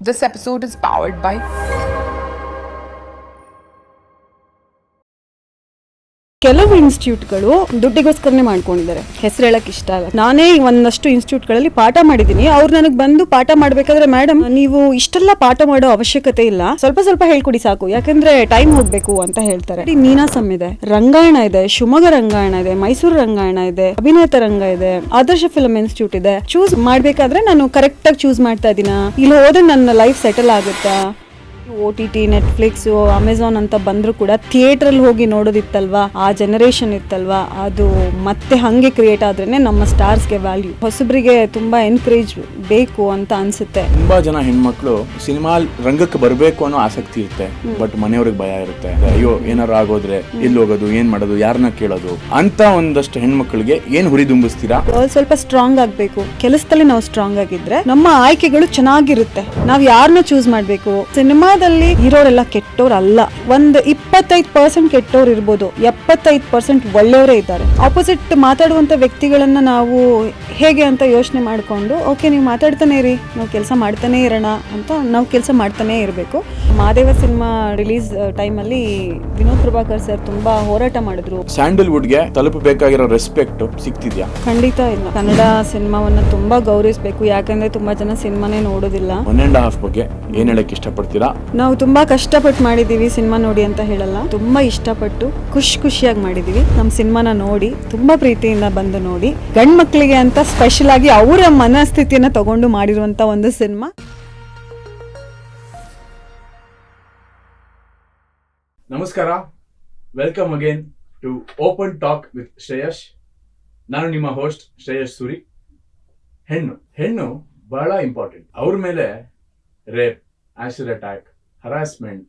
This episode is powered by ಕೆಲವು ಇನ್ಸ್ಟಿಟ್ಯೂಟ್ಗಳು ದುಡ್ಡಿಗೋಸ್ಕರನೇ ಮಾಡ್ಕೊಂಡಿದ್ದಾರೆ. ಹೆಸರು ಹೇಳಕ್ ಇಷ್ಟ ಅಲ್ಲ. ನಾನೇ ಒಂದಷ್ಟು ಇನ್ಸ್ಟಿಟ್ಯೂಟ್ಗಳಲ್ಲಿ ಪಾಠ ಮಾಡಿದ್ದೀನಿ. ಅವ್ರು ನನಗೆ ಬಂದು ಪಾಠ ಮಾಡ್ಬೇಕಾದ್ರೆ, ಮೇಡಮ್ ನೀವು ಇಷ್ಟೆಲ್ಲ ಪಾಠ ಮಾಡೋ ಅವಶ್ಯಕತೆ ಇಲ್ಲ, ಸ್ವಲ್ಪ ಸ್ವಲ್ಪ ಹೇಳ್ಕೊಡಿ ಸಾಕು, ಯಾಕಂದ್ರೆ ಟೈಮ್ ಹೋಗ್ಬೇಕು ಅಂತ ಹೇಳ್ತಾರೆ. ನೀನಾಸಂ ಇದೆ, ರಂಗಾಯಣ ಇದೆ, ಶಿವಮೊಗ್ಗ ರಂಗಾಯಣ ಇದೆ, ಮೈಸೂರು ರಂಗಾಯಣ ಇದೆ, ಅಭಿನೇತ ರಂಗ ಇದೆ, ಆದರ್ಶ ಫಿಲ್ಮ್ ಇನ್ಸ್ಟಿಟ್ಯೂಟ್ ಇದೆ. ಚೂಸ್ ಮಾಡ್ಬೇಕಾದ್ರೆ ನಾನು ಕರೆಕ್ಟ್ ಆಗಿ ಚೂಸ್ ಮಾಡ್ತಾ ಇದ್ದೀನ, ಇಲ್ಲಿ ಹೋದ್ರೆ ನನ್ನ ಲೈಫ್ ಸೆಟಲ್ ಆಗುತ್ತಾ? OTT, ನೆಟ್ಫ್ಲಿಕ್ಸ್, ಅಮೆಝಾನ್ ಅಂತ ಬಂದರೂ ಕೂಡ ಥಿಯೇಟ್ರಲ್ಲಿ ಹೋಗಿ ನೋಡೋದಿತ್ತಲ್ವಾ, ಆ ಜನರೇಷನ್ ಇತ್ತಲ್ವಾ, ಅದು ಮತ್ತೆ ಹಂಗೆ ಕ್ರಿಯೇಟ್ ಆದ್ರೇನೆ ನಮ್ಮ ಸ್ಟಾರ್ಸ್ಗೆ ವ್ಯಾಲ್ಯೂ. ಹೊಸಬ್ರಿಗೆ ತುಂಬಾ ಎನ್ಕರೇಜ್ ಬೇಕು ಅಂತ ಅನ್ಸುತ್ತೆ. ತುಂಬಾ ಜನ ಹೆಣ್ಮಕ್ಳು ಸಿನಿಮಾ ರಂಗಕ್ಕೆ ಬರಬೇಕು ಅನ್ನೋ ಆಸಕ್ತಿ ಇರುತ್ತೆ, ಬಟ್ ಮನೆಯವ್ರಿಗೆ ಭಯ ಇರುತ್ತೆ. ಅಯ್ಯೋ ಏನಾರು ಆಗೋದ್ರೆ ಎಲ್ಲಿ ಹೋಗೋದು, ಏನ್ ಮಾಡೋದು, ಯಾರನ್ನ ಕೇಳೋದು ಅಂತ ಒಂದಷ್ಟು ಹೆಣ್ಮಕ್ಳಿಗೆ ಏನ್ ಹುರಿದುಂಬಿಸ್ತೀರಾ? ಸ್ವಲ್ಪ ಸ್ಟ್ರಾಂಗ್ ಆಗ್ಬೇಕು. ಕೆಲಸದಲ್ಲಿ ನಾವು ಸ್ಟ್ರಾಂಗ್ ಆಗಿದ್ರೆ ನಮ್ಮ ಆಯ್ಕೆಗಳು ಚೆನ್ನಾಗಿರುತ್ತೆ. ನಾವ್ ಯಾರನ್ನ ಚೂಸ್ ಮಾಡ್ಬೇಕು. ಸಿನಿಮಾದಲ್ಲಿ ಇರೋರೆಲ್ಲ ಕೆಟ್ಟೋರಲ್ಲ. ಒಂದು 25% ಕೆಟ್ಟೋರು ಇರ್ಬೋದು, 75% ಒಳ್ಳೆಯವರೇ ಇದ್ದಾರೆ. ಆಪೋಸಿಟ್ ಮಾತಾಡುವಂತ ವ್ಯಕ್ತಿಗಳನ್ನ ನಾವು ಹೇಗೆ ಅಂತ ಯೋಚನೆ ಮಾಡ್ಕೊಂಡು, ಓಕೆ ನೀವು ಮಾತಾಡ್ತಾನೆ ಇರಿ, ನಾವು ಕೆಲಸ ಮಾಡ್ತಾನೆ ಇರೋಣ ಅಂತ ನಾವು ಕೆಲಸ ಮಾಡ್ತಾನೆ ಇರಬೇಕು. ಮಾದೇವ ಸಿನಿಮಾ ರಿಲೀಸ್ ಟೈಮಲ್ಲಿ ವಿನೋದ್ ಪ್ರಭಾಕರ್ ಸರ್ ತುಂಬಾ ಹೋರಾಟ ಮಾಡಿದ್ರು. ಸ್ಯಾಂಡಲ್ವುಡ್ಗೆ ತಲುಪಬೇಕಾಗಿರೋ ರೆಸ್ಪೆಕ್ಟ್ ಸಿಗ್ತಿದ್ಯಾ? ಖಂಡಿತ ಇಲ್ಲ. ಕನ್ನಡ ಸಿನಿಮಾವನ್ನ ತುಂಬಾ ಗೌರವಿಸಬೇಕು, ಯಾಕಂದ್ರೆ ತುಂಬಾ ಜನ ಸಿನಿಮಾನೇ ನೋಡೋದಿಲ್ಲ. 1.5 ಬಗ್ಗೆ ಏನ್ ಹೇಳಕ್ ಇಷ್ಟಪಡ್ತೀರಾ? ನಾವು ತುಂಬಾ ಕಷ್ಟಪಟ್ಟು ಮಾಡಿದೀವಿ ಸಿನಿಮಾ ನೋಡಿ ಅಂತ ಹೇಳಲ್ಲ, ತುಂಬಾ ಇಷ್ಟಪಟ್ಟು ಖುಷಿಯಾಗಿ ಮಾಡಿದೀವಿ. ನಮ್ಮ ಸಿನಿಮಾನ ನೋಡಿ ತುಂಬಾ ಪ್ರೀತಿಯಿಂದ ಬಂದು ನೋಡಿ. ಗಂಡ್ ಮಕ್ಕಳಿಗೆ ಅಂತ ಸ್ಪೆಷಲ್ ಆಗಿ ಅವರ ಮನಸ್ಥಿತಿಯನ್ನ ತಗೊಂಡು ಮಾಡಿರುವಂತ ಒಂದು ಸಿನಿಮಾ. ನಮಸ್ಕಾರ, welcome again to Open Talk with Shreyas. ನಾನು ನಿಮ್ಮ ಹೋಸ್ಟ್ ಶ್ರೇಯಸ್ ಸೂರಿ. ಹೆಣ್ಣು ಬಹಳ ಇಂಪಾರ್ಟೆಂಟ್. ಅವ್ರ ಮೇಲೆ ರೇಪ್, ಆಸಿಡ್ ಅಟ್ಯಾಕ್, ಹರಾಸ್ಮೆಂಟ್,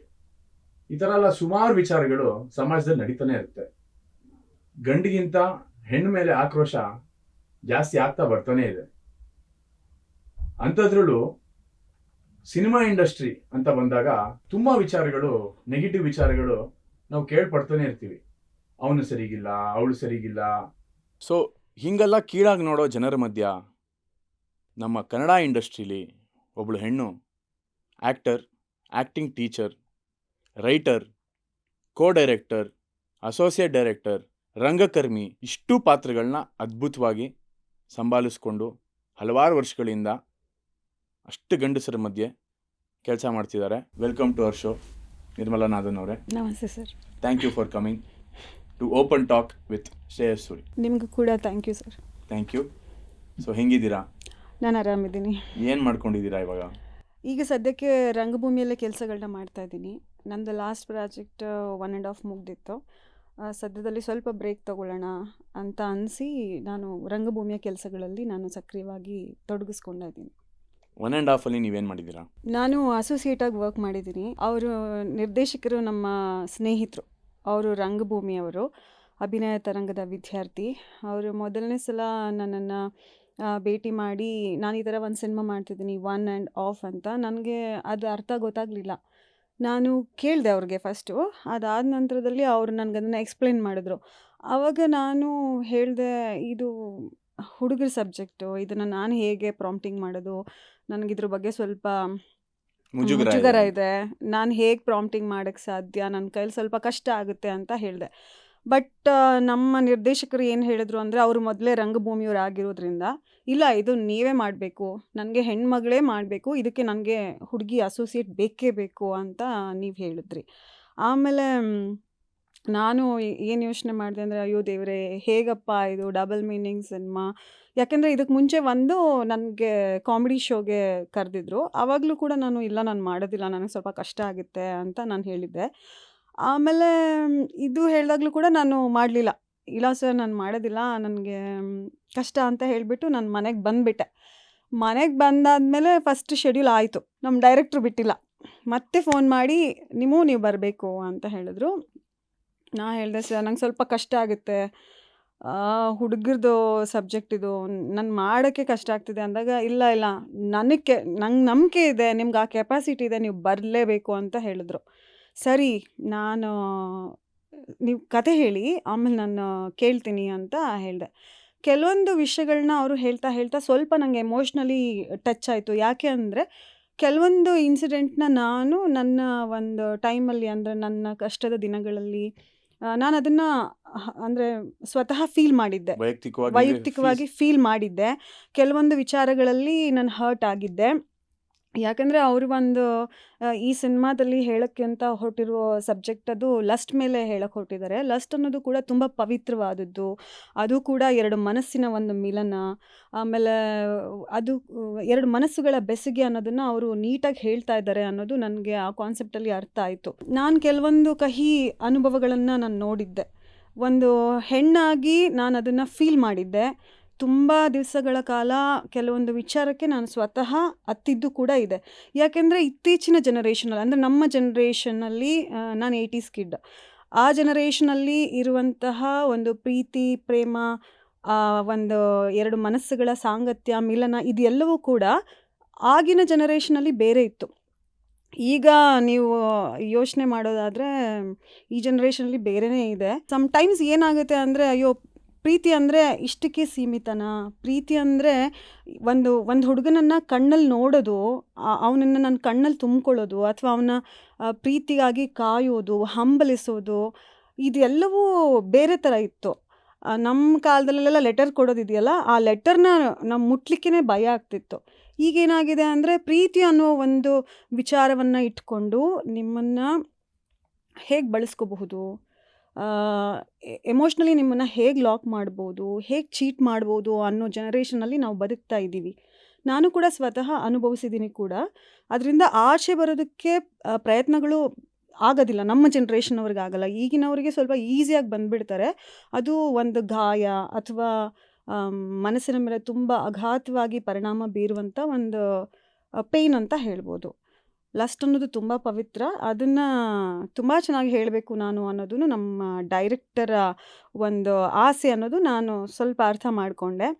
ಈ ತರ ಎಲ್ಲ ಸುಮಾರು ವಿಚಾರಗಳು ಸಮಾಜದಲ್ಲಿ ನಡೀತಾನೆ ಇರುತ್ತೆ. ಗಂಡಿಗಿಂತ ಹೆಣ್ಣು ಮೇಲೆ ಆಕ್ರೋಶ ಜಾಸ್ತಿ ಆಗ್ತಾ ಬರ್ತಾನೆ ಇದೆ. ಅಂಥದ್ರಲ್ಲೂ ಸಿನಿಮಾ ಇಂಡಸ್ಟ್ರಿ ಅಂತ ಬಂದಾಗ ತುಂಬಾ ವಿಚಾರಗಳು, ನೆಗೆಟಿವ್ ವಿಚಾರಗಳು ನಾವು ಕೇಳ್ಪಡ್ತಾನೆ ಇರ್ತೀವಿ. ಅವನು ಸರಿಗಿಲ್ಲ, ಅವಳು ಸರಿಗಿಲ್ಲ. ಸೊ ಹಿಂಗೆಲ್ಲ ಕೀಳಾಗಿ ನೋಡೋ ಜನರ ಮಧ್ಯ ನಮ್ಮ ಕನ್ನಡ ಇಂಡಸ್ಟ್ರೀಲಿ ಒಬ್ಳು ಹೆಣ್ಣು actor, acting teacher, writer, co-director, associate director, ರಂಗಕರ್ಮಿ, ಇಷ್ಟು ಪಾತ್ರಗಳನ್ನ ಅದ್ಭುತವಾಗಿ ಸಂಭಾಲಿಸ್ಕೊಂಡು ಹಲವಾರು ವರ್ಷಗಳಿಂದ ಅಷ್ಟು ಗಂಡಸರ ಮಧ್ಯೆ ಕೆಲಸ ಮಾಡ್ತಿದ್ದಾರೆ. Welcome to our show, Nirmala Nadan ಅವರೇ. ನಮಸ್ತೆ sir. Thank you for coming to Open Talk with Shreyas Suri. ನಿಮಗೂ ಕೂಡ thank you sir. Thank you. So ಹೆಂಗಿದ್ದೀರಾ? ನಾನು ಆರಾಮಿದ್ದೀನಿ. ಏನು ಮಾಡ್ಕೊಂಡಿದ್ದೀರಾ ಇವಾಗ? ಈಗ ಸದ್ಯಕ್ಕೆ ರಂಗಭೂಮಿಯಲ್ಲೇ ಕೆಲಸಗಳನ್ನ ಮಾಡ್ತಾ ಇದ್ದೀನಿ. ನಂದು ಲಾಸ್ಟ್ ಪ್ರಾಜೆಕ್ಟ್ 1.5 ಮುಗ್ದಿತ್ತು. ಸದ್ಯದಲ್ಲಿ ಸ್ವಲ್ಪ ಬ್ರೇಕ್ ತಗೊಳ್ಳೋಣ ಅಂತ ಅನಿಸಿ ನಾನು ರಂಗಭೂಮಿಯ ಕೆಲಸಗಳಲ್ಲಿ ನಾನು ಸಕ್ರಿಯವಾಗಿ ತೊಡಗಿಸ್ಕೊಂಡಿದ್ದೀನಿ. 1.5 ಅಲ್ಲಿ ನೀವೇನು ಮಾಡಿದ್ದೀರಾ? ನಾನು ಅಸೋಸಿಯೇಟಾಗಿ ವರ್ಕ್ ಮಾಡಿದ್ದೀನಿ. ಅವರು ನಿರ್ದೇಶಕರು ನಮ್ಮ ಸ್ನೇಹಿತರು, ಅವರು ರಂಗಭೂಮಿಯವರು, ಅಭಿನಯ ತರಂಗದ ವಿದ್ಯಾರ್ಥಿ. ಅವರು ಮೊದಲನೇ ಸಲ ನನ್ನನ್ನು ಭೇಟಿ ಮಾಡಿ, ನಾನು ಈ ಥರ ಒಂದು ಸಿನಿಮಾ ಮಾಡ್ತಿದ್ದೀನಿ 1.5 ಅಂತ. ನನಗೆ ಅದು ಅರ್ಥ ಗೊತ್ತಾಗಲಿಲ್ಲ. ನಾನು ಕೇಳಿದೆ ಅವ್ರಿಗೆ ಫಸ್ಟು. ಅದಾದ ನಂತರದಲ್ಲಿ ಅವರು ನನಗದನ್ನು ಎಕ್ಸ್ಪ್ಲೇನ್ ಮಾಡಿದ್ರು. ಆವಾಗ ನಾನು ಹೇಳಿದೆ, ಇದು ಹುಡುಗರ ಸಬ್ಜೆಕ್ಟು, ಇದನ್ನು ನಾನು ಹೇಗೆ ಪ್ರಾಂಪ್ಟಿಂಗ್ ಮಾಡೋದು, ನನಗಿದ್ರ ಬಗ್ಗೆ ಸ್ವಲ್ಪ ಮುಜುಗರ ಇದೆ, ನಾನು ಹೇಗೆ ಪ್ರಾಂಪ್ಟಿಂಗ್ ಮಾಡೋಕ್ಕೆ ಸಾಧ್ಯ, ನನ್ನ ಕೈಲಿ ಸ್ವಲ್ಪ ಕಷ್ಟ ಆಗುತ್ತೆ ಅಂತ ಹೇಳಿದೆ. ಬಟ್ ನಮ್ಮ ನಿರ್ದೇಶಕರು ಏನು ಹೇಳಿದ್ರು ಅಂದರೆ, ಅವರು ಮೊದಲೇ ರಂಗಭೂಮಿಯವ್ರು ಆಗಿರೋದ್ರಿಂದ, ಇಲ್ಲ ಇದು ನೀವೇ ಮಾಡಬೇಕು, ನನಗೆ ಹೆಣ್ಮಗಳೇ ಮಾಡಬೇಕು, ಇದಕ್ಕೆ ನನಗೆ ಹುಡುಗಿ ಅಸೋಸಿಯೇಟ್ ಬೇಕೇ ಬೇಕು ಅಂತ ನೀವು ಹೇಳಿದ್ರಿ. ಆಮೇಲೆ ನಾನು ಏನು ಯೋಚನೆ ಮಾಡಿದೆ ಅಂದರೆ, ಅಯ್ಯೋ ದೇವರೇ, ಹೇಗಪ್ಪ ಇದು ಡಬಲ್ ಮೀನಿಂಗ್ ಸಿನಿಮಾ. ಯಾಕೆಂದರೆ ಇದಕ್ಕೆ ಮುಂಚೆ ಒಂದು ನನಗೆ ಕಾಮಿಡಿ ಶೋಗೆ ಕರೆದಿದ್ರು. ಆವಾಗಲೂ ಕೂಡ ನಾನು ಇಲ್ಲ, ನಾನು ಮಾಡೋದಿಲ್ಲ, ನನಗೆ ಸ್ವಲ್ಪ ಕಷ್ಟ ಆಗುತ್ತೆ ಅಂತ ನಾನು ಹೇಳಿದ್ದೆ. ಆಮೇಲೆ ಇದು ಹೇಳಿದಾಗಲೂ ಕೂಡ ನಾನು ಮಾಡಲಿಲ್ಲ. ಇಲ್ಲ ಸರ್, ನಾನು ಮಾಡೋದಿಲ್ಲ, ನನಗೆ ಕಷ್ಟ ಅಂತ ಹೇಳಿಬಿಟ್ಟು ನಾನು ಮನೆಗೆ ಬಂದುಬಿಟ್ಟೆ. ಮನೆಗೆ ಬಂದಾದಮೇಲೆ ಫಸ್ಟ್ ಶೆಡ್ಯೂಲ್ ಆಯಿತು. ನಮ್ಮ ಡೈರೆಕ್ಟ್ರು ಬಿಟ್ಟಿಲ್ಲ, ಮತ್ತೆ ಫೋನ್ ಮಾಡಿ ನೀವು ಬರಬೇಕು ಅಂತ ಹೇಳಿದ್ರು. ನಾ ಹೇಳಿದೆ, ಸರ್ ನಂಗೆ ಸ್ವಲ್ಪ ಕಷ್ಟ ಆಗುತ್ತೆ, ಹುಡುಗರದು ಸಬ್ಜೆಕ್ಟ್ ಇದು, ನಾನು ಮಾಡೋಕ್ಕೆ ಕಷ್ಟ ಆಗ್ತಿದೆ ಅಂದಾಗ, ಇಲ್ಲ ನಂಗೆ ನಂಬಿಕೆ ಇದೆ, ನಿಮ್ಗೆ ಆ ಕೆಪಾಸಿಟಿ ಇದೆ, ನೀವು ಬರಲೇಬೇಕು ಅಂತ ಹೇಳಿದ್ರು. ಸರಿ, ನೀವು ಕತೆ ಹೇಳಿ, ಆಮೇಲೆ ನಾನು ಕೇಳ್ತೀನಿ ಅಂತ ಹೇಳಿದೆ. ಕೆಲವೊಂದು ವಿಷಯಗಳನ್ನ ಅವರು ಹೇಳ್ತಾ ಸ್ವಲ್ಪ ನನಗೆ ಎಮೋಷ್ನಲಿ ಟಚ್ ಆಯಿತು. ಯಾಕೆ ಅಂದರೆ, ಕೆಲವೊಂದು ಇನ್ಸಿಡೆಂಟ್ನ ನಾನು ನನ್ನ ಒಂದು ಟೈಮಲ್ಲಿ, ಅಂದರೆ ನನ್ನ ಕಷ್ಟದ ದಿನಗಳಲ್ಲಿ ನಾನು ಅದನ್ನು ಅಂದರೆ ಸ್ವತಃ ಫೀಲ್ ಮಾಡಿದ್ದೆ, ವೈಯಕ್ತಿಕವಾಗಿ ಫೀಲ್ ಮಾಡಿದ್ದೆ. ಕೆಲವೊಂದು ವಿಚಾರಗಳಲ್ಲಿ ನಾನು ಹರ್ಟ್ ಆಗಿದ್ದೆ. ಯಾಕಂದರೆ ಅವರು ಒಂದು ಈ ಸಿನಿಮಾದಲ್ಲಿ ಹೇಳೋಕ್ಕೆ ಅಂತ ಹೊರಟಿರುವ ಸಬ್ಜೆಕ್ಟ್ ಅದು ಲಸ್ಟ್ ಮೇಲೆ ಹೇಳಕ್ಕೆ ಹೊರಟಿದ್ದಾರೆ. ಲಸ್ಟ್ ಅನ್ನೋದು ಕೂಡ ತುಂಬ ಪವಿತ್ರವಾದದ್ದು, ಅದು ಕೂಡ ಎರಡು ಮನಸ್ಸಿನ ಒಂದು ಮಿಲನ, ಆಮೇಲೆ ಅದು ಎರಡು ಮನಸ್ಸುಗಳ ಬೆಸುಗೆ ಅನ್ನೋದನ್ನು ಅವರು ನೀಟಾಗಿ ಹೇಳ್ತಾ ಇದ್ದಾರೆ ಅನ್ನೋದು ನನಗೆ ಆ ಕಾನ್ಸೆಪ್ಟಲ್ಲಿ ಅರ್ಥ ಆಯಿತು. ನಾನು ಕೆಲವೊಂದು ಕಹಿ ಅನುಭವಗಳನ್ನು ನಾನು ನೋಡಿದ್ದೆ. ಒಂದು ಹೆಣ್ಣಾಗಿ ನಾನು ಅದನ್ನು ಫೀಲ್ ಮಾಡಿದ್ದೆ. ತುಂಬ ದಿವಸಗಳ ಕಾಲ ಕೆಲವೊಂದು ವಿಚಾರಕ್ಕೆ ನಾನು ಸ್ವತಃ ಅತ್ತಿದ್ದು ಕೂಡ ಇದೆ. ಯಾಕೆಂದರೆ ಇತ್ತೀಚಿನ ಜನ್ರೇಷನಲ್ಲಿ, ಅಂದರೆ ನಮ್ಮ ಜನ್ರೇಷನಲ್ಲಿ, ನಾನು 80s ಕಿಡ್, ಆ ಜನ್ರೇಷನಲ್ಲಿ ಇರುವಂತಹ ಒಂದು ಪ್ರೀತಿ, ಪ್ರೇಮ, ಒಂದು ಎರಡು ಮನಸ್ಸುಗಳ ಸಾಂಗತ್ಯ, ಮಿಲನ, ಇದೆಲ್ಲವೂ ಕೂಡ ಆಗಿನ ಜನ್ರೇಷನಲ್ಲಿ ಬೇರೆ ಇತ್ತು. ಈಗ ನೀವು ಯೋಚನೆ ಮಾಡೋದಾದರೆ ಈ ಜನ್ರೇಷನಲ್ಲಿ ಬೇರೆಯೇ ಇದೆ. ಸಮ್ಟೈಮ್ಸ್ ಏನಾಗುತ್ತೆ ಅಂದರೆ, ಅಯ್ಯೋ ಪ್ರೀತಿ ಅಂದರೆ ಇಷ್ಟಕ್ಕೆ ಸೀಮಿತನಾ? ಪ್ರೀತಿ ಅಂದರೆ ಒಂದು ಹುಡುಗನನ್ನು ಕಣ್ಣಲ್ಲಿ ನೋಡೋದು, ಅವನನ್ನು ನನ್ನ ಕಣ್ಣಲ್ಲಿ ತುಂಬಿಕೊಳ್ಳೋದು, ಅಥವಾ ಅವನ ಪ್ರೀತಿಗಾಗಿ ಕಾಯೋದು, ಹಂಬಲಿಸೋದು, ಇದೆಲ್ಲವೂ ಬೇರೆ ಥರ ಇತ್ತು. ನಮ್ಮ ಕಾಲದಲ್ಲೆಲ್ಲ ಲೆಟರ್ ಕೊಡೋದಿದೆಯಲ್ಲ, ಆ ಲೆಟರ್ನ ನಾವು ಮುಟ್ಲಿಕ್ಕೇ ಭಯ ಆಗ್ತಿತ್ತು. ಈಗೇನಾಗಿದೆ ಅಂದರೆ, ಪ್ರೀತಿ ಅನ್ನೋ ಒಂದು ವಿಚಾರವನ್ನು ಇಟ್ಕೊಂಡು ನಿಮ್ಮನ್ನು ಹೇಗೆ ಬಳಸ್ಕೋಬಹುದು, ಎಮೋಷ್ನಲಿ ನಿಮ್ಮನ್ನು ಹೇಗೆ ಲಾಕ್ ಮಾಡ್ಬೋದು, ಹೇಗೆ ಚೀಟ್ ಮಾಡ್ಬೋದು ಅನ್ನೋ ಜನ್ರೇಷನಲ್ಲಿ ನಾವು ಬದುಕ್ತಾ ಇದ್ದೀವಿ. ನಾನು ಕೂಡ ಸ್ವತಃ ಅನುಭವಿಸಿದ್ದೀನಿ ಕೂಡ. ಅದರಿಂದ ಆಚೆ ಬರೋದಕ್ಕೆ ಪ್ರಯತ್ನಗಳು ಆಗೋದಿಲ್ಲ, ನಮ್ಮ ಜನ್ರೇಷನ್ನವ್ರಿಗೆ ಆಗಲ್ಲ. ಈಗಿನವರಿಗೆ ಸ್ವಲ್ಪ ಈಸಿಯಾಗಿ ಬಂದುಬಿಡ್ತಾರೆ. ಅದು ಒಂದು ಗಾಯ ಅಥವಾ ಮನಸ್ಸಿನ ಮೇಲೆ ತುಂಬ ಅಘಾತವಾಗಿ ಪರಿಣಾಮ ಬೀರುವಂಥ ಒಂದು ಪೇಯ್ನ್ ಅಂತ ಹೇಳ್ಬೋದು. ಲಸ್ಟ್ ಅನ್ನೋದು ತುಂಬ ಪವಿತ್ರ, ಅದನ್ನು ತುಂಬ ಚೆನ್ನಾಗಿ ಹೇಳಬೇಕು ನಾನು ಅನ್ನೋದು ನಮ್ಮ ಡೈರೆಕ್ಟರ ಒಂದು ಆಸೆ ಅನ್ನೋದು ನಾನು ಸ್ವಲ್ಪ ಅರ್ಥ ಮಾಡಿಕೊಂಡೆ.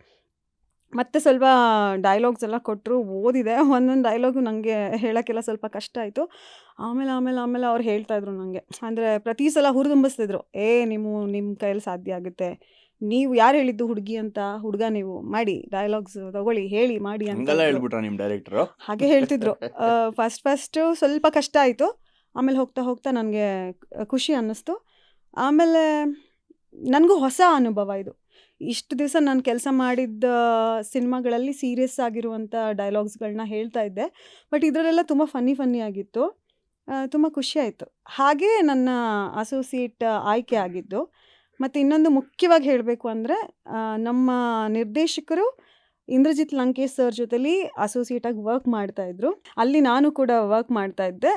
ಮತ್ತು ಸ್ವಲ್ಪ ಡೈಲಾಗ್ಸ್ ಎಲ್ಲ ಕೊಟ್ಟರು, ಓದಿದೆ. ಒಂದೊಂದು ಡೈಲಾಗು ನನಗೆ ಹೇಳೋಕ್ಕೆಲ್ಲ ಸ್ವಲ್ಪ ಕಷ್ಟ ಆಯಿತು. ಆಮೇಲೆ ಅವ್ರು ಹೇಳ್ತಾಯಿದ್ರು ನನಗೆ, ಅಂದರೆ ಪ್ರತಿ ಸಲ ಹುರಿದುಂಬಿಸ್ತಿದ್ರು, ನಿಮ್ಮ ಕೈಯಲ್ಲಿ ಸಾಧ್ಯ ಆಗುತ್ತೆ, ನೀವು ಯಾರು ಹೇಳಿದ್ದು ಹುಡುಗಿ ಅಂತ, ಹುಡುಗ ನೀವು ಮಾಡಿ, ಡೈಲಾಗ್ಸ್ ತಗೊಳ್ಳಿ, ಹೇಳಿ ಮಾಡಿ ಅಂತ ಹೇಳ್ಬಿಟ್ರ ನಿಮ್ಮ ಡೈರೆಕ್ಟರು? ಹಾಗೆ ಹೇಳ್ತಿದ್ರು. ಫಸ್ಟು ಸ್ವಲ್ಪ ಕಷ್ಟ ಆಯಿತು, ಆಮೇಲೆ ಹೋಗ್ತಾ ನನಗೆ ಖುಷಿ ಅನ್ನಿಸ್ತು. ಆಮೇಲೆ ನನಗೂ ಹೊಸ ಅನುಭವ ಇದು. ಇಷ್ಟು ದಿವಸ ನಾನು ಕೆಲಸ ಮಾಡಿದ್ದ ಸಿನಿಮಾಗಳಲ್ಲಿ ಸೀರಿಯಸ್ ಆಗಿರುವಂಥ ಡೈಲಾಗ್ಸ್ಗಳನ್ನ ಹೇಳ್ತಾ ಇದ್ದೆ, ಬಟ್ ಇದರಲ್ಲೆಲ್ಲ ತುಂಬ ಫನ್ನಿ ಆಗಿತ್ತು. ತುಂಬ ಖುಷಿ ಆಯಿತು. ಹಾಗೇ ನನ್ನ ಅಸೋಸಿಯೇಟ್ ಆಯ್ಕೆ ಆಗಿದ್ದು. ಮತ್ತು ಇನ್ನೊಂದು ಮುಖ್ಯವಾಗಿ ಹೇಳಬೇಕು ಅಂದರೆ, ನಮ್ಮ ನಿರ್ದೇಶಕರು ಇಂದ್ರಜಿತ್ ಲಂಕೇಶ್ ಸರ್ ಜೊತೆಲಿ ಅಸೋಸಿಯೇಟಾಗಿ ವರ್ಕ್ ಮಾಡ್ತಾಯಿದ್ರು. ಅಲ್ಲಿ ನಾನು ಕೂಡ ವರ್ಕ್ ಮಾಡ್ತಾಯಿದ್ದೆ.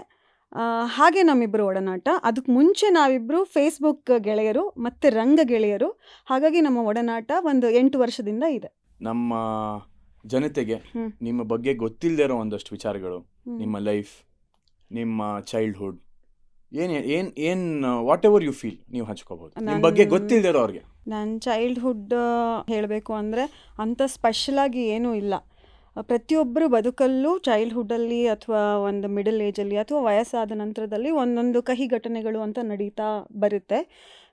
ಹಾಗೆ ನಮ್ಮಿಬ್ಬರು ಒಡನಾಟ. ಅದಕ್ಕೆ ಮುಂಚೆ ನಾವಿಬ್ಬರು ಫೇಸ್ಬುಕ್ ಗೆಳೆಯರು ಮತ್ತು ರಂಗ ಗೆಳೆಯರು. ಹಾಗಾಗಿ ನಮ್ಮ ಒಡನಾಟ ಒಂದು 8 ವರ್ಷದಿಂದ ಇದೆ. ನಮ್ಮ ಜನತೆಗೆ ನಿಮ್ಮ ಬಗ್ಗೆ ಗೊತ್ತಿಲ್ಲದೆ ಇರೋ ಒಂದಷ್ಟು ವಿಚಾರಗಳು, ನಿಮ್ಮ ಲೈಫ್, ನಿಮ್ಮ childhood, whatever you feel, ನೀವು ಹಂಚ್ಕೋಬಹುದು ನಿಮ್ಮ ಬಗ್ಗೆ ಗೊತ್ತಿಲ್ಲದೆ ಇರೋ ಅವ್ರಿಗೆ. ನನ್ನ ಚೈಲ್ಡ್ಹುಡ್ ಹೇಳಬೇಕು ಅಂದರೆ ಅಂಥ ಸ್ಪೆಷಲಾಗಿ ಏನೂ ಇಲ್ಲ. ಪ್ರತಿಯೊಬ್ಬರು ಬದುಕಲ್ಲೂ ಚೈಲ್ಡ್ಹುಡ್ಡಲ್ಲಿ ಅಥವಾ ಒಂದು ಮಿಡಲ್ ಏಜಲ್ಲಿ ಅಥವಾ ವಯಸ್ಸಾದ ನಂತರದಲ್ಲಿ ಒಂದೊಂದು ಕಹಿ ಘಟನೆಗಳು ಅಂತ ನಡೀತಾ ಬರುತ್ತೆ.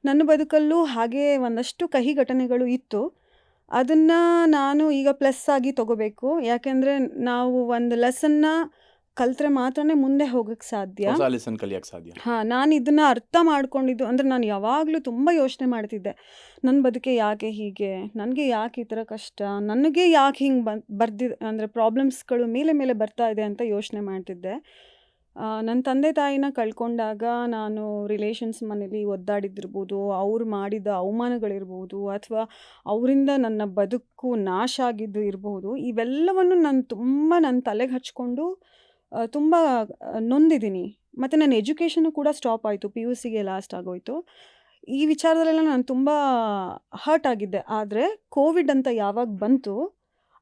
ನನ್ನ ಬದುಕಲ್ಲೂ ಹಾಗೆ ಒಂದಷ್ಟು ಕಹಿ ಘಟನೆಗಳು ಇತ್ತು. ಅದನ್ನು ನಾನು ಈಗ ಪ್ಲಸ್ ಆಗಿ ತಗೋಬೇಕು. ಯಾಕೆಂದರೆ ನಾವು ಒಂದು ಲೆಸನ್ನ ಕಲ್ತ್ರೆ ಮಾತ್ರನೇ ಮುಂದೆ ಹೋಗಕ್ಕೆ ಸಾಧ್ಯ. ನಾನು ಇದನ್ನು ಅರ್ಥ ಮಾಡ್ಕೊಂಡಿದ್ದು ಅಂದರೆ, ನಾನು ಯಾವಾಗಲೂ ತುಂಬ ಯೋಚನೆ ಮಾಡ್ತಿದ್ದೆ, ನನ್ನ ಬದುಕೆ ಯಾಕೆ ಹೀಗೆ, ನನಗೆ ಯಾಕೆ ಈ ಥರ ಕಷ್ಟ, ನನಗೆ ಯಾಕೆ ಹಿಂಗೆ ಅಂದರೆ ಪ್ರಾಬ್ಲಮ್ಸ್ಗಳು ಮೇಲೆ ಬರ್ತಾ ಇದೆ ಅಂತ ಯೋಚನೆ ಮಾಡ್ತಿದ್ದೆ. ನನ್ನ ತಂದೆ ತಾಯಿನ ಕಳ್ಕೊಂಡಾಗ ನಾನು ರಿಲೇಷನ್ಸ್ ಮನೇಲಿ ಒದ್ದಾಡಿದ್ದಿರ್ಬೋದು, ಅವ್ರು ಮಾಡಿದ ಅವಮಾನಗಳಿರ್ಬೋದು, ಅಥವಾ ಅವರಿಂದ ನನ್ನ ಬದುಕು ನಾಶ ಆಗಿದ್ದು ಇರ್ಬೋದು, ಇವೆಲ್ಲವನ್ನು ನಾನು ತುಂಬ ನನ್ನ ತಲೆಗೆ ಹಚ್ಕೊಂಡು ತುಂಬ ನೊಂದಿದ್ದೀನಿ. ಮತ್ತು ನನ್ನ ಎಜುಕೇಷನು ಕೂಡ ಸ್ಟಾಪ್ ಆಯಿತು, PUCಗೆ ಲಾಸ್ಟ್ ಆಗೋಯಿತು. ಈ ವಿಚಾರದಲ್ಲೆಲ್ಲ ನಾನು ತುಂಬ ಹರ್ಟ್ ಆಗಿದ್ದೆ. ಆದರೆ ಕೋವಿಡ್ ಅಂತ ಯಾವಾಗ ಬಂತು,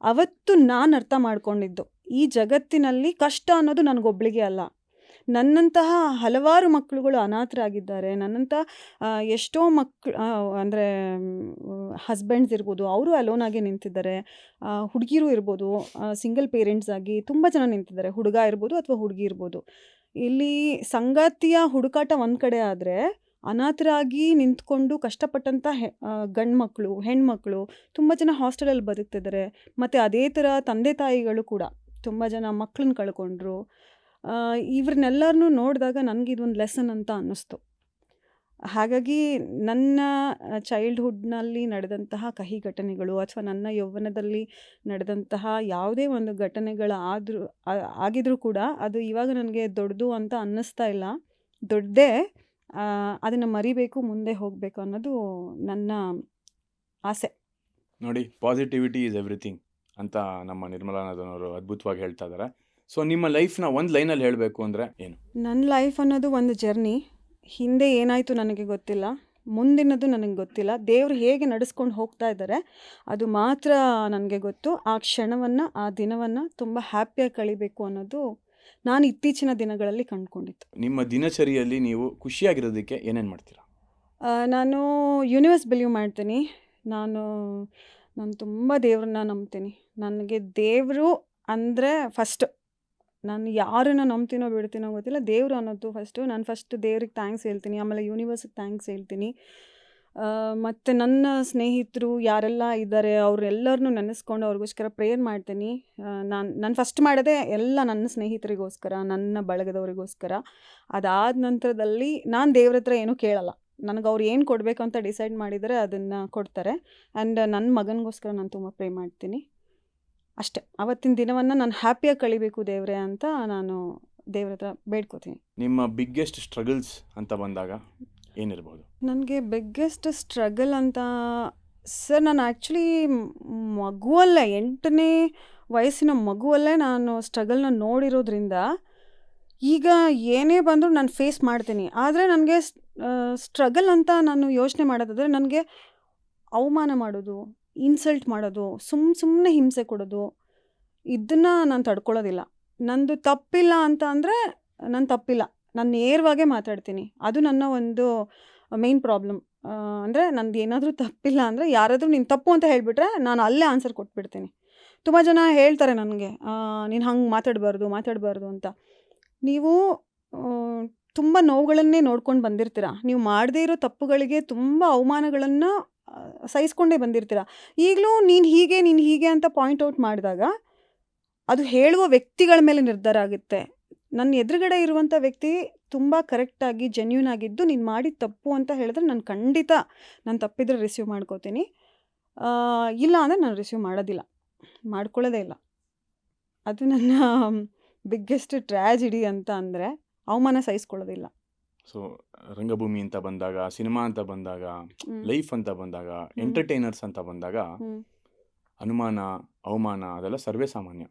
ಅವತ್ತು ನಾನು ಅರ್ಥ ಮಾಡ್ಕೊಂಡಿದ್ದು, ಈ ಜಗತ್ತಿನಲ್ಲಿ ಕಷ್ಟ ಅನ್ನೋದು ನನಗೊಬ್ಳಿಗೆ ಅಲ್ಲ. ನನ್ನಂತಹ ಹಲವಾರು ಮಕ್ಕಳುಗಳು ಅನಾಥರಾಗಿದ್ದಾರೆ. ನನ್ನಂಥ ಎಷ್ಟೋ ಮಕ್ಕಳು ಅಂದರೆ ಹಸ್ಬೆಂಡ್ಸ್ ಇರ್ಬೋದು, ಅವರು ಅಲೋನಾಗಿ ನಿಂತಿದ್ದಾರೆ. ಹುಡುಗಿರು ಇರ್ಬೋದು, ಸಿಂಗಲ್ ಪೇರೆಂಟ್ಸ್ ಆಗಿ ತುಂಬ ಜನ ನಿಂತಿದ್ದಾರೆ. ಹುಡುಗ ಇರ್ಬೋದು ಅಥವಾ ಹುಡುಗಿ ಇರ್ಬೋದು. ಇಲ್ಲಿ ಸಂಗಾತಿಯ ಹುಡುಕಾಟ ಒಂದು ಕಡೆ ಆದರೆ, ಅನಾಥರಾಗಿ ನಿಂತ್ಕೊಂಡು ಕಷ್ಟಪಟ್ಟಂಥ ಗಂಡು ಮಕ್ಕಳು, ಹೆಣ್ಮಕ್ಳು ತುಂಬ ಜನ ಹಾಸ್ಟೆಲಲ್ಲಿ ಬದುಕ್ತಿದ್ದಾರೆ. ಮತ್ತು ಅದೇ ಥರ ತಂದೆ ತಾಯಿಗಳು ಕೂಡ ತುಂಬ ಜನ ಮಕ್ಕಳನ್ನ ಕಳ್ಕೊಂಡ್ರು. ಇವ್ರನ್ನೆಲ್ಲರನ್ನೂ ನೋಡಿದಾಗ ನನಗಿದೊಂದು ಲೆಸನ್ ಅಂತ ಅನ್ನಿಸ್ತು. ಹಾಗಾಗಿ ನನ್ನ ಚೈಲ್ಡ್‌ಹುಡ್‌ನಲ್ಲಿ ನಡೆದಂತಹ ಕಹಿ ಘಟನೆಗಳು ಅಥವಾ ನನ್ನ ಯೌವನದಲ್ಲಿ ನಡೆದಂತಹ ಯಾವುದೇ ಒಂದು ಆಗಿದ್ರೂ ಕೂಡ ಅದು ಇವಾಗ ನನಗೆ ದೊಡ್ಡದು ಅಂತ ಅನ್ನಿಸ್ತಾ ಇಲ್ಲ. ದೊಡ್ಡದೇ. ಅದನ್ನು ಮರಿಬೇಕು, ಮುಂದೆ ಹೋಗಬೇಕು ಅನ್ನೋದು ನನ್ನ ಆಸೆ. ನೋಡಿ, ಪಾಸಿಟಿವಿಟಿ ಈಸ್ ಎವ್ರಿಥಿಂಗ್ ಅಂತ ನಮ್ಮ ನಿರ್ಮಲಾನಂದನವರು ಅದ್ಭುತವಾಗಿ ಹೇಳ್ತಾ ಇದ್ದಾರೆ. ಸೊ ನಿಮ್ಮ ಲೈಫ್ನ ಒಂದು ಲೈನಲ್ಲಿ ಹೇಳಬೇಕು ಅಂದರೆ ಏನು? ನನ್ನ ಲೈಫ್ ಅನ್ನೋದು ಒಂದು ಜರ್ನಿ. ಹಿಂದೆ ಏನಾಯಿತು ನನಗೆ ಗೊತ್ತಿಲ್ಲ, ಮುಂದಿನದು ನನಗೆ ಗೊತ್ತಿಲ್ಲ. ದೇವರು ಹೇಗೆ ನಡೆಸ್ಕೊಂಡು ಹೋಗ್ತಾ ಇದ್ದಾರೆ ಅದು ಮಾತ್ರ ನನಗೆ ಗೊತ್ತು. ಆ ಕ್ಷಣವನ್ನು, ಆ ದಿನವನ್ನು ತುಂಬ ಹ್ಯಾಪಿಯಾಗಿ ಕಳಿಬೇಕು ಅನ್ನೋದು ನಾನು ಇತ್ತೀಚಿನ ದಿನಗಳಲ್ಲಿ ಕಂಡುಕೊಂಡಿದ್ದು. ನಿಮ್ಮ ದಿನಚರಿಯಲ್ಲಿ ನೀವು ಖುಷಿಯಾಗಿರೋದಕ್ಕೆ ಏನೇನು ಮಾಡ್ತೀರಾ? ನಾನು ಯೂನಿವರ್ಸ್ ಬಿಲೀವ್ ಮಾಡ್ತೀನಿ. ನಾನು ತುಂಬ ದೇವ್ರನ್ನ ನಂಬ್ತೀನಿ. ನನಗೆ ದೇವರು ಅಂದರೆ ಫಸ್ಟ್. ನಾನು ಯಾರನ್ನು ನಂಬ್ತೀನೋ ಬಿಡ್ತೀನೋ ಗೊತ್ತಿಲ್ಲ, ದೇವರು ಅನ್ನೋದು ಫಸ್ಟು. ನಾನು ಫಸ್ಟ್ ದೇವ್ರಿಗೆ ಥ್ಯಾಂಕ್ಸ್ ಹೇಳ್ತೀನಿ, ಆಮೇಲೆ ಯೂನಿವರ್ಸಿಗೆ ಥ್ಯಾಂಕ್ಸ್ ಹೇಳ್ತೀನಿ. ಮತ್ತು ನನ್ನ ಸ್ನೇಹಿತರು ಯಾರೆಲ್ಲ ಇದ್ದಾರೆ ಅವರೆಲ್ಲರನ್ನೂ ನೆನೆಸ್ಕೊಂಡು ಅವ್ರಿಗೋಸ್ಕರ ಪ್ರೇಯರ್ ಮಾಡ್ತೀನಿ. ನಾನು ಫಸ್ಟ್ ಮಾಡೋದೇ ಎಲ್ಲ ನನ್ನ ಸ್ನೇಹಿತರಿಗೋಸ್ಕರ, ನನ್ನ ಬಳಗದವರಿಗೋಸ್ಕರ. ಅದಾದ ನಂತರದಲ್ಲಿ ನಾನು ದೇವ್ರ ಹತ್ರ ಏನೂ ಕೇಳಲ್ಲ. ನನಗೆ ಅವ್ರು ಏನು ಕೊಡಬೇಕು ಅಂತ ಡಿಸೈಡ್ ಮಾಡಿದರೆ ಅದನ್ನು ಕೊಡ್ತಾರೆ. ಆ್ಯಂಡ್ ನನ್ನ ಮಗನಿಗೋಸ್ಕರ ನಾನು ತುಂಬ ಪ್ರೇ ಮಾಡ್ತೀನಿ. ಅಷ್ಟೇ. ಅವತ್ತಿನ ದಿನವನ್ನು ನಾನು ಹ್ಯಾಪಿಯಾಗಿ ಕಳಿಬೇಕು ದೇವರೇ ಅಂತ ನಾನು ದೇವ್ರ ಹತ್ರ ಬೇಡ್ಕೋತೀನಿ. ನಿಮ್ಮ ಬಿಗ್ಗೆಸ್ಟ್ ಸ್ಟ್ರಗಲ್ಸ್ ಅಂತ ಬಂದಾಗ ಏನಿರ್ಬೋದು? ನನಗೆ ಬಿಗ್ಗೆಸ್ಟ್ ಸ್ಟ್ರಗಲ್ ಅಂತ ಸರ್, ನಾನು ಆ್ಯಕ್ಚುಲಿ ಮಗುವಲ್ಲೇ 8ನೇ ವಯಸ್ಸಿನ ಮಗುವಲ್ಲೇ ನಾನು ಸ್ಟ್ರಗಲ್ನ ನೋಡಿರೋದ್ರಿಂದ ಈಗ ಏನೇ ಬಂದರೂ ನಾನು ಫೇಸ್ ಮಾಡ್ತೀನಿ. ಆದರೆ ನನಗೆ ಸ್ಟ್ರಗಲ್ ಅಂತ ನಾನು ಯೋಚನೆ ಮಾಡೋದಾದರೆ ನನಗೆ ಅವಮಾನ ಮಾಡೋದು, ಇನ್ಸಲ್ಟ್ ಮಾಡೋದು, ಸುಮ್ಮನೆ ಹಿಂಸೆ ಕೊಡೋದು, ಇದನ್ನು ನಾನು ತಡ್ಕೊಳ್ಳೋದಿಲ್ಲ. ನಂದು ತಪ್ಪಿಲ್ಲ ಅಂತ ಅಂದರೆ ನನ್ನ ತಪ್ಪಿಲ್ಲ, ನಾನು ನೇರವಾಗೇ ಮಾತಾಡ್ತೀನಿ. ಅದು ನನ್ನ ಒಂದು ಮೇನ್ ಪ್ರಾಬ್ಲಮ್. ಅಂದರೆ ನಂದು ಏನಾದರೂ ತಪ್ಪಿಲ್ಲ ಅಂದರೆ ಯಾರಾದರೂ ನೀನು ತಪ್ಪು ಅಂತ ಹೇಳಿಬಿಟ್ರೆ ನಾನು ಅಲ್ಲೇ ಆನ್ಸರ್ ಕೊಟ್ಬಿಡ್ತೀನಿ. ತುಂಬ ಜನ ಹೇಳ್ತಾರೆ ನನಗೆ, ನೀನು ಹಂಗೆ ಮಾತಾಡಬಾರ್ದು ಅಂತ. ನೀವು ತುಂಬ ನೋವುಗಳನ್ನೇ ನೋಡ್ಕೊಂಡು ಬಂದಿರ್ತೀರ. ನೀವು ಮಾಡದೇ ಇರೋ ತಪ್ಪುಗಳಿಗೆ ತುಂಬ ಅವಮಾನಗಳನ್ನು ಸಹಿಸ್ಕೊಂಡೇ ಬಂದಿರ್ತೀರ. ಈಗಲೂ ನೀನು ಹೀಗೆ ಅಂತ ಪಾಯಿಂಟ್ ಔಟ್ ಮಾಡಿದಾಗ ಅದು ಹೇಳುವ ವ್ಯಕ್ತಿಗಳ ಮೇಲೆ ನಿರ್ಧಾರ ಆಗುತ್ತೆ. ನನ್ನ ಎದುರುಗಡೆ ಇರುವಂಥ ವ್ಯಕ್ತಿ ತುಂಬ ಕರೆಕ್ಟಾಗಿ ಜೆನ್ಯೂನ್ ಆಗಿದ್ದು ನೀನು ಮಾಡಿದ ತಪ್ಪು ಅಂತ ಹೇಳಿದ್ರೆ ನಾನು ಖಂಡಿತ ನಾನು ತಪ್ಪಿದ್ರೆ ರಿಸೀವ್ ಮಾಡ್ಕೋತೀನಿ. ಇಲ್ಲ ಅಂದರೆ ನಾನು ರಿಸೀವ್ ಮಾಡ್ಕೊಳ್ಳೋದೇ ಇಲ್ಲ. ಅದು ನನ್ನ ಬಿಗ್ಗೆಸ್ಟ್ ಟ್ರ್ಯಾಜಿಡಿ ಅಂತ ಅಂದರೆ ಅವಮಾನ ಸಹಿಸ್ಕೊಳ್ಳೋದಿಲ್ಲ. ಸೊ ರಂಗಭೂಮಿ ಅಂತ ಬಂದಾಗ, ಸಿನಿಮಾ ಅಂತ ಬಂದಾಗ, ಲೈಫ್ ಅಂತ ಬಂದಾಗ, ಎಂಟರ್ಟೈನರ್ಸ್ ಅಂತ ಬಂದಾಗ ಅನುಮಾನ, ಅವಮಾನ ಅದೆಲ್ಲ ಸರ್ವೇ ಸಾಮಾನ್ಯ.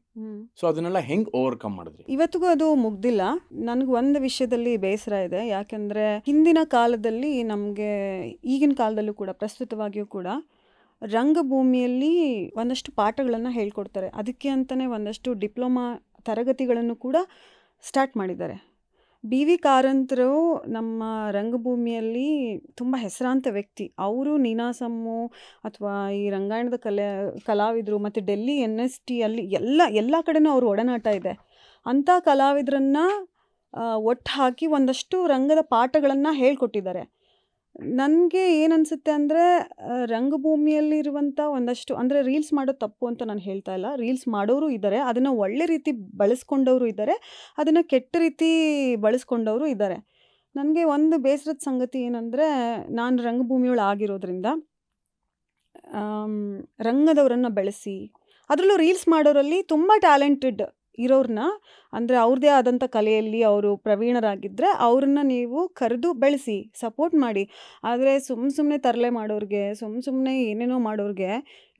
ಸೊ ಅದನ್ನೆಲ್ಲ ಹೆಂಗೆ ಓವರ್ಕಮ್ ಮಾಡಿದ್ರಿ? ಇವತ್ತಿಗೂ ಅದು ಮುಗ್ದಿಲ್ಲ. ನನಗೆ ಒಂದು ವಿಷಯದಲ್ಲಿ ಬೇಸರ ಇದೆ. ಯಾಕೆಂದರೆ ಹಿಂದಿನ ಕಾಲದಲ್ಲಿ ನಮಗೆ, ಈಗಿನ ಕಾಲದಲ್ಲೂ ಕೂಡ, ಪ್ರಸ್ತುತವಾಗಿಯೂ ಕೂಡ ರಂಗಭೂಮಿಯಲ್ಲಿ ಒಂದಷ್ಟು ಪಾಠಗಳನ್ನು ಹೇಳ್ಕೊಡ್ತಾರೆ. ಅದಕ್ಕೆ ಅಂತಲೇ ಒಂದಷ್ಟು ಡಿಪ್ಲೊಮಾ ತರಗತಿಗಳನ್ನು ಕೂಡ ಸ್ಟಾರ್ಟ್ ಮಾಡಿದ್ದಾರೆ. ಬಿ.ವಿ. ಕಾರಂತರು ನಮ್ಮ ರಂಗಭೂಮಿಯಲ್ಲಿ ತುಂಬ ಹೆಸರಾಂತ ವ್ಯಕ್ತಿ. ಅವರು ನೀನಾಸಮ್ಮು ಅಥವಾ ಈ ರಂಗಾಯಣದ ಕಲಾವಿದರು ಮತ್ತು ಡೆಲ್ಲಿ NST ಅಲ್ಲಿ ಎಲ್ಲ ಕಡೆನೂ ಅವರು ಒಡನಾಟ ಇದೆ. ಅಂಥ ಕಲಾವಿದರನ್ನು ಒಟ್ಟು ಹಾಕಿ ಒಂದಷ್ಟು ರಂಗದ ಪಾಠಗಳನ್ನು ಹೇಳ್ಕೊಟ್ಟಿದ್ದಾರೆ. ನನಗೆ ಏನನ್ಸುತ್ತೆ ಅಂದರೆ ರಂಗಭೂಮಿಯಲ್ಲಿರುವಂಥ ಒಂದಷ್ಟು, ಅಂದರೆ ರೀಲ್ಸ್ ಮಾಡೋದು ತಪ್ಪು ಅಂತ ನಾನು ಹೇಳ್ತಾ ಇಲ್ಲ. ರೀಲ್ಸ್ ಮಾಡೋರು ಇದ್ದಾರೆ, ಅದನ್ನು ಒಳ್ಳೆ ರೀತಿ ಬಳಸ್ಕೊಂಡವರು ಇದ್ದಾರೆ, ಅದನ್ನು ಕೆಟ್ಟ ರೀತಿ ಬಳಸ್ಕೊಂಡವರು ಇದ್ದಾರೆ. ನನಗೆ ಒಂದು ಬೇಸರದ ಸಂಗತಿ ಏನಂದರೆ, ನಾನು ರಂಗಭೂಮಿಯೊಳಗೆ ಆಗಿರೋದ್ರಿಂದ ರಂಗದವರನ್ನು ಬೆಳೆಸಿ, ಅದರಲ್ಲೂ ರೀಲ್ಸ್ ಮಾಡೋರಲ್ಲಿ ತುಂಬ ಟ್ಯಾಲೆಂಟೆಡ್ ಇರೋರನ್ನ, ಅಂದರೆ ಅವ್ರದ್ದೇ ಆದಂಥ ಕಲೆಯಲ್ಲಿ ಅವರು ಪ್ರವೀಣರಾಗಿದ್ದರೆ ಅವ್ರನ್ನ ನೀವು ಕರೆದು ಬೆಳೆಸಿ, ಸಪೋರ್ಟ್ ಮಾಡಿ. ಆದರೆ ಸುಮ್ಮನೆ ತರಲೆ ಮಾಡೋರಿಗೆ, ಸುಮ್ಮನೆ ಏನೇನೋ ಮಾಡೋರಿಗೆ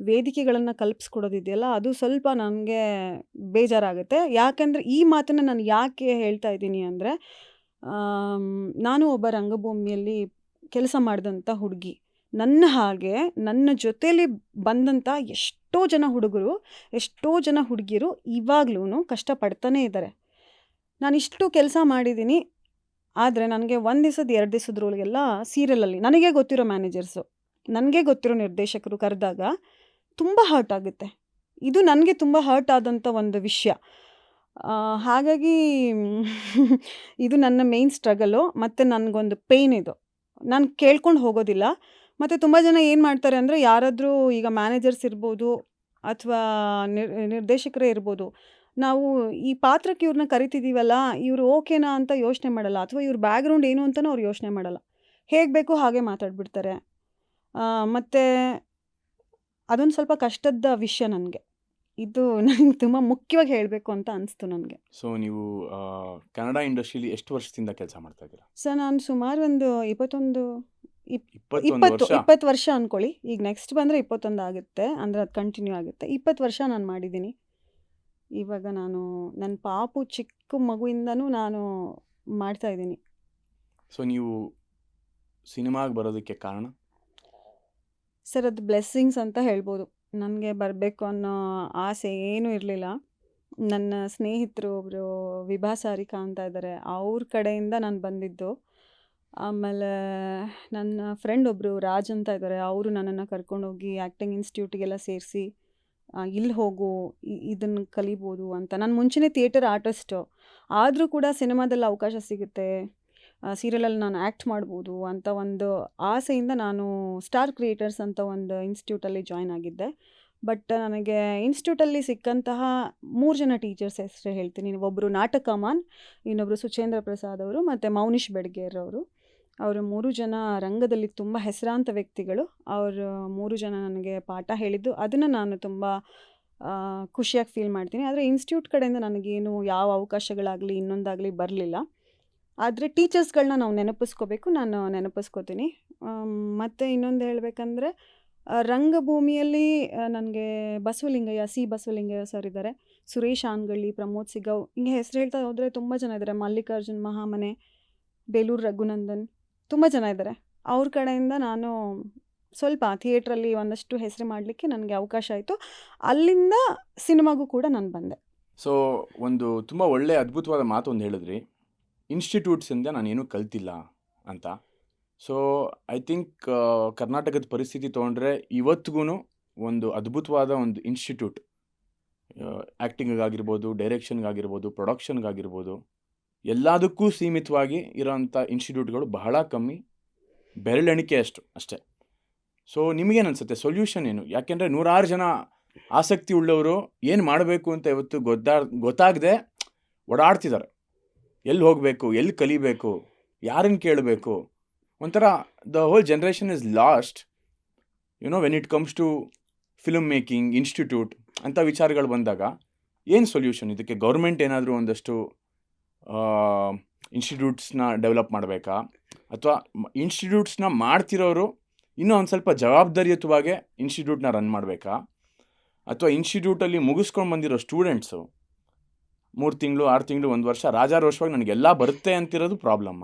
ವೇದಿಕೆಗಳನ್ನು ಕಲ್ಪಿಸ್ಕೊಡೋದಿದೆಯಲ್ಲ, ಅದು ಸ್ವಲ್ಪ ನನಗೆ ಬೇಜಾರಾಗುತ್ತೆ. ಯಾಕೆಂದರೆ ಈ ಮಾತನ್ನು ನಾನು ಯಾಕೆ ಹೇಳ್ತಾ ಇದ್ದೀನಿ ಅಂದರೆ, ನಾನು ಒಬ್ಬ ರಂಗಭೂಮಿಯಲ್ಲಿ ಕೆಲಸ ಮಾಡಿದಂಥ ಹುಡುಗಿ. ನನ್ನ ಹಾಗೆ ನನ್ನ ಜೊತೇಲಿ ಬಂದಂಥ ಎಷ್ಟೋ ಜನ ಹುಡುಗರು, ಎಷ್ಟೋ ಜನ ಹುಡುಗಿಯರು ಇವಾಗ್ಲೂ ಕಷ್ಟಪಡ್ತಾನೇ ಇದ್ದಾರೆ. ನಾನಿಷ್ಟು ಕೆಲಸ ಮಾಡಿದ್ದೀನಿ, ಆದರೆ ನನಗೆ 1 ದಿವಸದ 2 ದಿವಸದ್ರೊಳಗೆಲ್ಲ ಸೀರಿಯಲಲ್ಲಿ ನನಗೆ ಗೊತ್ತಿರೋ ಮ್ಯಾನೇಜರ್ಸು, ನನಗೆ ಗೊತ್ತಿರೋ ನಿರ್ದೇಶಕರು ಕರೆದಾಗ ತುಂಬ ಹರ್ಟ್ ಆಗುತ್ತೆ. ಇದು ನನಗೆ ತುಂಬ ಹರ್ಟ್ ಆದಂಥ ಒಂದು ವಿಷಯ. ಹಾಗಾಗಿ ಇದು ನನ್ನ ಮೇನ್ ಸ್ಟ್ರಗಲು ಮತ್ತು ನನಗೊಂದು ಪೇಯ್ನ್ ಇದು. ನಾನು ಕೇಳ್ಕೊಂಡು ಹೋಗೋದಿಲ್ಲ. ಮತ್ತು ತುಂಬ ಜನ ಏನು ಮಾಡ್ತಾರೆ ಅಂದರೆ, ಯಾರಾದರೂ ಈಗ ಮ್ಯಾನೇಜರ್ಸ್ ಇರ್ಬೋದು ಅಥವಾ ನಿರ್ದೇಶಕರೇ ಇರ್ಬೋದು. ನಾವು ಈ ಪಾತ್ರಕ್ಕೆ ಇವ್ರನ್ನ ಕರಿತಿದ್ದೀವಲ್ಲ, ಇವರು ಓಕೆನಾ ಅಂತ ಯೋಚನೆ ಮಾಡಲ್ಲ, ಅಥವಾ ಇವ್ರ ಬ್ಯಾಕ್‌ಗ್ರೌಂಡ್ ಏನು ಅಂತಲೂ ಅವ್ರು ಯೋಚನೆ ಮಾಡಲ್ಲ. ಹೇಗೆ ಬೇಕೋ ಹಾಗೆ ಮಾತಾಡ್ಬಿಡ್ತಾರೆ. ಮತ್ತು ಅದೊಂದು ಸ್ವಲ್ಪ ಕಷ್ಟದ ವಿಷಯ ನನಗೆ. ಇದು ನನಗೆ ತುಂಬ ಮುಖ್ಯವಾಗಿ ಹೇಳಬೇಕು ಅಂತ ಅನಿಸ್ತು ನನಗೆ. ಸೊ ನೀವು ಕನ್ನಡ ಇಂಡಸ್ಟ್ರಿಲಿ ಎಷ್ಟು ವರ್ಷದಿಂದ ಕೆಲಸ ಮಾಡ್ತಾ ಇದ್ದೀರಾ? ಸರ್ ನಾನು ಸುಮಾರು ಒಂದು 21 ವರ್ಷ. 20 ವರ್ಷ ಅಂದ್ಕೊಳ್ಳಿ. ಈಗ ನೆಕ್ಸ್ಟ್ ಬಂದರೆ 21 ಆಗುತ್ತೆ, ಅಂದರೆ ಅದು ಕಂಟಿನ್ಯೂ ಆಗುತ್ತೆ. 20 ವರ್ಷ ನಾನು ಮಾಡಿದ್ದೀನಿ. ಇವಾಗ ನಾನು ನನ್ನ ಪಾಪು ಚಿಕ್ಕ ಮಗುವಿಂದನೂ ನಾನು ಮಾಡ್ತಾ ಇದ್ದೀನಿ. ಸೊ ನೀವು ಸಿನಿಮಾಗೆ ಬರೋದಕ್ಕೆ ಕಾರಣ? ಸರ್ ಅದು ಬ್ಲೆಸ್ಸಿಂಗ್ಸ್ ಅಂತ ಹೇಳ್ಬೋದು. ನನಗೆ ಬರಬೇಕು ಅನ್ನೋ ಆಸೆ ಏನೂ ಇರಲಿಲ್ಲ. ನನ್ನ ಸ್ನೇಹಿತರು ಒಬ್ಬರು ವಿಭಾ ಸಾರಿಕಾ ಅಂತ ಇದ್ದಾರೆ, ಅವ್ರ ಕಡೆಯಿಂದ ನಾನು ಬಂದಿದ್ದು. ಆಮೇಲೆ ನನ್ನ ಫ್ರೆಂಡ್ ಒಬ್ಬರು ರಾಜ್ ಅಂತ ಇದ್ದಾರೆ, ಅವರು ನನ್ನನ್ನು ಕರ್ಕೊಂಡೋಗಿ ಆ್ಯಕ್ಟಿಂಗ್ ಇನ್ಸ್ಟಿಟ್ಯೂಟಿಗೆಲ್ಲ ಸೇರಿಸಿ ಇಲ್ಲಿ ಹೋಗು, ಇದನ್ನು ಕಲಿಬೋದು ಅಂತ. ನಾನು ಮುಂಚೆನೇ ಥಿಯೇಟರ್ ಆರ್ಟಿಸ್ಟು, ಆದರೂ ಕೂಡ ಸಿನಿಮಾದಲ್ಲಿ ಅವಕಾಶ ಸಿಗುತ್ತೆ, ಸೀರಿಯಲಲ್ಲಿ ನಾನು ಆ್ಯಕ್ಟ್ ಮಾಡ್ಬೋದು ಅಂತ ಒಂದು ಆಸೆಯಿಂದ ನಾನು ಸ್ಟಾರ್ ಕ್ರಿಯೇಟರ್ಸ್ ಅಂತ ಒಂದು ಇನ್ಸ್ಟಿಟ್ಯೂಟಲ್ಲಿ ಜಾಯ್ನ್ ಆಗಿದ್ದೆ. ಬಟ್ ನನಗೆ ಇನ್ಸ್ಟಿಟ್ಯೂಟಲ್ಲಿ ಸಿಕ್ಕಂತಹ 3 ಜನ ಟೀಚರ್ಸ್ ಹೆಸರು ಹೇಳ್ತೀನಿ. ಒಬ್ಬರು ನಾಟಕಮಾನ್, ಇನ್ನೊಬ್ಬರು ಸುಚೇಂದ್ರ ಪ್ರಸಾದ್ ಅವರು, ಮತ್ತು ಮೌನಿಷ್ ಬೆಡ್ಗೇರ್ ಅವರು. ಅವರು 3 ಜನ ರಂಗದಲ್ಲಿ ತುಂಬ ಹೆಸರಾಂತ ವ್ಯಕ್ತಿಗಳು. ಅವರು 3 ಜನ ನನಗೆ ಪಾಠ ಹೇಳಿದ್ದು, ಅದನ್ನು ನಾನು ತುಂಬ ಖುಷಿಯಾಗಿ ಫೀಲ್ ಮಾಡ್ತೀನಿ. ಆದರೆ ಇನ್ಸ್ಟಿಟ್ಯೂಟ್ ಕಡೆಯಿಂದ ನನಗೇನು ಯಾವ ಅವಕಾಶಗಳಾಗಲಿ ಇನ್ನೊಂದಾಗಲಿ ಬರಲಿಲ್ಲ. ಆದರೆ ಟೀಚರ್ಸ್ಗಳನ್ನ ನಾವು ನೆನಪಿಸ್ಕೋಬೇಕು, ನಾನು ನೆನಪಿಸ್ಕೋತೀನಿ. ಮತ್ತು ಇನ್ನೊಂದು ಹೇಳಬೇಕಂದ್ರೆ ರಂಗಭೂಮಿಯಲ್ಲಿ ನನಗೆ ಬಸವಲಿಂಗಯ್ಯ, ಬಸವಲಿಂಗಯ್ಯ ಸರ್ ಇದ್ದಾರೆ, ಸುರೇಶ್ ಆನ್ಗಳ್ಳಿ, ಪ್ರಮೋದ್ ಸಿಗವ್, ಹಿಂಗೆ ಹೆಸರು ಹೇಳ್ತಾ ಹೋದರೆ ತುಂಬ ಜನ ಇದ್ದಾರೆ. ಮಲ್ಲಿಕಾರ್ಜುನ್ ಮಹಾಮನೆ, ಬೇಲೂರು ರಘುನಂದನ್, ತುಂಬ ಜನ ಇದ್ದಾರೆ. ಅವ್ರ ಕಡೆಯಿಂದ ನಾನು ಸ್ವಲ್ಪ ಥಿಯೇಟ್ರಲ್ಲಿ ಒಂದಷ್ಟು ಹೆಸರು ಮಾಡಲಿಕ್ಕೆ ನನಗೆ ಅವಕಾಶ ಆಯಿತು. ಅಲ್ಲಿಂದ ಸಿನಿಮಾಗೂ ಕೂಡ ನಾನು ಬಂದೆ. ಸೊ ಒಂದು ತುಂಬ ಒಳ್ಳೆ ಅದ್ಭುತವಾದ ಮಾತು ಒಂದು ಹೇಳಿದ್ರಿ, ಇನ್ಸ್ಟಿಟ್ಯೂಟ್ಸಿಂದ ನಾನೇನು ಕಲ್ತಿಲ್ಲ ಅಂತ. ಸೊ ಐ ಥಿಂಕ್ ಕರ್ನಾಟಕದ ಪರಿಸ್ಥಿತಿ ತೊಗೊಂಡ್ರೆ ಇವತ್ತಿಗೂ ಒಂದು ಅದ್ಭುತವಾದ ಒಂದು ಇನ್ಸ್ಟಿಟ್ಯೂಟ್, ಆ್ಯಕ್ಟಿಂಗಿಗಾಗಿರ್ಬೋದು, ಡೈರೆಕ್ಷನ್ಗಾಗಿರ್ಬೋದು, ಪ್ರೊಡಕ್ಷನ್ಗಾಗಿರ್ಬೋದು, ಎಲ್ಲದಕ್ಕೂ ಸೀಮಿತವಾಗಿ ಇರೋಂಥ ಇನ್ಸ್ಟಿಟ್ಯೂಟ್ಗಳು ಬಹಳ ಕಮ್ಮಿ, ಬೆರಳೆಣಿಕೆ ಅಷ್ಟೇ. ಸೊ ನಿಮಗೇನು ಅನಿಸುತ್ತೆ, ಸೊಲ್ಯೂಷನ್ ಏನು? ಯಾಕೆಂದರೆ 100 ಜನ ಆಸಕ್ತಿ ಉಳ್ಳವರು ಏನು ಮಾಡಬೇಕು ಅಂತ ಇವತ್ತು ಗೊತ್ತಾಗದೆ ಓಡಾಡ್ತಿದ್ದಾರೆ. ಎಲ್ಲಿ ಹೋಗಬೇಕು, ಎಲ್ಲಿ ಕಲಿಬೇಕು, ಯಾರನ್ನು ಕೇಳಬೇಕು, ಒಂಥರ the whole generation is lost when it comes to film making, institute ಅಂತ ವಿಚಾರಗಳು ಬಂದಾಗ ಏನು ಸೊಲ್ಯೂಷನ್ ಇದಕ್ಕೆ? ಗೌರ್ಮೆಂಟ್ ಏನಾದರೂ ಒಂದಷ್ಟು ಇನ್ಸ್ಟಿಟ್ಯೂಟ್ಸ್ನ ಡೆವಲಪ್ ಮಾಡಬೇಕಾ, ಅಥವಾ ಇನ್ಸ್ಟಿಟ್ಯೂಟ್ಸ್ನ ಮಾಡ್ತಿರೋರು ಇನ್ನೂ ಒಂದು ಸ್ವಲ್ಪ ಜವಾಬ್ದಾರಿಯುತವಾಗಿ ಇನ್ಸ್ಟಿಟ್ಯೂಟ್ನ ರನ್ ಮಾಡಬೇಕಾ, ಅಥವಾ ಇನ್ಸ್ಟಿಟ್ಯೂಟಲ್ಲಿ ಮುಗಿಸ್ಕೊಂಡು ಬಂದಿರೋ ಸ್ಟೂಡೆಂಟ್ಸು 3 ತಿಂಗಳು 6 ತಿಂಗಳು 1 ವರ್ಷ ರಾಜಾರೋಷವಾಗಿ ನನಗೆಲ್ಲ ಬರುತ್ತೆ ಅಂತಿರೋದು ಪ್ರಾಬ್ಲಮ್ಮ?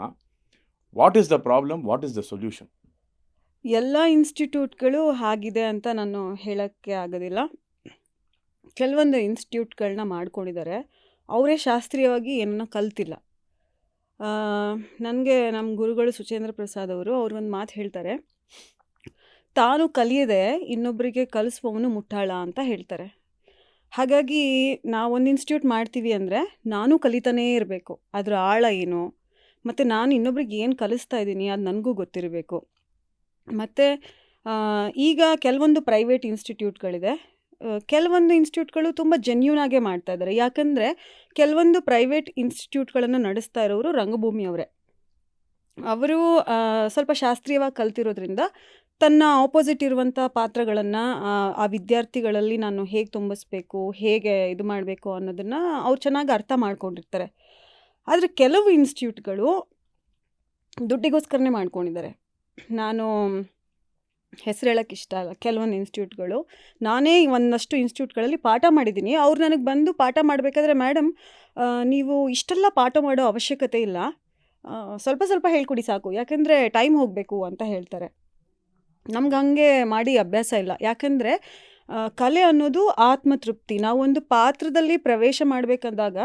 What is the problem, what is the solution? ಎಲ್ಲ ಇನ್ಸ್ಟಿಟ್ಯೂಟ್ಗಳು ಹಾಗಿದೆ ಅಂತ ನಾನು ಹೇಳೋಕ್ಕೆ ಆಗೋದಿಲ್ಲ. ಕೆಲವೊಂದು ಇನ್ಸ್ಟಿಟ್ಯೂಟ್ಗಳನ್ನ ಮಾಡ್ಕೊಂಡಿದ್ದಾರೆ, ಅವರೇ ಶಾಸ್ತ್ರೀಯವಾಗಿ ಏನನ್ನ ಕಲ್ತಿಲ್ಲ. ನನಗೆ ನಮ್ಮ ಗುರುಗಳು ಸುಚೇಂದ್ರ ಪ್ರಸಾದ್ ಅವರು ಒಂದು ಮಾತು ಹೇಳ್ತಾರೆ, ತಾನು ಕಲಿಯದೆ ಇನ್ನೊಬ್ಬರಿಗೆ ಕಲಿಸುವವನು ಮುಟ್ಟಾಳ ಅಂತ ಹೇಳ್ತಾರೆ. ಹಾಗಾಗಿ ನಾವೊಂದು ಇನ್ಸ್ಟಿಟ್ಯೂಟ್ ಮಾಡ್ತೀವಿ ಅಂದರೆ ನಾನು ಕಲಿತಾನೇ ಇರಬೇಕು, ಅದರ ಆಳ ಏನು, ಮತ್ತು ನಾನು ಇನ್ನೊಬ್ರಿಗೆ ಏನು ಕಲಿಸ್ತಾ ಇದ್ದೀನಿ ಅದು ನನಗೂ ಗೊತ್ತಿರಬೇಕು. ಮತ್ತು ಈಗ ಕೆಲವೊಂದು ಪ್ರೈವೇಟ್ ಇನ್ಸ್ಟಿಟ್ಯೂಟ್ಗಳಿದೆ, ಕೆಲವೊಂದು ಇನ್ಸ್ಟಿಟ್ಯೂಟ್ಗಳು ತುಂಬ ಜೆನ್ಯೂನ್ ಆಗೇ ಮಾಡ್ತಾ ಇದ್ದಾರೆ. ಯಾಕಂದರೆ ಕೆಲವೊಂದು ಪ್ರೈವೇಟ್ ಇನ್ಸ್ಟಿಟ್ಯೂಟ್ಗಳನ್ನು ನಡೆಸ್ತಾ ಇರೋರು ರಂಗಭೂಮಿಯವರೇ. ಅವರು ಸ್ವಲ್ಪ ಶಾಸ್ತ್ರೀಯವಾಗಿ ಕಲ್ತಿರೋದ್ರಿಂದ ತನ್ನ ಆಪೋಸಿಟ್ ಇರುವಂಥ ಪಾತ್ರಗಳನ್ನು ಆ ವಿದ್ಯಾರ್ಥಿಗಳಲ್ಲಿ ನಾನು ಹೇಗೆ ತುಂಬಿಸ್ಬೇಕು, ಹೇಗೆ ಇದು ಮಾಡಬೇಕು ಅನ್ನೋದನ್ನು ಅವ್ರು ಚೆನ್ನಾಗಿ ಅರ್ಥ ಮಾಡ್ಕೊಂಡಿರ್ತಾರೆ. ಆದರೆ ಕೆಲವು ಇನ್ಸ್ಟಿಟ್ಯೂಟ್ಗಳು ದುಡ್ಡಿಗೋಸ್ಕರನೇ ಮಾಡ್ಕೊಂಡಿದ್ದಾರೆ. ನಾನು ಹೆಸರು ಹೇಳೋಕ್ಕೆ ಇಷ್ಟ ಅಲ್ಲ. ಕೆಲವೊಂದು ಇನ್ಸ್ಟಿಟ್ಯೂಟ್ಗಳು, ನಾನೇ ಒಂದಷ್ಟು ಇನ್ಸ್ಟಿಟ್ಯೂಟ್ಗಳಲ್ಲಿ ಪಾಠ ಮಾಡಿದ್ದೀನಿ. ಅವ್ರು ನನಗೆ ಬಂದು ಪಾಠ ಮಾಡಬೇಕಾದ್ರೆ, ಮೇಡಮ್ ನೀವು ಇಷ್ಟೆಲ್ಲ ಪಾಠ ಮಾಡೋ ಅವಶ್ಯಕತೆ ಇಲ್ಲ, ಸ್ವಲ್ಪ ಸ್ವಲ್ಪ ಹೇಳ್ಕೊಡಿ ಸಾಕು, ಯಾಕೆಂದರೆ ಟೈಮ್ ಹೋಗಬೇಕು ಅಂತ ಹೇಳ್ತಾರೆ. ನಮ್ಗೆ ಹಂಗೆ ಮಾಡಿ ಅಭ್ಯಾಸ ಇಲ್ಲ. ಯಾಕಂದರೆ ಕಲೆ ಅನ್ನೋದು ಆತ್ಮತೃಪ್ತಿ. ನಾವು ಒಂದು ಪಾತ್ರದಲ್ಲಿ ಪ್ರವೇಶ ಮಾಡಬೇಕಾದಾಗ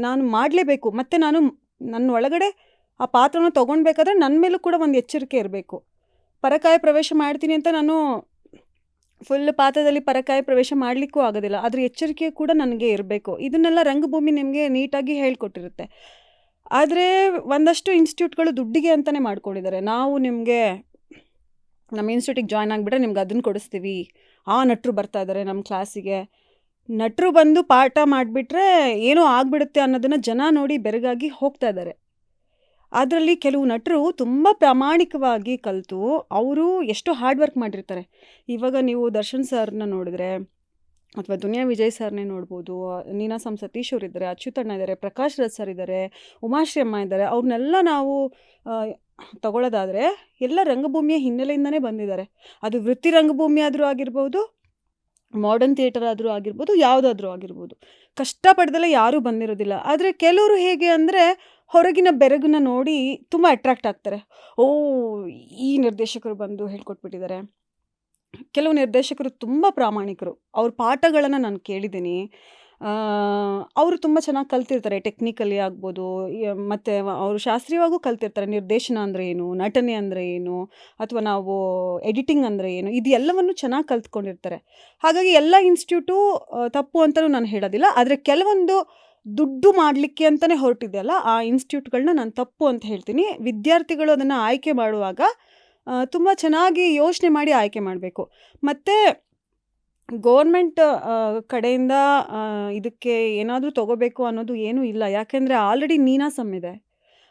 ನಾನು ಮಾಡಲೇಬೇಕು, ಮತ್ತು ನನ್ನ ಒಳಗಡೆ ಆ ಪಾತ್ರನ ತೊಗೊಳ್ಬೇಕಾದ್ರೆ ನನ್ನ ಮೇಲೂ ಕೂಡ ಒಂದು ಎಚ್ಚರಿಕೆ ಇರಬೇಕು. ಪರಕಾಯ ಪ್ರವೇಶ ಮಾಡ್ತೀನಿ ಅಂತ ನಾನು ಫುಲ್ ಪಾತ್ರದಲ್ಲಿ ಪರಕಾಯ ಪ್ರವೇಶ ಮಾಡಲಿಕ್ಕೂ ಆಗೋದಿಲ್ಲ, ಅದ್ರ ಎಚ್ಚರಿಕೆ ಕೂಡ ನನಗೆ ಇರಬೇಕು. ಇದನ್ನೆಲ್ಲ ರಂಗಭೂಮಿ ನಿಮಗೆ ನೀಟಾಗಿ ಹೇಳ್ಕೊಟ್ಟಿರುತ್ತೆ. ಆದರೆ ಒಂದಷ್ಟು ಇನ್ಸ್ಟಿಟ್ಯೂಟ್ಗಳು ದುಡ್ಡಿಗೆ ಅಂತಲೇ ಮಾಡ್ಕೊಂಡಿದ್ದಾರೆ. ನಾವು ನಿಮಗೆ ನಮ್ಮ ಇನ್ಸ್ಟಿಟ್ಯೂಟಿಗೆ ಜಾಯ್ನ್ ಆಗಿಬಿಟ್ರೆ ನಿಮ್ಗೆ ಅದನ್ನು ಕೊಡಿಸ್ತೀವಿ, ಆ ನಟರು ಬರ್ತಾ ಇದ್ದಾರೆ ನಮ್ಮ ಕ್ಲಾಸಿಗೆ. ನಟರು ಬಂದು ಪಾಠ ಮಾಡಿಬಿಟ್ರೆ ಏನೋ ಆಗ್ಬಿಡುತ್ತೆ ಅನ್ನೋದನ್ನು ಜನ ನೋಡಿ ಬೆರಗಾಗಿ ಹೋಗ್ತಾ ಇದ್ದಾರೆ. ಅದರಲ್ಲಿ ಕೆಲವು ನಟರು ತುಂಬ ಪ್ರಾಮಾಣಿಕವಾಗಿ ಕಲಿತು ಅವರು ಎಷ್ಟೋ ಹಾರ್ಡ್ ವರ್ಕ್ ಮಾಡಿರ್ತಾರೆ. ಇವಾಗ ನೀವು ದರ್ಶನ್ ಸರ್ನ ನೋಡಿದ್ರೆ ಅಥವಾ ದುನಿಯಾ ವಿಜಯ್ ಸರ್ನೇ ನೋಡ್ಬೋದು, ನೀನಾಸಂ ಸತೀಶ್ ಅವ್ರು ಇದ್ದಾರೆ, ಅಚ್ಯುತಣ್ಣ ಇದ್ದಾರೆ, ಪ್ರಕಾಶ್ ರಾಜ್ ಸರ್ ಇದ್ದಾರೆ, ಉಮಾಶ್ರೀ ಅಮ್ಮ ಇದ್ದಾರೆ. ಅವ್ರನ್ನೆಲ್ಲ ನಾವು ತಗೊಳ್ಳೋದಾದರೆ ಎಲ್ಲ ರಂಗಭೂಮಿಯ ಹಿನ್ನೆಲೆಯಿಂದನೇ ಬಂದಿದ್ದಾರೆ. ಅದು ವೃತ್ತಿ ರಂಗಭೂಮಿ ಆದರೂ ಆಗಿರ್ಬೋದು, ಮಾಡರ್ನ್ ಥಿಯೇಟರ್ ಆದರೂ ಆಗಿರ್ಬೋದು, ಯಾವುದಾದ್ರೂ ಆಗಿರ್ಬೋದು. ಕಷ್ಟಪಡ್ದೆಲ್ಲ ಯಾರೂ ಬಂದಿರೋದಿಲ್ಲ. ಆದರೆ ಕೆಲವರು ಹೇಗೆ ಅಂದರೆ ಹೊರಗಿನ ಬೆರಗನ್ನ ನೋಡಿ ತುಂಬ ಅಟ್ರಾಕ್ಟ್ ಆಗ್ತಾರೆ. ಓ, ಈ ನಿರ್ದೇಶಕರು ಬಂದು ಹೇಳ್ಕೊಟ್ಬಿಟ್ಟಿದ್ದಾರೆ. ಕೆಲವು ನಿರ್ದೇಶಕರು ತುಂಬ ಪ್ರಾಮಾಣಿಕರು. ಅವ್ರ ಪಾಠಗಳನ್ನು ನಾನು ಕೇಳಿದ್ದೀನಿ. ಅವರು ತುಂಬ ಚೆನ್ನಾಗಿ ಕಲ್ತಿರ್ತಾರೆ, ಟೆಕ್ನಿಕಲಿ ಆಗ್ಬೋದು, ಮತ್ತು ಅವರು ಶಾಸ್ತ್ರೀಯವಾಗೂ ಕಲ್ತಿರ್ತಾರೆ. ನಿರ್ದೇಶನ ಅಂದರೆ ಏನು, ನಟನೆ ಅಂದರೆ ಏನು, ಅಥವಾ ನಾವು ಎಡಿಟಿಂಗ್ ಅಂದರೆ ಏನು, ಇದು ಎಲ್ಲವನ್ನು ಚೆನ್ನಾಗಿ ಕಲ್ತ್ಕೊಂಡಿರ್ತಾರೆ. ಹಾಗಾಗಿ ಎಲ್ಲ ಇನ್ಸ್ಟಿಟ್ಯೂಟು ತಪ್ಪು ಅಂತಲೂ ನಾನು ಹೇಳೋದಿಲ್ಲ. ಆದರೆ ಕೆಲವೊಂದು ದುಡ್ಡು ಮಾಡಲಿಕ್ಕೆ ಅಂತಲೇ ಹೊರಟಿದೆಯಲ್ಲ, ಆ ಇನ್ಸ್ಟಿಟ್ಯೂಟ್ಗಳನ್ನ ನಾನು ತಪ್ಪು ಅಂತ ಹೇಳ್ತೀನಿ. ವಿದ್ಯಾರ್ಥಿಗಳು ಅದನ್ನು ಆಯ್ಕೆ ಮಾಡುವಾಗ ತುಂಬ ಚೆನ್ನಾಗಿ ಯೋಚನೆ ಮಾಡಿ ಆಯ್ಕೆ ಮಾಡಬೇಕು. ಮತ್ತು ಗೌರ್ಮೆಂಟ್ ಕಡೆಯಿಂದ ಇದಕ್ಕೆ ಏನಾದರೂ ತೊಗೋಬೇಕು ಅನ್ನೋದು ಏನೂ ಇಲ್ಲ. ಯಾಕೆಂದರೆ ಆಲ್ರೆಡಿ ನೀನಾಸಂ ಇದೆ,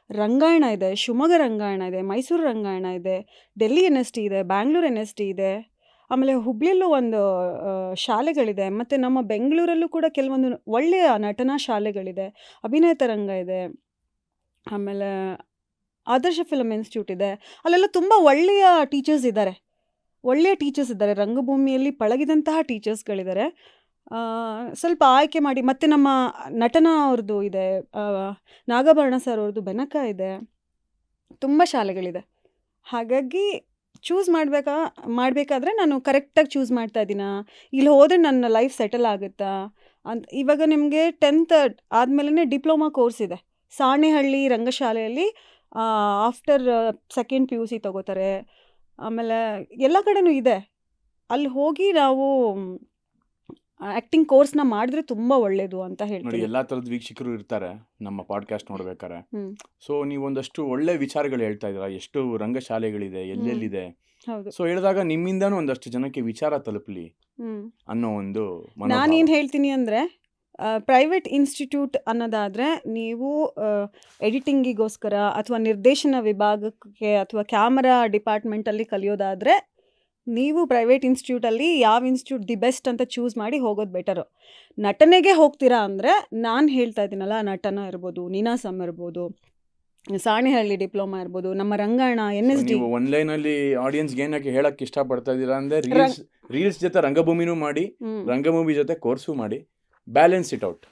ರಂಗಾಯಣ ಇದೆ, ಶಿವಮೊಗ್ಗ ರಂಗಾಯಣ ಇದೆ, ಮೈಸೂರು ರಂಗಾಯಣ ಇದೆ, ಡೆಲ್ಲಿ NST ಇದೆ, ಬ್ಯಾಂಗ್ಳೂರು NST ಇದೆ, ಆಮೇಲೆ ಹುಬ್ಳಿಯಲ್ಲೂ ಒಂದು ಶಾಲೆಗಳಿದೆ, ಮತ್ತು ನಮ್ಮ ಬೆಂಗಳೂರಲ್ಲೂ ಕೂಡ ಕೆಲವೊಂದು ಒಳ್ಳೆಯ ನಟನಾ ಶಾಲೆಗಳಿದೆ, ಅಭಿನಯ ತರಂಗ ಇದೆ, ಆಮೇಲೆ ಆದರ್ಶ ಫಿಲ್ಮ್ ಇನ್ಸ್ಟಿಟ್ಯೂಟ್ ಇದೆ. ಅಲ್ಲೆಲ್ಲ ತುಂಬ ಒಳ್ಳೆಯ ಟೀಚರ್ಸ್ ಇದ್ದಾರೆ, ರಂಗಭೂಮಿಯಲ್ಲಿ ಪಳಗಿದಂತಹ ಟೀಚರ್ಸ್ಗಳಿದ್ದಾರೆ. ಸ್ವಲ್ಪ ಆಯ್ಕೆ ಮಾಡಿ. ಮತ್ತು ನಮ್ಮ ನಟನ ಅವ್ರದ್ದು ಇದೆ, ನಾಗಾಭರಣ ಸರ್ ಅವ್ರದ್ದು ಬೆನಕ ಇದೆ, ತುಂಬ ಶಾಲೆಗಳಿದೆ. ಹಾಗಾಗಿ ಚೂಸ್ ಮಾಡಬೇಕಾದ್ರೆ ನಾನು ಕರೆಕ್ಟಾಗಿ ಚೂಸ್ ಮಾಡ್ತಾ ಇದ್ದೀನಾ, ಇಲ್ಲಿ ಹೋದರೆ ನನ್ನ ಲೈಫ್ ಸೆಟಲ್ ಆಗುತ್ತಾ ಅಂತ. ಇವಾಗ ನಿಮಗೆ 10th ಆದಮೇಲೆ ಡಿಪ್ಲೊಮಾ ಕೋರ್ಸ್ ಇದೆ ಸಾಣೆಹಳ್ಳಿ ರಂಗಶಾಲೆಯಲ್ಲಿ. ಆಫ್ಟರ್ 2nd PUC ತಗೋತಾರೆ. ಆಮೇಲೆ ಎಲ್ಲ ಕಡೆನೂ ಇದೆ. ಅಲ್ಲಿ ಹೋಗಿ ನಾವು ಆ್ಯಕ್ಟಿಂಗ್ ಕೋರ್ಸ್ನ ಮಾಡಿದ್ರೆ ತುಂಬ ಒಳ್ಳೆಯದು ಅಂತ ನೋಡಿ, ಹೇಳ್ತೀನಿ. ಎಲ್ಲಾ ತರದ ವೀಕ್ಷಕರು ಇರ್ತಾರೆ ನಮ್ಮ ಪಾಡ್ಕಾಸ್ಟ್ ನೋಡ್ಬೇಕಾರೆ. ಹ್ಞೂ ಸೊ ನೀವೊಂದಷ್ಟು ಒಳ್ಳೆ ವಿಚಾರಗಳು ಹೇಳ್ತಾ ಇದ್ದೀರಾ, ಎಷ್ಟು ರಂಗಶಾಲೆಗಳಿದೆ, ಎಲ್ಲೆಲ್ಲಿದೆ. ಹೌದು. ಸೊ ಹೇಳಿದಾಗ ನಿಮ್ಮಿಂದಾನು ಒಂದಷ್ಟು ಜನಕ್ಕೆ ವಿಚಾರ ತಲುಪಲಿ ಹ್ಞೂ ಅನ್ನೋ ಒಂದು ಮನೋಭಾವ. ನಾನೇನು ಹೇಳ್ತೀನಿ ಅಂದರೆ, ಪ್ರೈವೇಟ್ ಇನ್ಸ್ಟಿಟ್ಯೂಟ್ ಅನ್ನೋದಾದರೆ ನೀವು ಎಡಿಟಿಂಗಿಗೋಸ್ಕರ ಅಥವಾ ನಿರ್ದೇಶನ ವಿಭಾಗಕ್ಕೆ ಅಥವಾ ಕ್ಯಾಮರಾ ಡಿಪಾರ್ಟ್ಮೆಂಟಲ್ಲಿ ಕಲಿಯೋದಾದರೆ ನೀವು ಪ್ರೈವೇಟ್ ಇನ್ಸ್ಟಿಟ್ಯೂಟಲ್ಲಿ ಯಾವ ಇನ್ಸ್ಟಿಟ್ಯೂಟ್ ದಿ ಬೆಸ್ಟ್ ಅಂತ ಚೂಸ್ ಮಾಡಿ ಹೋಗೋದು ಬೆಟರು. ನಟನೆಗೆ ಹೋಗ್ತೀರಾ ಅಂದರೆ ನಾನು ಹೇಳ್ತಾ ಇದ್ದೀನಲ್ಲ, ನಟನ ಇರ್ಬೋದು, ನೀನಾಸಂ ಇರ್ಬೋದು, ಸಾಣೆಹಳ್ಳಿ ಡಿಪ್ಲೊಮಾ ಇರ್ಬೋದು, ನಮ್ಮ ರಂಗಾಯಣ NSD. ನೀವು ಆನ್ಲೈನ್ ಅಲ್ಲಿ ಆಡಿಯನ್ಸ್ಗೆ ಏನಕ್ಕೆ ಹೇಳಕ್ ಇಷ್ಟಪಡ್ತಾ ಇದ್ದೀರಾ ಅಂದ್ರೆ, ರೀಲ್ಸ್ ಜೊತೆ ರಂಗಭೂಮಿನೂ ಮಾಡಿ, ರಂಗಭೂಮಿ ಜೊತೆ ಕೋರ್ಸು ಮಾಡಿ, ಬ್ಯಾಲೆನ್ಸ್ ಇಟ್ ಔಟ್.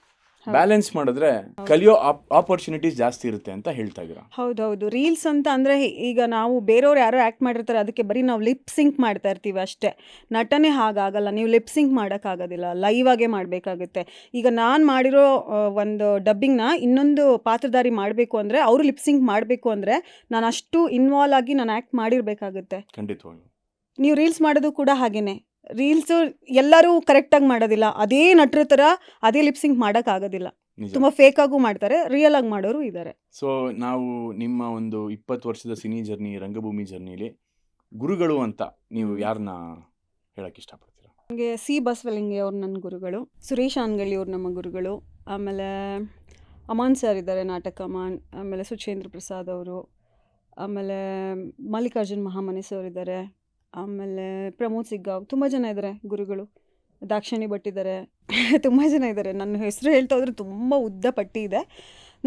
ಬ್ಯಾಲೆನ್ಸ್ ಮಾಡಿದ್ರೆ ಕಲಿಯೋ ಆಪರ್ಚುನಿಟೀಸ್ ಜಾಸ್ತಿ ಇರುತ್ತೆ ಅಂತ ಹೇಳ್ತಾ ಇದ್ದೀರಾ. ಹೌದೌದು. ರೀಲ್ಸ್ ಅಂತ ಅಂದರೆ ಈಗ ನಾವು ಬೇರೆಯವ್ರು ಯಾರೋ ಆ್ಯಕ್ಟ್ ಮಾಡಿರ್ತಾರೆ, ಅದಕ್ಕೆ ಬರೀ ನಾವು ಲಿಪ್ ಸಿಂಕ್ ಮಾಡ್ತಾ ಇರ್ತೀವಿ ಅಷ್ಟೇ. ನಟನೆ ಹಾಗಾಗಲ್ಲ, ನೀವು ಲಿಪ್ ಸಿಂಕ್ ಮಾಡೋಕ್ಕಾಗೋದಿಲ್ಲ, ಲೈವ್ ಆಗೇ ಮಾಡಬೇಕಾಗುತ್ತೆ. ಈಗ ನಾನು ಮಾಡಿರೋ ಒಂದು ಡಬ್ಬಿಂಗ್ನ ಇನ್ನೊಂದು ಪಾತ್ರಧಾರಿ ಮಾಡಬೇಕು ಅಂದರೆ, ಅವರು ಲಿಪ್ ಸಿಂಕ್ ಮಾಡಬೇಕು ಅಂದರೆ ನಾನು ಅಷ್ಟು ಇನ್ವಾಲ್ವ್ ಆಗಿ ನಾನು ಆ್ಯಕ್ಟ್ ಮಾಡಿರಬೇಕಾಗುತ್ತೆ. ಖಂಡಿತವಾಗಿ. ನೀವು ರೀಲ್ಸ್ ಮಾಡೋದು ಕೂಡ ಹಾಗೇನೆ. ರೀಲ್ಸು ಎಲ್ಲರೂ ಕರೆಕ್ಟಾಗಿ ಮಾಡೋದಿಲ್ಲ, ಅದೇ ನಟರ ಥರ ಅದೇ ಲಿಪ್ ಸಿಂಕ್ ಮಾಡೋಕ್ಕಾಗೋದಿಲ್ಲ. ನಿಜ. ತುಂಬ ಫೇಕಾಗೂ ಮಾಡ್ತಾರೆ, ರಿಯಲ್ ಆಗಿ ಮಾಡೋರು ಇದ್ದಾರೆ. ಸೊ ನಾವು ನಿಮ್ಮ ಒಂದು 20 ವರ್ಷದ ಸಿನಿ ಜರ್ನಿ, ರಂಗಭೂಮಿ ಜರ್ನಿಲಿ ಗುರುಗಳು ಅಂತ ನೀವು ಯಾರನ್ನ ಹೇಳಕ್ ಇಷ್ಟಪಡ್ತೀರಾ? ನನಗೆ C ಬಸವಲಿಂಗಿ ಅವ್ರು ನನ್ನ ಗುರುಗಳು, ಸುರೇಶ್ ಆನ್ಗಳ್ಳಿ ಅವ್ರು ನಮ್ಮ ಗುರುಗಳು, ಆಮೇಲೆ ಅಮಾನ್ ಸರ್ ಇದ್ದಾರೆ, ನಾಟಕ ಅಮಾನ್, ಆಮೇಲೆ ಸುಚೇಂದ್ರ ಪ್ರಸಾದ್ ಅವರು, ಆಮೇಲೆ ಮಲ್ಲಿಕಾರ್ಜುನ್ ಮಹಾಮನಿ ಸರ್ ಇದ್ದಾರೆ, ಆಮೇಲೆ ಪ್ರಮೋದ್ ಸಿಗ್ಗಾವ್, ತುಂಬ ಜನ ಇದ್ದಾರೆ ಗುರುಗಳು. ದಾಕ್ಷಾಣಿ ಭಟ್ ಇದ್ದಾರೆ, ತುಂಬ ಜನ ಇದ್ದಾರೆ. ನನ್ನ ಹೆಸರು ಹೇಳ್ತಾ ಹೋದ್ರೆ ತುಂಬ ಉದ್ದ ಪಟ್ಟಿ ಇದೆ.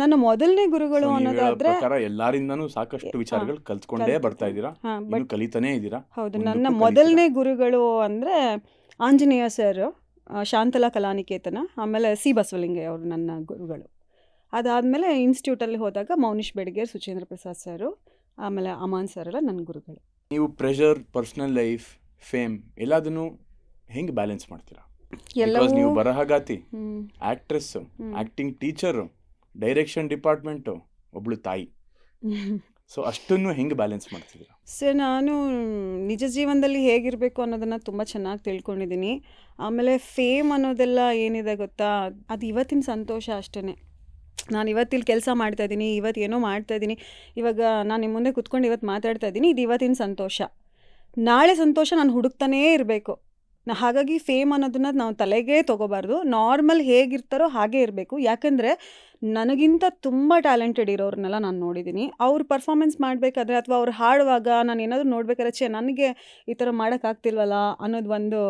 ನನ್ನ ಮೊದಲನೇ ಗುರುಗಳು So, ನೀವು ಹೇಳೋ ಅನ್ನೋದಾದ್ರೆ ಪ್ರಕಾರ ಎಲ್ಲಾರಿಂದನೂ ಸಾಕಷ್ಟು ವಿಚಾರಗಳು ಕಲ್ತ್ಕೊಂಡೇ ಬರ್ತಾ ಇದ್ದೀರಾ, ಹಾಂ, ಇನ್ನು ಕಲಿತಾನೇ ಇದ್ದೀರಾ. ಹೌದು. ಮುಂದಕ್ಕೂ ನನ್ನ ಕಲಿತೀರಾ. ಮೊದಲನೇ ಗುರುಗಳು ಅಂದರೆ ಆಂಜನೇಯ ಸರ್, ಶಾಂತಲಾ ಕಲಾನಿಕೇತನ, ಆಮೇಲೆ C ಬಸವಲಿಂಗಯ್ಯ ಅವರು ನನ್ನ ಗುರುಗಳು. ಅದಾದಮೇಲೆ ಇನ್ಸ್ಟಿಟ್ಯೂಟಲ್ಲಿ ಹೋದಾಗ ಮೌನಿಷ್ ಬೆಡಗೇರ್, ಸುಚೇಂದ್ರ ಪ್ರಸಾದ್ ಸರು, ಆಮೇಲೆ ಅಮಾನ್ ಸರ್ ಎಲ್ಲ ನನ್ನ ಗುರುಗಳು. ನೀವು ಪ್ರೆಷರ್, ಪರ್ಸನಲ್ ಲೈಫ್, ಫೇಮ್ ಎಲ್ಲದನ್ನು ಹೆಂಗೆ ಬ್ಯಾಲೆನ್ಸ್ ಮಾಡ್ತೀರಾ? ಎಲ್ಲವೂ ಬಿಕಾಸ್ ನೀವು ಬರಹಗಾತಿ, hmm, actress, acting teacher, direction department, ಒಬ್ಳು ತಾಯಿ. ಸೊ ಅಷ್ಟನ್ನು ಹೆಂಗೆ ಬ್ಯಾಲೆನ್ಸ್ ಮಾಡ್ತಿದ್ದೀರಾ? ಸರ್, ನಾನು ನಿಜ ಜೀವನದಲ್ಲಿ ಹೇಗಿರಬೇಕು ಅನ್ನೋದನ್ನು ತುಂಬ ಚೆನ್ನಾಗಿ ತಿಳ್ಕೊಂಡಿದ್ದೀನಿ. ಆಮೇಲೆ ಫೇಮ್ ಅನ್ನೋದೆಲ್ಲ ಏನಿದೆ ಗೊತ್ತಾ, ಅದು ಇವತ್ತಿನ ಸಂತೋಷ ಅಷ್ಟೇ. ನಾನು ಇವತ್ತಿಲ್ಲಿ ಕೆಲಸ ಮಾಡ್ತಾಯಿದ್ದೀನಿ, ಇವತ್ತು ಏನೋ ಮಾಡ್ತಾಯಿದ್ದೀನಿ, ಇವಾಗ ನಾನು ನಿಮ್ಮ ಮುಂದೆ ಕುತ್ಕೊಂಡು ಇವತ್ತು ಮಾತಾಡ್ತಾ ಇದ್ದೀನಿ, ಇದು ಇವತ್ತಿನ ಸಂತೋಷ. ನಾಳೆ ಸಂತೋಷ ನಾನು ಹುಡುಕ್ತಾನೇ ಇರಬೇಕು. ಹಾಗಾಗಿ ಫೇಮ್ ಅನ್ನೋದನ್ನ ನಾವು ತಲೆಗೆ ತೊಗೋಬಾರ್ದು. ನಾರ್ಮಲ್ ಹೇಗಿರ್ತಾರೋ ಹಾಗೇ ಇರಬೇಕು. ಯಾಕಂದರೆ ನನಗಿಂತ ತುಂಬ ಟ್ಯಾಲೆಂಟೆಡ್ ಇರೋರನ್ನೆಲ್ಲ ನಾನು ನೋಡಿದ್ದೀನಿ. ಅವ್ರು ಪರ್ಫಾರ್ಮೆನ್ಸ್ ಮಾಡಬೇಕಾದ್ರೆ ಅಥವಾ ಅವ್ರು ಹಾಡುವಾಗ ನಾನು ಏನಾದರೂ ನೋಡ್ಬೇಕಾದ್ರೆ ನನಗೆ ಈ ಥರ ಮಾಡೋಕ್ಕಾಗ್ತಿಲ್ವಲ್ಲ ಅನ್ನೋದು ಒಂದು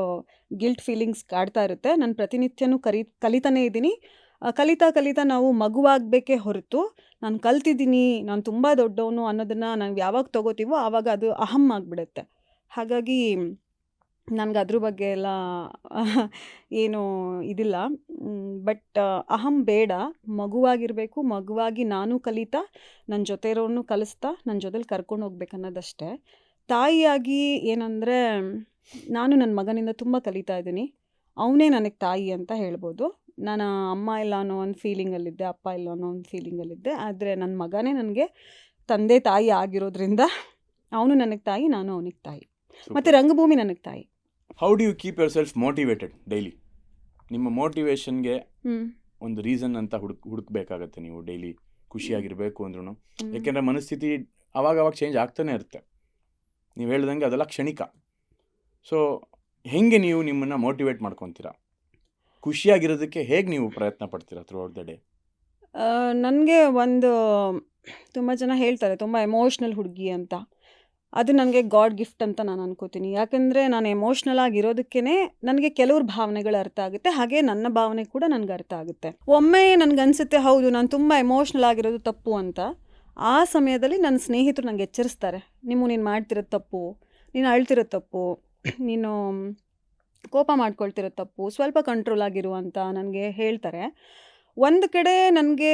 ಗಿಲ್ಟ್ ಫೀಲಿಂಗ್ಸ್ ಕಾಡ್ತಾ ಇರುತ್ತೆ. ನಾನು ಪ್ರತಿನಿತ್ಯನೂ ಕಲಿತಾನೇ ಇದ್ದೀನಿ. ಕಲಿತಾ ನಾವು ಮಗುವಾಗಬೇಕೇ ಹೊರತು ನಾನು ಕಲ್ತಿದ್ದೀನಿ, ನಾನು ತುಂಬ ದೊಡ್ಡವನು ಅನ್ನೋದನ್ನು ನಾವು ಯಾವಾಗ ತೊಗೋತೀವೋ ಆವಾಗ ಅದು ಅಹಂ ಆಗಿಬಿಡುತ್ತೆ. ಹಾಗಾಗಿ ನನಗೆ ಅದ್ರ ಬಗ್ಗೆ ಎಲ್ಲ ಏನು ಇದಿಲ್ಲ. ಬಟ್ ಅಹಂ ಬೇಡ, ಮಗುವಾಗಿರಬೇಕು. ಮಗುವಾಗಿ ನಾನು ಕಲಿತಾ ನನ್ನ ಜೊತೆ ಇರೋನು ಕಲಿಸ್ತಾ ನನ್ನ ಜೊತೆಲಿ ಕರ್ಕೊಂಡು ಹೋಗ್ಬೇಕು ಅನ್ನೋದಷ್ಟೇ. ತಾಯಿಯಾಗಿ ಏನಂದರೆ ನಾನು ನನ್ನ ಮಗನಿಂದ ತುಂಬ ಕಲಿತಾ ಇದ್ದೀನಿ. ಅವನೇ ನನಗೆ ತಾಯಿ ಅಂತ ಹೇಳ್ಬೋದು. ನಾನು ಅಮ್ಮ ಇಲ್ಲ ಅನ್ನೋ ಒಂದು ಫೀಲಿಂಗಲ್ಲಿದ್ದೆ, ಅಪ್ಪ ಇಲ್ಲ ಅನ್ನೋ ಒಂದು ಫೀಲಿಂಗಲ್ಲಿದ್ದೆ. ಆದರೆ ನನ್ನ ಮಗನೇ ನನಗೆ ತಂದೆ ತಾಯಿ ಆಗಿರೋದ್ರಿಂದ ಅವನು ನನಗೆ ತಾಯಿ, ನಾನು ಅವನಿಗೆ ತಾಯಿ. ಮತ್ತು ರಂಗಭೂಮಿ ನನಗೆ ತಾಯಿ. How do you keep yourself motivated daily? ನಿಮ್ಮ ಮೋಟಿವೇಶನ್ಗೆ ಒಂದು ರೀಸನ್ ಅಂತ ಹುಡುಕ್ಬೇಕಾಗತ್ತೆ ನೀವು ಡೈಲಿ ಖುಷಿಯಾಗಿರಬೇಕು ಅಂದ್ರೂ. ಯಾಕೆಂದರೆ ಮನಸ್ಥಿತಿ ಅವಾಗ ಚೇಂಜ್ ಆಗ್ತಾನೆ ಇರುತ್ತೆ. ನೀವು ಹೇಳ್ದಂಗೆ ಅದೆಲ್ಲ ಕ್ಷಣಿಕ. ಸೊ ಹೆಂಗೆ ನೀವು ನಿಮ್ಮನ್ನು ಮೋಟಿವೇಟ್ ಮಾಡ್ಕೊತೀರಾ? ಖುಷಿಯಾಗಿರೋದಕ್ಕೆ ಹೇಗೆ ನೀವು ಪ್ರಯತ್ನ ಪಡ್ತೀರಾ ಥ್ರೂ ಔಟ್ ದ ಡೇ? ನನಗೆ ಒಂದು ತುಂಬ ಜನ ಹೇಳ್ತಾರೆ ತುಂಬ ಎಮೋಷ್ನಲ್ ಹುಡುಗಿ ಅಂತ. ಅದು ನನಗೆ ಗಾಡ್ ಗಿಫ್ಟ್ ಅಂತ ನಾನು ಅನ್ಕೋತೀನಿ. ಯಾಕಂದರೆ ನಾನು ಎಮೋಷ್ನಲ್ ಆಗಿರೋದಕ್ಕೇ ನನಗೆ ಕೆಲವ್ರ ಭಾವನೆಗಳು ಅರ್ಥ ಆಗುತ್ತೆ, ಹಾಗೆ ನನ್ನ ಭಾವನೆ ಕೂಡ ನನಗೆ ಅರ್ಥ ಆಗುತ್ತೆ. ಒಮ್ಮೆ ನನಗನ್ಸುತ್ತೆ ಹೌದು ನಾನು ತುಂಬ ಎಮೋಷ್ನಲ್ ಆಗಿರೋದು ತಪ್ಪು ಅಂತ. ಆ ಸಮಯದಲ್ಲಿ ನನ್ನ ಸ್ನೇಹಿತರು ನನಗೆ ಎಚ್ಚರಿಸ್ತಾರೆ, ನೀನು ಮಾಡ್ತಿರೋದು ತಪ್ಪು, ನೀನು ಅಳ್ತಿರೋದು ತಪ್ಪು, ನೀನು ಕೋಪ ಮಾಡ್ಕೊಳ್ತಿರೋದು ತಪ್ಪು, ಸ್ವಲ್ಪ ಕಂಟ್ರೋಲ್ ಆಗಿರು ಅಂತ ನನಗೆ ಹೇಳ್ತಾರೆ. ಒಂದು ಕಡೆ ನನಗೆ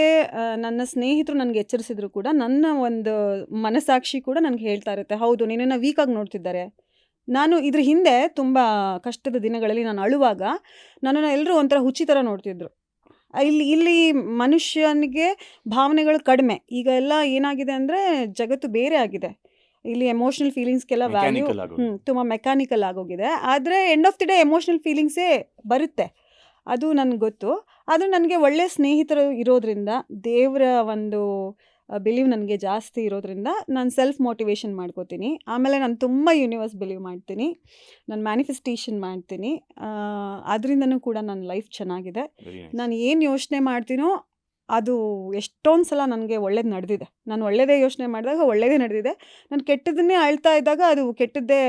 ನನ್ನ ಸ್ನೇಹಿತರು ನನಗೆ ಎಚ್ಚರಿಸಿದ್ರು ಕೂಡ ನನ್ನ ಒಂದು ಮನಸ್ಸಾಕ್ಷಿ ಕೂಡ ನನಗೆ ಹೇಳ್ತಾ ಇರುತ್ತೆ, ಹೌದು ನಿನ್ನನ್ನು ವೀಕಾಗಿ ನೋಡ್ತಿದ್ದಾರೆ. ನಾನು ಇದ್ರ ಹಿಂದೆ ತುಂಬ ಕಷ್ಟದ ದಿನಗಳಲ್ಲಿ ನಾನು ಅಳುವಾಗ ನನ್ನನ್ನು ಎಲ್ಲರೂ ಒಂಥರ ಹುಚ್ಚಿ ಥರ ನೋಡ್ತಿದ್ರು. ಇಲ್ಲಿ ಮನುಷ್ಯನಿಗೆ ಭಾವನೆಗಳು ಕಡಿಮೆ. ಈಗ ಎಲ್ಲ ಏನಾಗಿದೆ ಅಂದರೆ ಜಗತ್ತು ಬೇರೆ ಆಗಿದೆ. ಇಲ್ಲಿ ಎಮೋಷ್ನಲ್ ಫೀಲಿಂಗ್ಸ್ಗೆಲ್ಲ ವ್ಯಾಲ್ಯೂ ತುಂಬ ಮೆಕ್ಯಾನಿಕಲ್ ಆಗೋಗಿದೆ. ಆದರೆ end of the day emotional ಫೀಲಿಂಗ್ಸೇ ಬರುತ್ತೆ, ಅದು ನನಗೆ ಗೊತ್ತು. ಆದರೆ ನನಗೆ ಒಳ್ಳೆಯ ಸ್ನೇಹಿತರು ಇರೋದ್ರಿಂದ, ದೇವರ ಒಂದು ಬಿಲೀವ್ ನನಗೆ ಜಾಸ್ತಿ ಇರೋದ್ರಿಂದ ನಾನು ಸೆಲ್ಫ್ ಮೋಟಿವೇಶನ್ ಮಾಡ್ಕೋತೀನಿ. ಆಮೇಲೆ ನಾನು ತುಂಬ ಯೂನಿವರ್ಸ್ ಬಿಲೀವ್ ಮಾಡ್ತೀನಿ, ನಾನು ಮ್ಯಾನಿಫೆಸ್ಟೇಷನ್ ಮಾಡ್ತೀನಿ. ಅದರಿಂದನೂ ಕೂಡ ನನ್ನ ಲೈಫ್ ಚೆನ್ನಾಗಿದೆ. ನಾನು ಏನು ಯೋಚನೆ ಮಾಡ್ತೀನೋ ಅದು ಎಷ್ಟೊಂದು ಸಲ ನನಗೆ ಒಳ್ಳೇದು ನಡೆದಿದೆ. ನಾನು ಒಳ್ಳೆಯದೇ ಯೋಚನೆ ಮಾಡಿದಾಗ ಒಳ್ಳೆಯದೇ ನಡೆದಿದೆ. ನಾನು ಕೆಟ್ಟದನ್ನೇ ಅಳ್ತಾ ಇದ್ದಾಗ ಅದು ಕೆಟ್ಟದ್ದೇ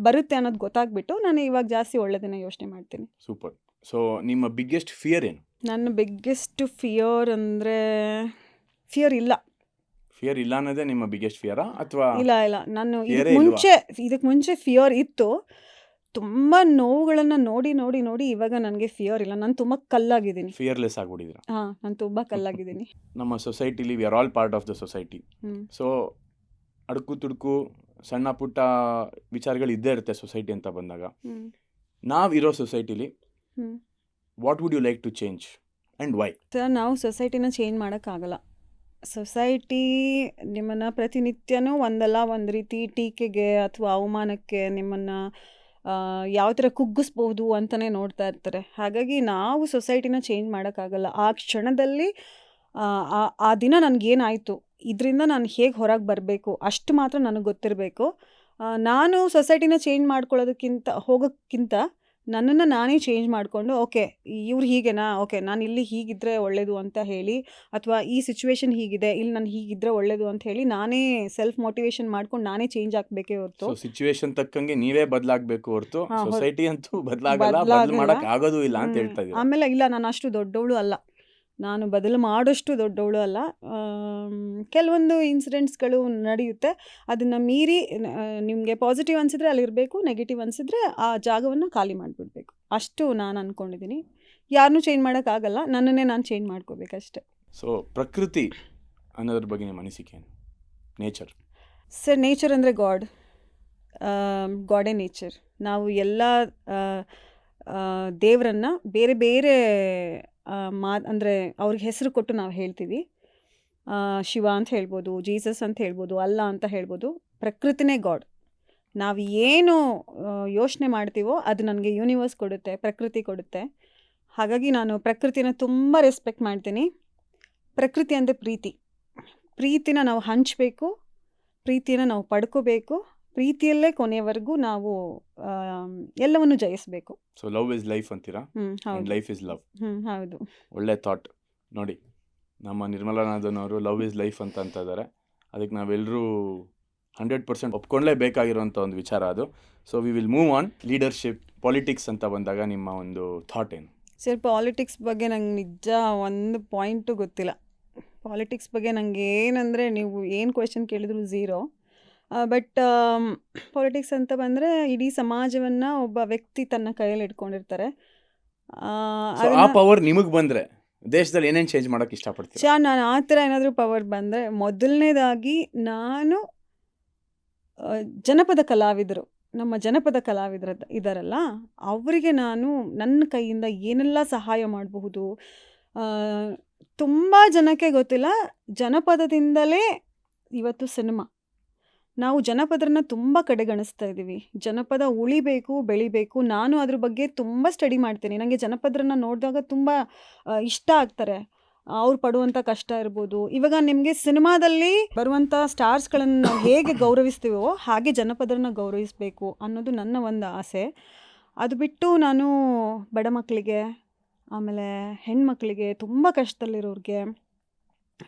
ಬರುತ್ತೆ ಅನ್ನೋದು ಗೊತ್ತಾಗ್ಬಿಟ್ಟು ನಾನು ಇವಾಗ ಜಾಸ್ತಿ ಒಳ್ಳೆಯದನ್ನೇ ಯೋಚನೆ ಮಾಡ್ತೀನಿ. ಸೂಪರ್. ಸೊ ನಿಮ್ಮ ಬಿಗ್ಗೆಸ್ಟ್ ಫಿಯರ್ ಏನು? ನನ್ನ ಬಿಗ್ಗೆಸ್ಟ್ ಫಿಯರ್ ಅಂದರೆ ಫಿಯರ್ ಇಲ್ಲ. ಫಿಯರ್ ಇಲ್ಲ ಅನ್ನೋದೇ ನಿಮ್ಮ ಬಿಗ್ಗೆಸ್ಟ್ ಫಿಯರಾ ಅಥವಾ? ಇಲ್ಲ, ನಾನು ಇದಕ್ಕೆ ಮುಂಚೆ ಫಿಯರ್ ಇತ್ತು. ತುಂಬ ನೋವುಗಳನ್ನು ನೋಡಿ ಇವಾಗ ನನಗೆ ಫಿಯರ್ ಇಲ್ಲ. ನಾನು ತುಂಬ ಕಲ್ಲಾಗಿದ್ದೀನಿ. ಫಿಯರ್ಲೆಸ್ ಆಗಿಬಿಟ್ಟಿದ್ದೀರಾ? ಹಾಂ, ನಾನು ತುಂಬ ಕಲ್ಲಾಗಿದ್ದೀನಿ. ನಮ್ಮ ಸೊಸೈಟಿಲಿ we are all part of the society. So ಅಡುಕು ತುಡುಕು ಸಣ್ಣ ಪುಟ್ಟ ವಿಚಾರಗಳು ಇದ್ದೇ ಇರುತ್ತೆ ಸೊಸೈಟಿ ಅಂತ ಬಂದಾಗ. ನಾವಿರೋ ಸೊಸೈಟಿಲಿ what would you like to change and why? Sir, ನಾವು ಸೊಸೈಟಿನ ಚೇಂಜ್ ಮಾಡೋಕ್ಕಾಗಲ್ಲ. ಸೊಸೈಟಿ ನಿಮ್ಮನ್ನು ಪ್ರತಿನಿತ್ಯನೂ ಒಂದಲ್ಲ ಒಂದು ರೀತಿ ಟೀಕೆಗೆ ಅಥವಾ ಅವಮಾನಕ್ಕೆ ನಿಮ್ಮನ್ನು ಯಾವ ಥರ ಕುಗ್ಗಿಸ್ಬೋದು ಅಂತಲೇ ನೋಡ್ತಾ ಇರ್ತಾರೆ. ಹಾಗಾಗಿ ನಾವು ಸೊಸೈಟಿನ ಚೇಂಜ್ ಮಾಡೋಕ್ಕಾಗಲ್ಲ. ಆ ಕ್ಷಣದಲ್ಲಿ ಆ ದಿನ ನನಗೇನಾಯಿತು, ಇದರಿಂದ ನಾನು ಹೇಗೆ ಹೊರಗೆ ಬರಬೇಕು ಅಷ್ಟು ಮಾತ್ರ ನನಗೆ ಗೊತ್ತಿರಬೇಕು. ನಾನು ಸೊಸೈಟಿನ ಚೇಂಜ್ ಹೋಗೋಕ್ಕಿಂತ ನನ್ನನ್ನು ನಾನೇ ಚೇಂಜ್ ಮಾಡಿಕೊಂಡು, ಓಕೆ ಇವ್ರು ಹೀಗೆನಾ, ಓಕೆ ನಾನು ಇಲ್ಲಿ ಹೀಗಿದ್ದರೆ ಒಳ್ಳೆಯದು ಅಂತ ಹೇಳಿ, ಅಥವಾ ಈ ಸಿಚುವೇಶನ್ ಹೀಗಿದೆ, ಇಲ್ಲಿ ನಾನು ಹೀಗಿದ್ದರೆ ಒಳ್ಳೆಯದು ಅಂತ ಹೇಳಿ ನಾನೇ ಸೆಲ್ಫ್ ಮೋಟಿವೇಶನ್ ಮಾಡ್ಕೊಂಡು ನಾನೇ ಚೇಂಜ್ ಆಗಬೇಕೇ ಹೊರತು. ಸಿಚುವೇಶನ್ ತಕ್ಕಂಗೆ ನೀವೇ ಬದಲಾಗಬೇಕು ಹೊರತು ಸೊಸೈಟಿ ಅಂತೂ ಬದಲಾಗಲ್ಲ, ಬದಲು ಮಾಡೋಕ್ಕೆ ಆಗೋದು ಇಲ್ಲ ಅಂತ ಹೇಳ್ತಾ ಇದ್ದೀರಾ. ಆಮೇಲೆ ಇಲ್ಲ, ನಾನು ಅಷ್ಟು ದೊಡ್ಡವಳು ಅಲ್ಲ, ನಾನು ಬದಲು ಮಾಡೋಷ್ಟು ದೊಡ್ಡವಳು ಅಲ್ಲ. ಕೆಲವೊಂದು ಇನ್ಸಿಡೆಂಟ್ಸ್ಗಳು ನಡೆಯುತ್ತೆ, ಅದನ್ನು ಮೀರಿ ನಿಮಗೆ ಪಾಸಿಟಿವ್ ಅನಿಸಿದ್ರೆ ಅಲ್ಲಿರಬೇಕು, ನೆಗೆಟಿವ್ ಅನಿಸಿದ್ರೆ ಆ ಜಾಗವನ್ನು ಖಾಲಿ ಮಾಡಿಬಿಡ್ಬೇಕು. ಅಷ್ಟು ನಾನು ಅಂದ್ಕೊಂಡಿದ್ದೀನಿ. ಯಾರನ್ನೂ ಚೇಂಜ್ ಮಾಡೋಕ್ಕಾಗಲ್ಲ, ನನ್ನನ್ನೇ ನಾನು ಚೇಂಜ್ ಮಾಡ್ಕೋಬೇಕಷ್ಟೆ. ಸೊ ಪ್ರಕೃತಿ ಅನ್ನೋದ್ರ ಬಗ್ಗೆ ನಿಮ್ಮ ಅನಿಸಿಕೆ ಏನು? ನೇಚರ್ ಸರ್, ನೇಚರ್ ಅಂದರೆ ಗಾಡೇ ನೇಚರ್. ನಾವು ಎಲ್ಲ ದೇವರನ್ನು ಬೇರೆ ಬೇರೆ ಅಂದರೆ ಅವ್ರಿಗೆ ಹೆಸರು ಕೊಟ್ಟು ನಾವು ಹೇಳ್ತೀವಿ. ಶಿವ ಅಂತ ಹೇಳ್ಬೋದು, ಜೀಸಸ್ ಅಂತ ಹೇಳ್ಬೋದು, ಅಲ್ಲ ಅಂತ ಹೇಳ್ಬೋದು. ಪ್ರಕೃತಿನೇ ಗಾಡ್. ನಾವು ಏನು ಯೋಚನೆ ಮಾಡ್ತೀವೋ ಅದು ನನಗೆ ಯೂನಿವರ್ಸ್ ಕೊಡುತ್ತೆ, ಪ್ರಕೃತಿ ಕೊಡುತ್ತೆ. ಹಾಗಾಗಿ ನಾನು ಪ್ರಕೃತಿನ ತುಂಬ ರೆಸ್ಪೆಕ್ಟ್ ಮಾಡ್ತೀನಿ. ಪ್ರಕೃತಿ ಅಂದರೆ ಪ್ರೀತಿನ ನಾವು ಹಂಚಬೇಕು, ಪ್ರೀತಿನ ನಾವು ಪಡ್ಕೋಬೇಕು, ಪ್ರೀತಿಯಲ್ಲೇ ಕೊನೆಯವರೆಗೂ ನಾವು ಎಲ್ಲವನ್ನು ಜಯಿಸಬೇಕು. ಸೊ ಲವ್ ಇಸ್ ಲೈಫ್ ಅಂತೀರಾ, ಆ್ಯಂಡ್ ಹೌದು. Life is love. ಹೌದು. ಒಳ್ಳೆ ಥಾಟ್. ನೋಡಿ, ನಮ್ಮ ನಿರ್ಮಲಾನಂದನ್ ಅವರು ಲವ್ ಇಸ್ ಲೈಫ್ ಅಂತ ಇದ್ದಾರೆ. ಅದಕ್ಕೆ ನಾವೆಲ್ಲರೂ 100% ಒಪ್ಕೊಳ್ಳೇಬೇಕಾಗಿರೋಂಥ ಒಂದು ವಿಚಾರ ಅದು. So we will move on. Leadership, politics ಅಂತ ಬಂದಾಗ ನಿಮ್ಮ ಒಂದು ಥಾಟ್ ಏನು? ಸರ್, ಪಾಲಿಟಿಕ್ಸ್ ಬಗ್ಗೆ ನಂಗೆ ನಿಜ ಒಂದು ಪಾಯಿಂಟು ಗೊತ್ತಿಲ್ಲ. ಪಾಲಿಟಿಕ್ಸ್ ಬಗ್ಗೆ ನಂಗೆ ಏನಂದರೆ, ನೀವು ಏನು ಕ್ವೆಶನ್ ಕೇಳಿದ್ರು ಝೀರೋ. ಬಟ್ ಪಾಲಿಟಿಕ್ಸ್ ಅಂತ ಬಂದರೆ ಇಡೀ ಸಮಾಜವನ್ನು ಒಬ್ಬ ವ್ಯಕ್ತಿ ತನ್ನ ಕೈಯಲ್ಲಿ ಇಟ್ಕೊಂಡಿರ್ತಾರೆ. ಸೊ ಆ ಪವರ್ ನಿಮಗೆ ಬಂದರೆ ದೇಶದಲ್ಲಿ ಏನೇನು ಚೇಂಜ್ ಮಾಡೋಕ್ಕೆ ಇಷ್ಟಪಡ್ತೀರಾ? ನಾನು ಆ ಥರ ಏನಾದರೂ ಪವರ್ ಬಂದರೆ, ಮೊದಲನೇದಾಗಿ ನಾನು ಜನಪದ ಕಲಾವಿದರು, ನಮ್ಮ ಜನಪದ ಕಲಾವಿದರು ಇದ್ದಾರಲ್ಲ, ಅವರಿಗೆ ನಾನು ನನ್ನ ಕೈಯಿಂದ ಏನೆಲ್ಲ ಸಹಾಯ ಮಾಡಬಹುದು. ತುಂಬ ಜನಕ್ಕೆ ಗೊತ್ತಿಲ್ಲ, ಜನಪದದಿಂದಲೇ ಇವತ್ತು ಸಿನಿಮಾ. ನಾವು ಜನಪದರನ್ನ ತುಂಬ ಕಡೆಗಣಿಸ್ತಾ ಇದ್ದೀವಿ. ಜನಪದ ಉಳಿಬೇಕು, ಬೆಳಿಬೇಕು. ನಾನು ಅದ್ರ ಬಗ್ಗೆ ತುಂಬ ಸ್ಟಡಿ ಮಾಡ್ತೀನಿ. ನನಗೆ ಜನಪದರನ್ನ ನೋಡಿದಾಗ ತುಂಬ ಇಷ್ಟ ಆಗ್ತಾರೆ. ಅವ್ರು ಪಡುವಂಥ ಕಷ್ಟ ಇರ್ಬೋದು. ಇವಾಗ ನಿಮಗೆ ಸಿನಿಮಾದಲ್ಲಿ ಬರುವಂಥ ಸ್ಟಾರ್ಸ್ಗಳನ್ನು ನಾವು ಹೇಗೆ ಗೌರವಿಸ್ತೀವೋ ಹಾಗೆ ಜನಪದರನ್ನ ಗೌರವಿಸಬೇಕು ಅನ್ನೋದು ನನ್ನ ಒಂದು ಆಸೆ. ಅದು ಬಿಟ್ಟು ನಾನು ಬಡ ಮಕ್ಕಳಿಗೆ, ಆಮೇಲೆ ಹೆಣ್ಮಕ್ಳಿಗೆ, ತುಂಬ ಕಷ್ಟದಲ್ಲಿರೋರಿಗೆ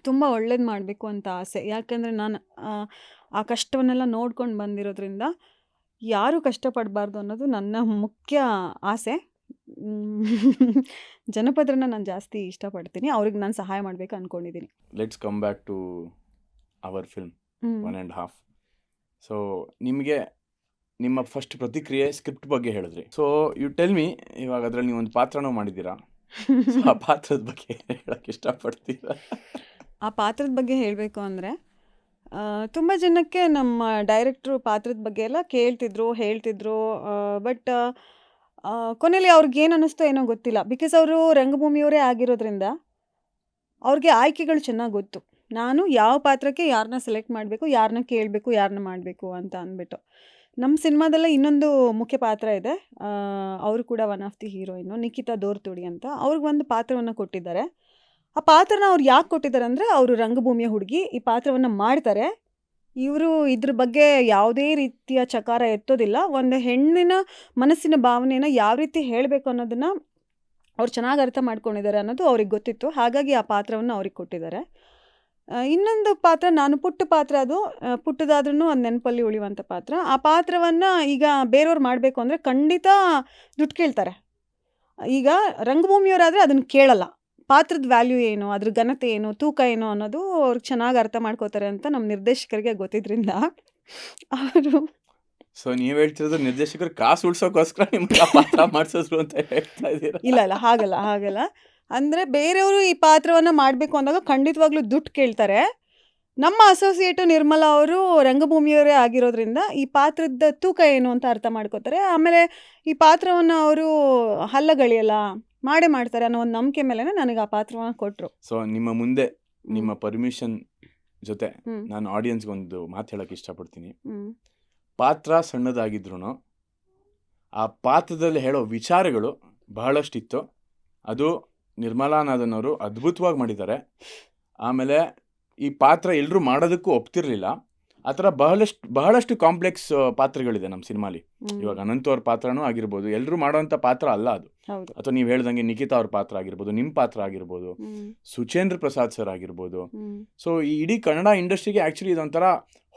ತುಂಬ ಒಳ್ಳೇದು ಮಾಡಬೇಕು ಅಂತ ಆಸೆ. ಯಾಕೆಂದರೆ ನಾನು ಆ ಕಷ್ಟವನ್ನೆಲ್ಲ ನೋಡ್ಕೊಂಡು ಬಂದಿರೋದ್ರಿಂದ ಯಾರೂ ಕಷ್ಟಪಡಬಾರ್ದು ಅನ್ನೋದು ನನ್ನ ಮುಖ್ಯ ಆಸೆ. ಜನಪದರನ್ನ ನಾನು ಜಾಸ್ತಿ ಇಷ್ಟಪಡ್ತೀನಿ. ಅವ್ರಿಗೆ ನಾನು ಸಹಾಯ ಮಾಡಬೇಕು ಅಂದ್ಕೊಂಡಿದ್ದೀನಿ. Let's come back to our film 1.5. So ನಿಮಗೆ ನಿಮ್ಮ ಫಸ್ಟ್ ಪ್ರತಿಕ್ರಿಯೆ ಸ್ಕ್ರಿಪ್ಟ್ ಬಗ್ಗೆ ಹೇಳಿದ್ರಿ. ಸೊ ಯು ಟೆಲ್ ಮಿ, ಇವಾಗ ಅದರಲ್ಲಿ ನೀವು ಒಂದು ಪಾತ್ರನೂ ಮಾಡಿದ್ದೀರಾ. ಸೊ ಆ ಪಾತ್ರದ ಬಗ್ಗೆ ಹೇಳಕ್ಕೆ ಇಷ್ಟಪಡ್ತೀರಾ? ಆ ಪಾತ್ರದ ಬಗ್ಗೆ ಹೇಳಬೇಕು ಅಂದರೆ, ತುಂಬ ಜನಕ್ಕೆ ನಮ್ಮ ಡೈರೆಕ್ಟ್ರು ಪಾತ್ರದ ಬಗ್ಗೆ ಎಲ್ಲ ಹೇಳ್ತಿದ್ರು. ಬಟ್ ಕೊನೆಯಲ್ಲಿ ಅವ್ರಿಗೇನು ಅನ್ನಿಸ್ತೋ ಏನೋ ಗೊತ್ತಿಲ್ಲ. ಬಿಕಾಸ್ ಅವರು ರಂಗಭೂಮಿಯವರೇ ಆಗಿರೋದ್ರಿಂದ ಅವ್ರಿಗೆ ಆಯ್ಕೆಗಳು ಚೆನ್ನಾಗಿ ಗೊತ್ತು. ನಾನು ಯಾವ ಪಾತ್ರಕ್ಕೆ ಯಾರನ್ನ ಸೆಲೆಕ್ಟ್ ಮಾಡಬೇಕು, ಯಾರನ್ನ ಕೇಳಬೇಕು, ಯಾರನ್ನ ಮಾಡಬೇಕು ಅಂತ ಅಂದ್ಬಿಟ್ಟು. ನಮ್ಮ ಸಿನಿಮಾದಲ್ಲೇ ಇನ್ನೊಂದು ಮುಖ್ಯ ಪಾತ್ರ ಇದೆ. ಅವರು ಕೂಡ one of the heroine, Nikhita Dorthudi ಅಂತ. ಅವ್ರಿಗೆ ಒಂದು ಪಾತ್ರವನ್ನು ಕೊಟ್ಟಿದ್ದಾರೆ. ಆ ಪಾತ್ರನ ಅವ್ರು ಯಾಕೆ ಕೊಟ್ಟಿದ್ದಾರೆ ಅಂದರೆ, ಅವರು ರಂಗಭೂಮಿಯ ಹುಡುಗಿ, ಈ ಪಾತ್ರವನ್ನು ಮಾಡ್ತಾರೆ. ಇವರು ಇದ್ರ ಬಗ್ಗೆ ಯಾವುದೇ ರೀತಿಯ ಚಕಾರ ಎತ್ತೋದಿಲ್ಲ. ಒಂದು ಹೆಣ್ಣಿನ ಮನಸ್ಸಿನ ಭಾವನೆಯನ್ನು ಯಾವ ರೀತಿ ಹೇಳಬೇಕು ಅನ್ನೋದನ್ನು ಅವ್ರು ಚೆನ್ನಾಗಿ ಅರ್ಥ ಮಾಡ್ಕೊಂಡಿದ್ದಾರೆ ಅನ್ನೋದು ಅವ್ರಿಗೆ ಗೊತ್ತಿತ್ತು. ಹಾಗಾಗಿ ಆ ಪಾತ್ರವನ್ನು ಅವ್ರಿಗೆ ಕೊಟ್ಟಿದ್ದಾರೆ. ಇನ್ನೊಂದು ಪಾತ್ರ, ನಾನು ಪುಟ್ಟ ಪಾತ್ರ, ಅದು ಪುಟ್ಟದಾದ್ರೂ ಅದು ನೆನಪಲ್ಲಿ ಉಳಿಯುವಂಥ ಪಾತ್ರ. ಆ ಪಾತ್ರವನ್ನು ಈಗ ಬೇರೆಯವ್ರು ಮಾಡಬೇಕು ಅಂದರೆ ಖಂಡಿತ ದುಡ್ಡು ಕೇಳ್ತಾರೆ. ಈಗ ರಂಗಭೂಮಿಯವರಾದರೆ ಅದನ್ನು ಕೇಳಲ್ಲ. ಪಾತ್ರದ ವ್ಯಾಲ್ಯೂ ಏನು, ಅದ್ರ ಘನತೆ ಏನು, ತೂಕ ಏನು ಅನ್ನೋದು ಅವ್ರಿಗೆ ಚೆನ್ನಾಗಿ ಅರ್ಥ ಮಾಡ್ಕೋತಾರೆ ಅಂತ ನಮ್ಮ ನಿರ್ದೇಶಕರಿಗೆ ಗೊತ್ತಿದ್ರಿಂದ ಅವರು. ಸೊ ನೀವು ಹೇಳ್ತಿರೋದು ನಿರ್ದೇಶಕರು ಕಾಸು ಉಳ್ಸೋಕ್ಕೋಸ್ಕರ ನಿಮ್ಗೆ ಆ ಪಾತ್ರ ಮಾಡಿಸಿದ್ರು ಅಂತ ಹೇಳ್ತಾ ಇದ್ದೀರಾ? ಇಲ್ಲ, ಹಾಗಲ್ಲ. ಅಂದರೆ ಬೇರೆಯವರು ಈ ಪಾತ್ರವನ್ನು ಮಾಡಬೇಕು ಅಂದಾಗ ಖಂಡಿತವಾಗ್ಲೂ ದುಡ್ಡು ಕೇಳ್ತಾರೆ. ನಮ್ಮ ಅಸೋಸಿಯೇಟು ನಿರ್ಮಲಾ ಅವರು ರಂಗಭೂಮಿಯವರೇ ಆಗಿರೋದ್ರಿಂದ ಈ ಪಾತ್ರದ ತೂಕ ಏನು ಅಂತ ಅರ್ಥ ಮಾಡ್ಕೋತಾರೆ. ಆಮೇಲೆ ಈ ಪಾತ್ರವನ್ನು ಅವರು ಹಲ್ಲಗಳಿಯಲ್ಲ, ಮಾಡ್ತಾರೆ ಅನ್ನೋ ಒಂದು ನಂಬಿಕೆ ಮೇಲೆ ನನಗೆ ಆ ಪಾತ್ರವನ್ನು ಕೊಟ್ಟರು. ಸೊ ನಿಮ್ಮ ಮುಂದೆ ನಿಮ್ಮ ಪರ್ಮಿಷನ್ ಜೊತೆ ನಾನು ಆಡಿಯನ್ಸ್ಗೆ ಒಂದು ಮಾತು ಹೇಳೋಕ್ಕೆ ಇಷ್ಟಪಡ್ತೀನಿ. ಪಾತ್ರ ಸಣ್ಣದಾಗಿದ್ರು ಆ ಪಾತ್ರದಲ್ಲಿ ಹೇಳೋ ವಿಚಾರಗಳು ಬಹಳಷ್ಟಿತ್ತು. ಅದು ನಿರ್ಮಲಾನಂದನ್ ಅವರು ಅದ್ಭುತವಾಗಿ ಮಾಡಿದ್ದಾರೆ. ಆಮೇಲೆ ಈ ಪಾತ್ರ ಎಲ್ಲರೂ ಮಾಡೋದಕ್ಕೂ ಒಪ್ತಿರ್ಲಿಲ್ಲ. ಆ ಥರ ಬಹಳಷ್ಟು ಕಾಂಪ್ಲೆಕ್ಸ್ ಪಾತ್ರಗಳಿದೆ ನಮ್ಮ ಸಿನಿಮಾಲಿ. ಇವಾಗ ಅನಂತ್ ಅವ್ರ ಪಾತ್ರನೂ ಆಗಿರ್ಬೋದು, ಎಲ್ಲರೂ ಮಾಡೋವಂಥ ಪಾತ್ರ ಅಲ್ಲ ಅದು. ಅಥವಾ ನೀವು ಹೇಳ್ದಂಗೆ ನಿಖಿತಾ ಅವ್ರ ಪಾತ್ರ ಆಗಿರ್ಬೋದು, ನಿಮ್ಮ ಪಾತ್ರ ಆಗಿರ್ಬೋದು, ಸುಚೇಂದ್ರ ಪ್ರಸಾದ್ ಸರ್ ಆಗಿರ್ಬೋದು. ಸೊ ಈ ಇಡೀ ಕನ್ನಡ ಇಂಡಸ್ಟ್ರಿಗೆ ಆ್ಯಕ್ಚುಲಿ ಇದೊಂಥರ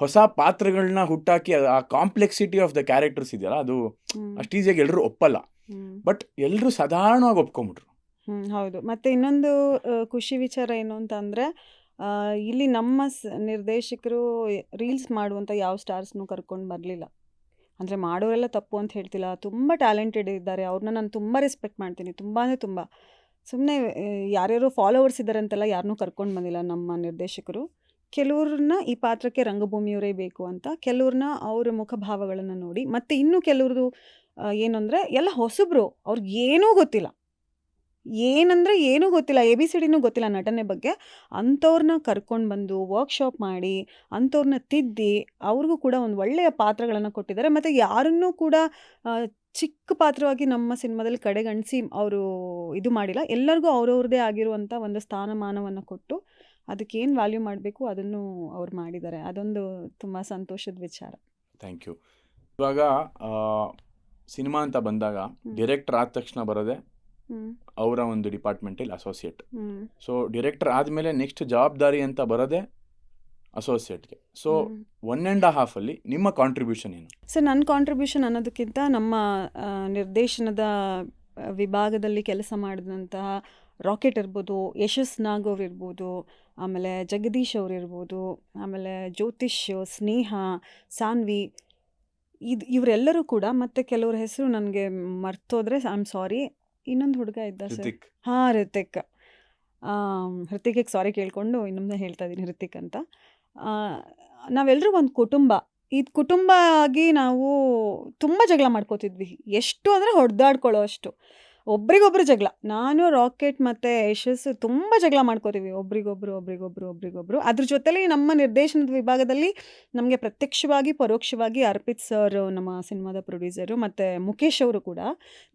ಹೊಸ ಪಾತ್ರಗಳನ್ನ ಹುಟ್ಟಾಕಿ ಆ ಕಾಂಪ್ಲೆಕ್ಸಿಟಿ ಆಫ್ ದ ಕ್ಯಾರೆಕ್ಟರ್ಸ್ ಇದೆಯಲ್ಲ, ಅದು ಅಷ್ಟು ಈಸಿಯಾಗಿ ಎಲ್ಲರೂ ಒಪ್ಪಲ್ಲ. ಬಟ್ ಎಲ್ಲರೂ ಸಾಧಾರಣವಾಗಿ ಒಪ್ಕೊಂಬಿಟ್ರು. ಹೌದು. ಮತ್ತು ಇನ್ನೊಂದು ಖುಷಿ ವಿಚಾರ ಏನು ಅಂತ ಅಂದರೆ, ಇಲ್ಲಿ ನಮ್ಮ ನಿರ್ದೇಶಕರು ರೀಲ್ಸ್ ಮಾಡುವಂಥ ಯಾವ ಸ್ಟಾರ್ಸ್ನೂ ಕರ್ಕೊಂಡು ಬರಲಿಲ್ಲ. ಅಂದರೆ ಮಾಡೋರೆಲ್ಲ ತಪ್ಪು ಅಂತ ಹೇಳ್ತಿಲ್ಲ, ತುಂಬ ಟ್ಯಾಲೆಂಟೆಡ್ ಇದ್ದಾರೆ. ಅವ್ರನ್ನ ನಾನು ತುಂಬ ರೆಸ್ಪೆಕ್ಟ್ ಮಾಡ್ತೀನಿ, ತುಂಬ ಅಂದರೆ ತುಂಬ. ಸುಮ್ಮನೆ ಯಾರ್ಯಾರೋ ಫಾಲೋವರ್ಸ್ ಇದ್ದಾರೆ ಅಂತೆಲ್ಲ ಯಾರನ್ನೂ ಕರ್ಕೊಂಡು ಬಂದಿಲ್ಲ ನಮ್ಮ ನಿರ್ದೇಶಕರು. ಕೆಲವ್ರನ್ನ ಈ ಪಾತ್ರಕ್ಕೆ ರಂಗಭೂಮಿಯವರೇ ಬೇಕು ಅಂತ, ಕೆಲವ್ರನ್ನ ಅವರ ಮುಖಭಾವಗಳನ್ನು ನೋಡಿ, ಮತ್ತು ಇನ್ನೂ ಕೆಲವ್ರದ್ದು ಏನು ಅಂದರೆ ಎಲ್ಲ ಹೊಸಬ್ರು, ಅವ್ರಿಗೆ ಏನೂ ಗೊತ್ತಿಲ್ಲ, ಏನೂ ಗೊತ್ತಿಲ್ಲ, ABCD ಗೊತ್ತಿಲ್ಲ ನಟನೆ ಬಗ್ಗೆ. ಅಂಥವ್ರನ್ನ ಕರ್ಕೊಂಡು ಬಂದು ವರ್ಕ್ಶಾಪ್ ಮಾಡಿ ಅಂಥವ್ರನ್ನ ತಿದ್ದಿ ಅವ್ರಿಗೂ ಕೂಡ ಒಂದು ಒಳ್ಳೆಯ ಪಾತ್ರಗಳನ್ನು ಕೊಟ್ಟಿದ್ದಾರೆ. ಮತ್ತು ಯಾರನ್ನೂ ಕೂಡ ಚಿಕ್ಕ ಪಾತ್ರವಾಗಿ ನಮ್ಮ ಸಿನಿಮಾದಲ್ಲಿ ಕಡೆಗಣಿಸಿ ಅವರು ಇದು ಮಾಡಿಲ್ಲ. ಎಲ್ಲರಿಗೂ ಅವ್ರವ್ರದ್ದೇ ಆಗಿರುವಂಥ ಒಂದು ಸ್ಥಾನಮಾನವನ್ನು ಕೊಟ್ಟು ಅದಕ್ಕೇನು ವ್ಯಾಲ್ಯೂ ಮಾಡಬೇಕು ಅದನ್ನು ಅವ್ರು ಮಾಡಿದ್ದಾರೆ. ಅದೊಂದು ತುಂಬ ಸಂತೋಷದ ವಿಚಾರ. Thank you. ಇವಾಗ ಸಿನಿಮಾ ಅಂತ ಬಂದಾಗ ಡೈರೆಕ್ಟರ್ ಆದ ತಕ್ಷಣ ಬರೋದೆ ಅವರ ಒಂದು ಡಿಪಾರ್ಟ್ಮೆಂಟಲ್ಲಿ ಅಸೋಸಿಯೇಟ್. ಸೊ ಡೈರೆಕ್ಟರ್ ಆದಮೇಲೆ ನೆಕ್ಸ್ಟ್ ಜವಾಬ್ದಾರಿ ಅಂತ ಬರೋದೆ ಅಸೋಸಿಯೇಟ್ಗೆ. ಸೊ 1.5 ಅಲ್ಲಿ ನಿಮ್ಮ ಕಾಂಟ್ರಿಬ್ಯೂಷನ್ ಏನು? ಸರ್, ನನ್ನ ಕಾಂಟ್ರಿಬ್ಯೂಷನ್ ಅನ್ನೋದಕ್ಕಿಂತ ನಮ್ಮ ನಿರ್ದೇಶನದ ವಿಭಾಗದಲ್ಲಿ ಕೆಲಸ ಮಾಡಿದಂತಹ ರಾಕೆಟ್ ಇರ್ಬೋದು, ಯಶಸ್ ನಾಗ್ ಅವ್ರು ಇರ್ಬೋದು, ಆಮೇಲೆ ಜಗದೀಶ್ ಅವ್ರು ಇರ್ಬೋದು, ಆಮೇಲೆ ಜ್ಯೋತಿಷ್, ಸ್ನೇಹ, ಸಾನ್ವಿ, ಇವರೆಲ್ಲರೂ ಕೂಡ, ಮತ್ತು ಕೆಲವ್ರ ಹೆಸರು ನನಗೆ ಮರ್ತೋದ್ರೆ ಐ ಆಮ್ ಸಾರಿ. ಇನ್ನೊಂದು ಹುಡುಗ ಇದ್ದ ಸರ್, ರಿತಿಕ್. ಹಾಂ, ಹೃತಿಕ್. ಹೃತಿಕ್ಗೆ ಸಾರಿ ಕೇಳಿಕೊಂಡು ಇನ್ನೊಂದು ಹೇಳ್ತಾ ಇದ್ದೀನಿ, ಹೃತಿಕ್ ಅಂತ. ನಾವೆಲ್ಲರೂ ಒಂದು ಕುಟುಂಬ. ಇದು ಕುಟುಂಬ ಆಗಿ ನಾವು ತುಂಬ ಜಗಳ ಮಾಡ್ಕೋತಿದ್ವಿ. ಎಷ್ಟು ಅಂದರೆ ಹೊಡೆದಾಡ್ಕೊಳ್ಳೋ ಅಷ್ಟು. ಒಬ್ರಿಗೊಬ್ರು ಜಗಳ. ನಾನು, ರಾಕೆಟ್ ಮತ್ತು ಯಶಸ್ ತುಂಬ ಜಗಳ ಮಾಡ್ಕೋತೀವಿ, ಒಬ್ರಿಗೊಬ್ರು. ಅದ್ರ ಜೊತೆಲಿ ನಮ್ಮ ನಿರ್ದೇಶನದ ವಿಭಾಗದಲ್ಲಿ ನಮಗೆ ಪ್ರತ್ಯಕ್ಷವಾಗಿ ಪರೋಕ್ಷವಾಗಿ ಅರ್ಪಿತ್ ಸರ್, ನಮ್ಮ ಸಿನಿಮಾದ ಪ್ರೊಡ್ಯೂಸರು, ಮತ್ತು ಮುಖೇಶ್ ಅವರು ಕೂಡ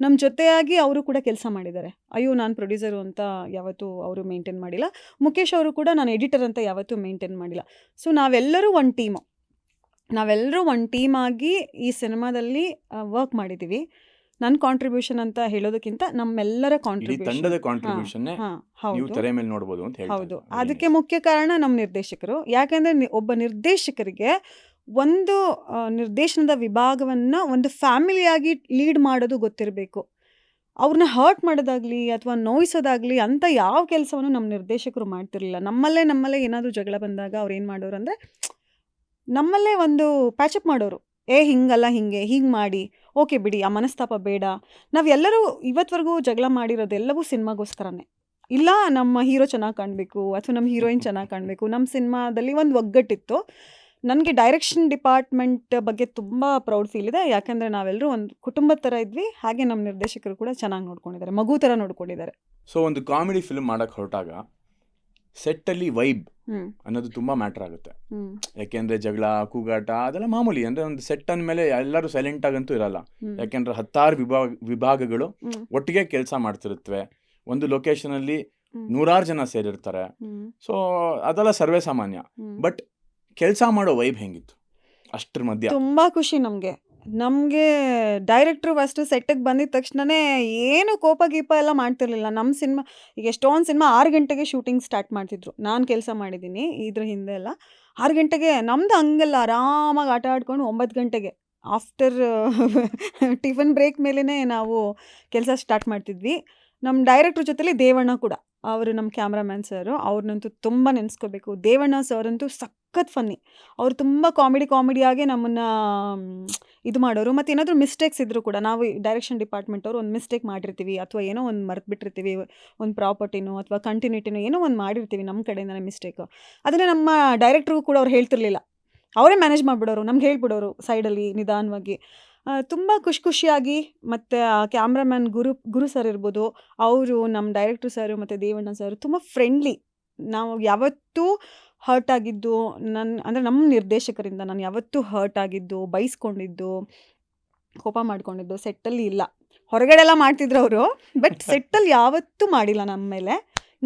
ನಮ್ಮ ಜೊತೆಯಾಗಿ ಅವರು ಕೂಡ ಕೆಲಸ ಮಾಡಿದ್ದಾರೆ. ಅಯ್ಯೋ, ನಾನು ಪ್ರೊಡ್ಯೂಸರು ಅಂತ ಯಾವತ್ತೂ ಅವರು ಮೇಂಟೈನ್ ಮಾಡಿಲ್ಲ. ಮುಖೇಶ್ ಅವರು ಕೂಡ ನಾನು ಎಡಿಟರ್ ಅಂತ ಯಾವತ್ತೂ ಮೇಂಟೈನ್ ಮಾಡಿಲ್ಲ. ಸೊ ನಾವೆಲ್ಲರೂ ಒಂದು ಟೀಮು. ನಾವೆಲ್ಲರೂ ಒಂದು ಟೀಮಾಗಿ ಈ ಸಿನಿಮಾದಲ್ಲಿ ವರ್ಕ್ ಮಾಡಿದ್ದೀವಿ. ನನ್ನ ಕಾಂಟ್ರಿಬ್ಯೂಷನ್ ಅಂತ ಹೇಳೋದಕ್ಕಿಂತ ನಮ್ಮೆಲ್ಲರ ಇಡೀ ಕಾಂಟ್ರಿಬ್ಯೂಷನ್. ತಂಡದ ಕಾಂಟ್ರಿಬ್ಯೂಷನ್ ಹಾಂ, ನೀವು ಹೌದು, ತೆರೆ ಮೇಲೆ ನೋಡ್ಬೋದು ಅಂತ ಹೇಳ್ತಾ ಹೌದು. ಇದ್ದೀರಾ. ಅದಕ್ಕೆ ಮುಖ್ಯ ಕಾರಣ ನಮ್ಮ ನಿರ್ದೇಶಕರು. ಯಾಕಂದರೆ ಒಬ್ಬ ನಿರ್ದೇಶಕರಿಗೆ ಒಂದು ನಿರ್ದೇಶನದ ವಿಭಾಗವನ್ನು ಒಂದು ಫ್ಯಾಮಿಲಿಯಾಗಿ ಲೀಡ್ ಮಾಡೋದು ಗೊತ್ತಿರಬೇಕು. ಅವ್ರನ್ನ ಹರ್ಟ್ ಮಾಡೋದಾಗಲಿ ಅಥವಾ ನೋಯಿಸೋದಾಗಲಿ ಅಂತ ಯಾವ ಕೆಲಸವನ್ನು ನಮ್ಮ ನಿರ್ದೇಶಕರು ಮಾಡ್ತಿರ್ಲಿಲ್ಲ. ನಮ್ಮಲ್ಲೇ ಏನಾದರೂ ಜಗಳ ಬಂದಾಗ ಅವ್ರು ಏನು ಮಾಡೋರು ಅಂದರೆ, ನಮ್ಮಲ್ಲೇ ಒಂದು ಪ್ಯಾಚಪ್ ಮಾಡೋರು. ಹಿಂಗಲ್ಲ, ಹಿಂಗೆ ಮಾಡಿ, ಓಕೆ ಬಿಡಿ, ಆ ಮನಸ್ತಾಪ ಬೇಡ. ನಾವೆಲ್ಲರೂ ಇವತ್ತವರೆಗೂ ಜಗಳ ಮಾಡಿರೋದೆಲ್ಲವೂ ಸಿನಿಮಾಗೋಸ್ಕರನೇ. ಇಲ್ಲ ನಮ್ಮ ಹೀರೋ ಚೆನ್ನಾಗಿ ಕಾಣಬೇಕು ಅಥವಾ ನಮ್ಮ ಹೀರೋಯಿನ್ ಚೆನ್ನಾಗಿ ಕಾಣಬೇಕು. ನಮ್ಮ ಸಿನಿಮಾದಲ್ಲಿ ಒಂದು ಒಗ್ಗಟ್ಟಿತ್ತು. ನನಗೆ ಡೈರೆಕ್ಷನ್ ಡಿಪಾರ್ಟ್ಮೆಂಟ್ ಬಗ್ಗೆ ತುಂಬ ಪ್ರೌಡ್ ಫೀಲ್ ಇದೆ. ಯಾಕಂದರೆ ನಾವೆಲ್ಲರೂ ಒಂದು ಕುಟುಂಬದ ಥರ ಇದ್ವಿ. ಹಾಗೆ ನಮ್ಮ ನಿರ್ದೇಶಕರು ಕೂಡ ಚೆನ್ನಾಗಿ ನೋಡ್ಕೊಂಡಿದ್ದಾರೆ, ಮಗು ಥರ ನೋಡ್ಕೊಂಡಿದ್ದಾರೆ. ಸೊ ಒಂದು ಕಾಮಿಡಿ ಫಿಲ್ಮ್ ಮಾಡಕ್ಕೆ ಹೊರಟಾಗ ಸೆಟ್ಟಲ್ಲಿ ವೈಬ್ ಅನ್ನೋದು ತುಂಬ ಮ್ಯಾಟ್ರ್ ಆಗುತ್ತೆ. ಯಾಕೆಂದರೆ ಜಗಳ, ಕೂಗಾಟ ಅದೆಲ್ಲ ಮಾಮೂಲಿ. ಅಂದರೆ ಒಂದು ಸೆಟ್ ಅಂದಮೇಲೆ ಎಲ್ಲರೂ ಸೈಲೆಂಟ್ ಆಗಂತೂ ಇರಲ್ಲ. ಯಾಕೆಂದರೆ 10 ವಿಭಾಗಗಳು ಒಟ್ಟಿಗೆ ಕೆಲಸ ಮಾಡ್ತಿರುತ್ತವೆ. ಒಂದು ಲೊಕೇಶನಲ್ಲಿ 100 ಜನ ಸೇರಿರ್ತಾರೆ. ಸೊ ಅದೆಲ್ಲ ಸರ್ವೇ ಸಾಮಾನ್ಯ. ಬಟ್ ಕೆಲಸ ಮಾಡೋ ವೈಬ್ ಹೆಂಗಿತ್ತು ಅಷ್ಟ್ರ ಮಧ್ಯ? ತುಂಬ ಖುಷಿ ನಮಗೆ ಡೈರೆಕ್ಟ್ರು ಫಸ್ಟು ಸೆಟ್ಟಿಗೆ ಬಂದಿದ ತಕ್ಷಣವೇ ಏನು ಕೋಪ ಗೀಪ ಎಲ್ಲ ಮಾಡ್ತಿರ್ಲಿಲ್ಲ. ನಮ್ಮ ಸಿನಿಮಾ ಈಗ ಎಷ್ಟೊಂದು ಸಿನಿಮಾ 6 ಗಂಟೆಗೆ ಶೂಟಿಂಗ್ ಸ್ಟಾರ್ಟ್ ಮಾಡ್ತಿದ್ರು. ನಾನು ಕೆಲಸ ಮಾಡಿದ್ದೀನಿ ಇದ್ರ ಹಿಂದೆ ಎಲ್ಲ 6 ಗಂಟೆಗೆ. ನಮ್ಮದು ಹಂಗಲ್ಲ, ಆರಾಮಾಗಿ ಆಟ ಆಡ್ಕೊಂಡು 9 ಗಂಟೆಗೆ ಆಫ್ಟರ್ ಟಿಫನ್ ಬ್ರೇಕ್ ಮೇಲೇ ನಾವು ಕೆಲಸ ಸ್ಟಾರ್ಟ್ ಮಾಡ್ತಿದ್ವಿ. ನಮ್ಮ ಡೈರೆಕ್ಟ್ರ್ ಜೊತೆಲಿ ದೇವಣ್ಣ ಕೂಡ, ಅವರು ನಮ್ಮ ಕ್ಯಾಮ್ರಾಮ್ಯಾನ್ ಸರು. ಅವ್ರನ್ನಂತೂ ತುಂಬ ನೆನೆಸ್ಕೋಬೇಕು. ದೇವಣ್ಣ ಸರ್ ಅಂತೂ ಸಖತ್ ಫನ್ನಿ. ಅವ್ರು ತುಂಬ ಕಾಮಿಡಿಯಾಗೆ ನಮ್ಮನ್ನು ಇದು ಮಾಡೋರು. ಮತ್ತು ಏನಾದರೂ ಮಿಸ್ಟೇಕ್ಸ್ ಇದ್ದರೂ ಕೂಡ, ನಾವು ಡೈರೆಕ್ಷನ್ ಡಿಪಾರ್ಟ್ಮೆಂಟ್ ಅವರು ಒಂದು ಮಿಸ್ಟೇಕ್ ಮಾಡಿರ್ತೀವಿ ಅಥವಾ ಏನೋ ಒಂದು ಮರೆತುಬಿಟ್ಟಿರ್ತೀವಿ, ಒಂದು ಪ್ರಾಪರ್ಟಿನೋ ಅಥವಾ ಕಂಟಿನ್ಯೂಟಿನೋ ಏನೋ ಒಂದು ಮಾಡಿರ್ತೀವಿ ನಮ್ಮ ಕಡೆಯಿಂದನೇ ಮಿಸ್ಟೇಕು. ಅದನ್ನೇ ನಮ್ಮ ಡೈರೆಕ್ಟ್ರಿಗೂ ಕೂಡ ಅವ್ರು ಹೇಳ್ತಿರ್ಲಿಲ್ಲ. ಅವರೇ ಮ್ಯಾನೇಜ್ ಮಾಡಿಬಿಡೋರು, ನಮ್ಗೆ ಹೇಳ್ಬಿಡೋರು ಸೈಡಲ್ಲಿ ನಿಧಾನವಾಗಿ. ತುಂಬ ಖುಷಿಯಾಗಿ. ಮತ್ತು ಕ್ಯಾಮ್ರಾಮ್ಯಾನ್ ಗುರು ಸರ್ ಇರ್ಬೋದು, ಅವರು ನಮ್ಮ ಡೈರೆಕ್ಟ್ರ್ ಸರು ಮತ್ತು ದೇವಣ್ಣ ಸರ್ ತುಂಬ ಫ್ರೆಂಡ್ಲಿ. ನಾವು ಯಾವತ್ತೂ ಹರ್ಟ್ ಆಗಿದ್ದು ಅಂದರೆ ನಮ್ಮ ನಿರ್ದೇಶಕರಿಂದ ನಾನು ಯಾವತ್ತೂ ಹರ್ಟ್ ಆಗಿದ್ದು, ಬೈಸ್ಕೊಂಡಿದ್ದು, ಕೋಪ ಮಾಡ್ಕೊಂಡಿದ್ದು ಸೆಟ್ಟಲ್ಲಿ ಇಲ್ಲ. ಹೊರಗಡೆಲ್ಲ ಮಾಡ್ತಿದ್ರು ಅವರು, ಬಟ್ ಸೆಟ್ಟಲ್ಲಿ ಯಾವತ್ತೂ ಮಾಡಿಲ್ಲ.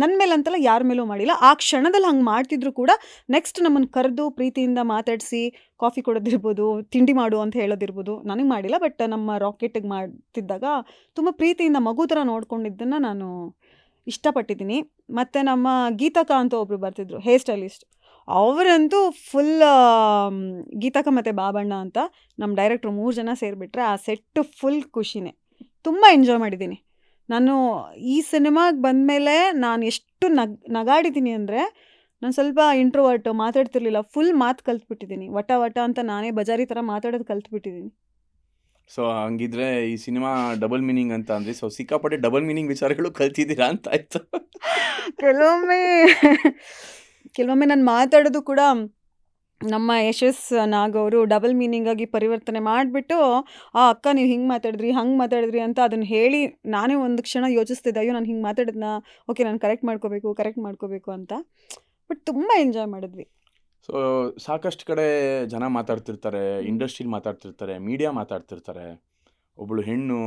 ನನ್ನ ಮೇಲೆ ಅಂತಲ್ಲ, ಯಾರ ಮೇಲೂ ಮಾಡಿಲ್ಲ. ಆ ಕ್ಷಣದಲ್ಲಿ ಹಂಗೆ ಮಾಡ್ತಿದ್ರು ಕೂಡ ನೆಕ್ಸ್ಟ್ ನಮ್ಮನ್ನು ಕರೆದು ಪ್ರೀತಿಯಿಂದ ಮಾತಾಡಿಸಿ ಕಾಫಿ ಕೊಡೋದಿರ್ಬೋದು, ತಿಂಡಿ ಮಾಡು ಅಂತ ಹೇಳೋದಿರ್ಬೋದು. ನನಗೆ ಮಾಡಿಲ್ಲ, ಬಟ್ ನಮ್ಮ ರಾಕೆಟಿಗೆ ಮಾಡ್ತಿದ್ದಾಗ ತುಂಬ ಪ್ರೀತಿಯಿಂದ ಮಗು ಥರ ನೋಡ್ಕೊಂಡಿದ್ದನ್ನು ನಾನು ಇಷ್ಟಪಟ್ಟಿದ್ದೀನಿ. ಮತ್ತು ನಮ್ಮ ಗೀತಕ್ಕ ಅಂತ ಒಬ್ಬರು ಬರ್ತಿದ್ರು, ಹೇರ್ ಸ್ಟೈಲಿಸ್ಟ್. ಅವರಂತೂ ಫುಲ್ ಗೀತಕ್ಕ ಮತ್ತು ಬಾಬಣ್ಣ ಅಂತ ನಮ್ಮ ಡೈರೆಕ್ಟ್ರು 3 ಜನ ಸೇರಿಬಿಟ್ರೆ ಆ ಸೆಟ್ಟು ಫುಲ್ ಖುಷಿನೇ. ತುಂಬ ಎಂಜಾಯ್ ಮಾಡಿದ್ದೀನಿ. ನಾನು ಈ ಸಿನಿಮಾಗೆ ಬಂದಮೇಲೆ ನಾನು ಎಷ್ಟು ನಗಾಡಿದ್ದೀನಿ ಅಂದರೆ, ನಾನು ಸ್ವಲ್ಪ ಇಂಟ್ರೋವರ್ಟು, ಮಾತಾಡ್ತಿರ್ಲಿಲ್ಲ. ಫುಲ್ ಮಾತು ಕಲ್ತ್ಬಿಟ್ಟಿದ್ದೀನಿ. ವಟ ಅಂತ ನಾನೇ ಬಜಾರಿ ಥರ ಮಾತಾಡೋದು ಕಲ್ತ್ಬಿಟ್ಟಿದ್ದೀನಿ. ಸೊ ಹಂಗಿದ್ರೆ ಈ ಸಿನಿಮಾ ಡಬಲ್ ಮೀನಿಂಗ್ ಅಂತ ಅಂದರೆ, ಸೊ ಸಿಕ್ಕಾಪಟ್ಟೆ ಡಬಲ್ ಮೀನಿಂಗ್ ವಿಚಾರಗಳು ಕಲ್ತಿದ್ದೀರಾ ಅಂತ ಆಯ್ತು. ಕೆಲವೊಮ್ಮೆ ನಾನು ಮಾತಾಡೋದು ಕೂಡ ನಮ್ಮ ಯಶಸ್ ನಾಗ್ ಅವರು ಡಬಲ್ ಮೀನಿಂಗಾಗಿ ಪರಿವರ್ತನೆ ಮಾಡಿಬಿಟ್ಟು, ಅಕ್ಕ ನೀವು ಹಿಂಗೆ ಮಾತಾಡಿದ್ರಿ, ಹಂಗೆ ಮಾತಾಡಿದ್ರಿ ಅಂತ ಅದನ್ನು ಹೇಳಿ ನಾನೇ ಒಂದು ಕ್ಷಣ ಯೋಚಿಸ್ತಿದ್ದೆ, ಅಯ್ಯೋ ನಾನು ಹಿಂಗೆ ಮಾತಾಡಿದ್ನ, ಓಕೆ ನಾನು ಕರೆಕ್ಟ್ ಮಾಡ್ಕೋಬೇಕು ಅಂತ. ಬಟ್ ತುಂಬ ಎಂಜಾಯ್ ಮಾಡಿದ್ವಿ. ಸೊ ಸಾಕಷ್ಟು ಕಡೆ ಜನ ಮಾತಾಡ್ತಿರ್ತಾರೆ, ಇಂಡಸ್ಟ್ರಿಲಿ ಮಾತಾಡ್ತಿರ್ತಾರೆ, ಮೀಡಿಯಾ ಮಾತಾಡ್ತಿರ್ತಾರೆ. ಒಬ್ಬಳು ಹೆಣ್ಣು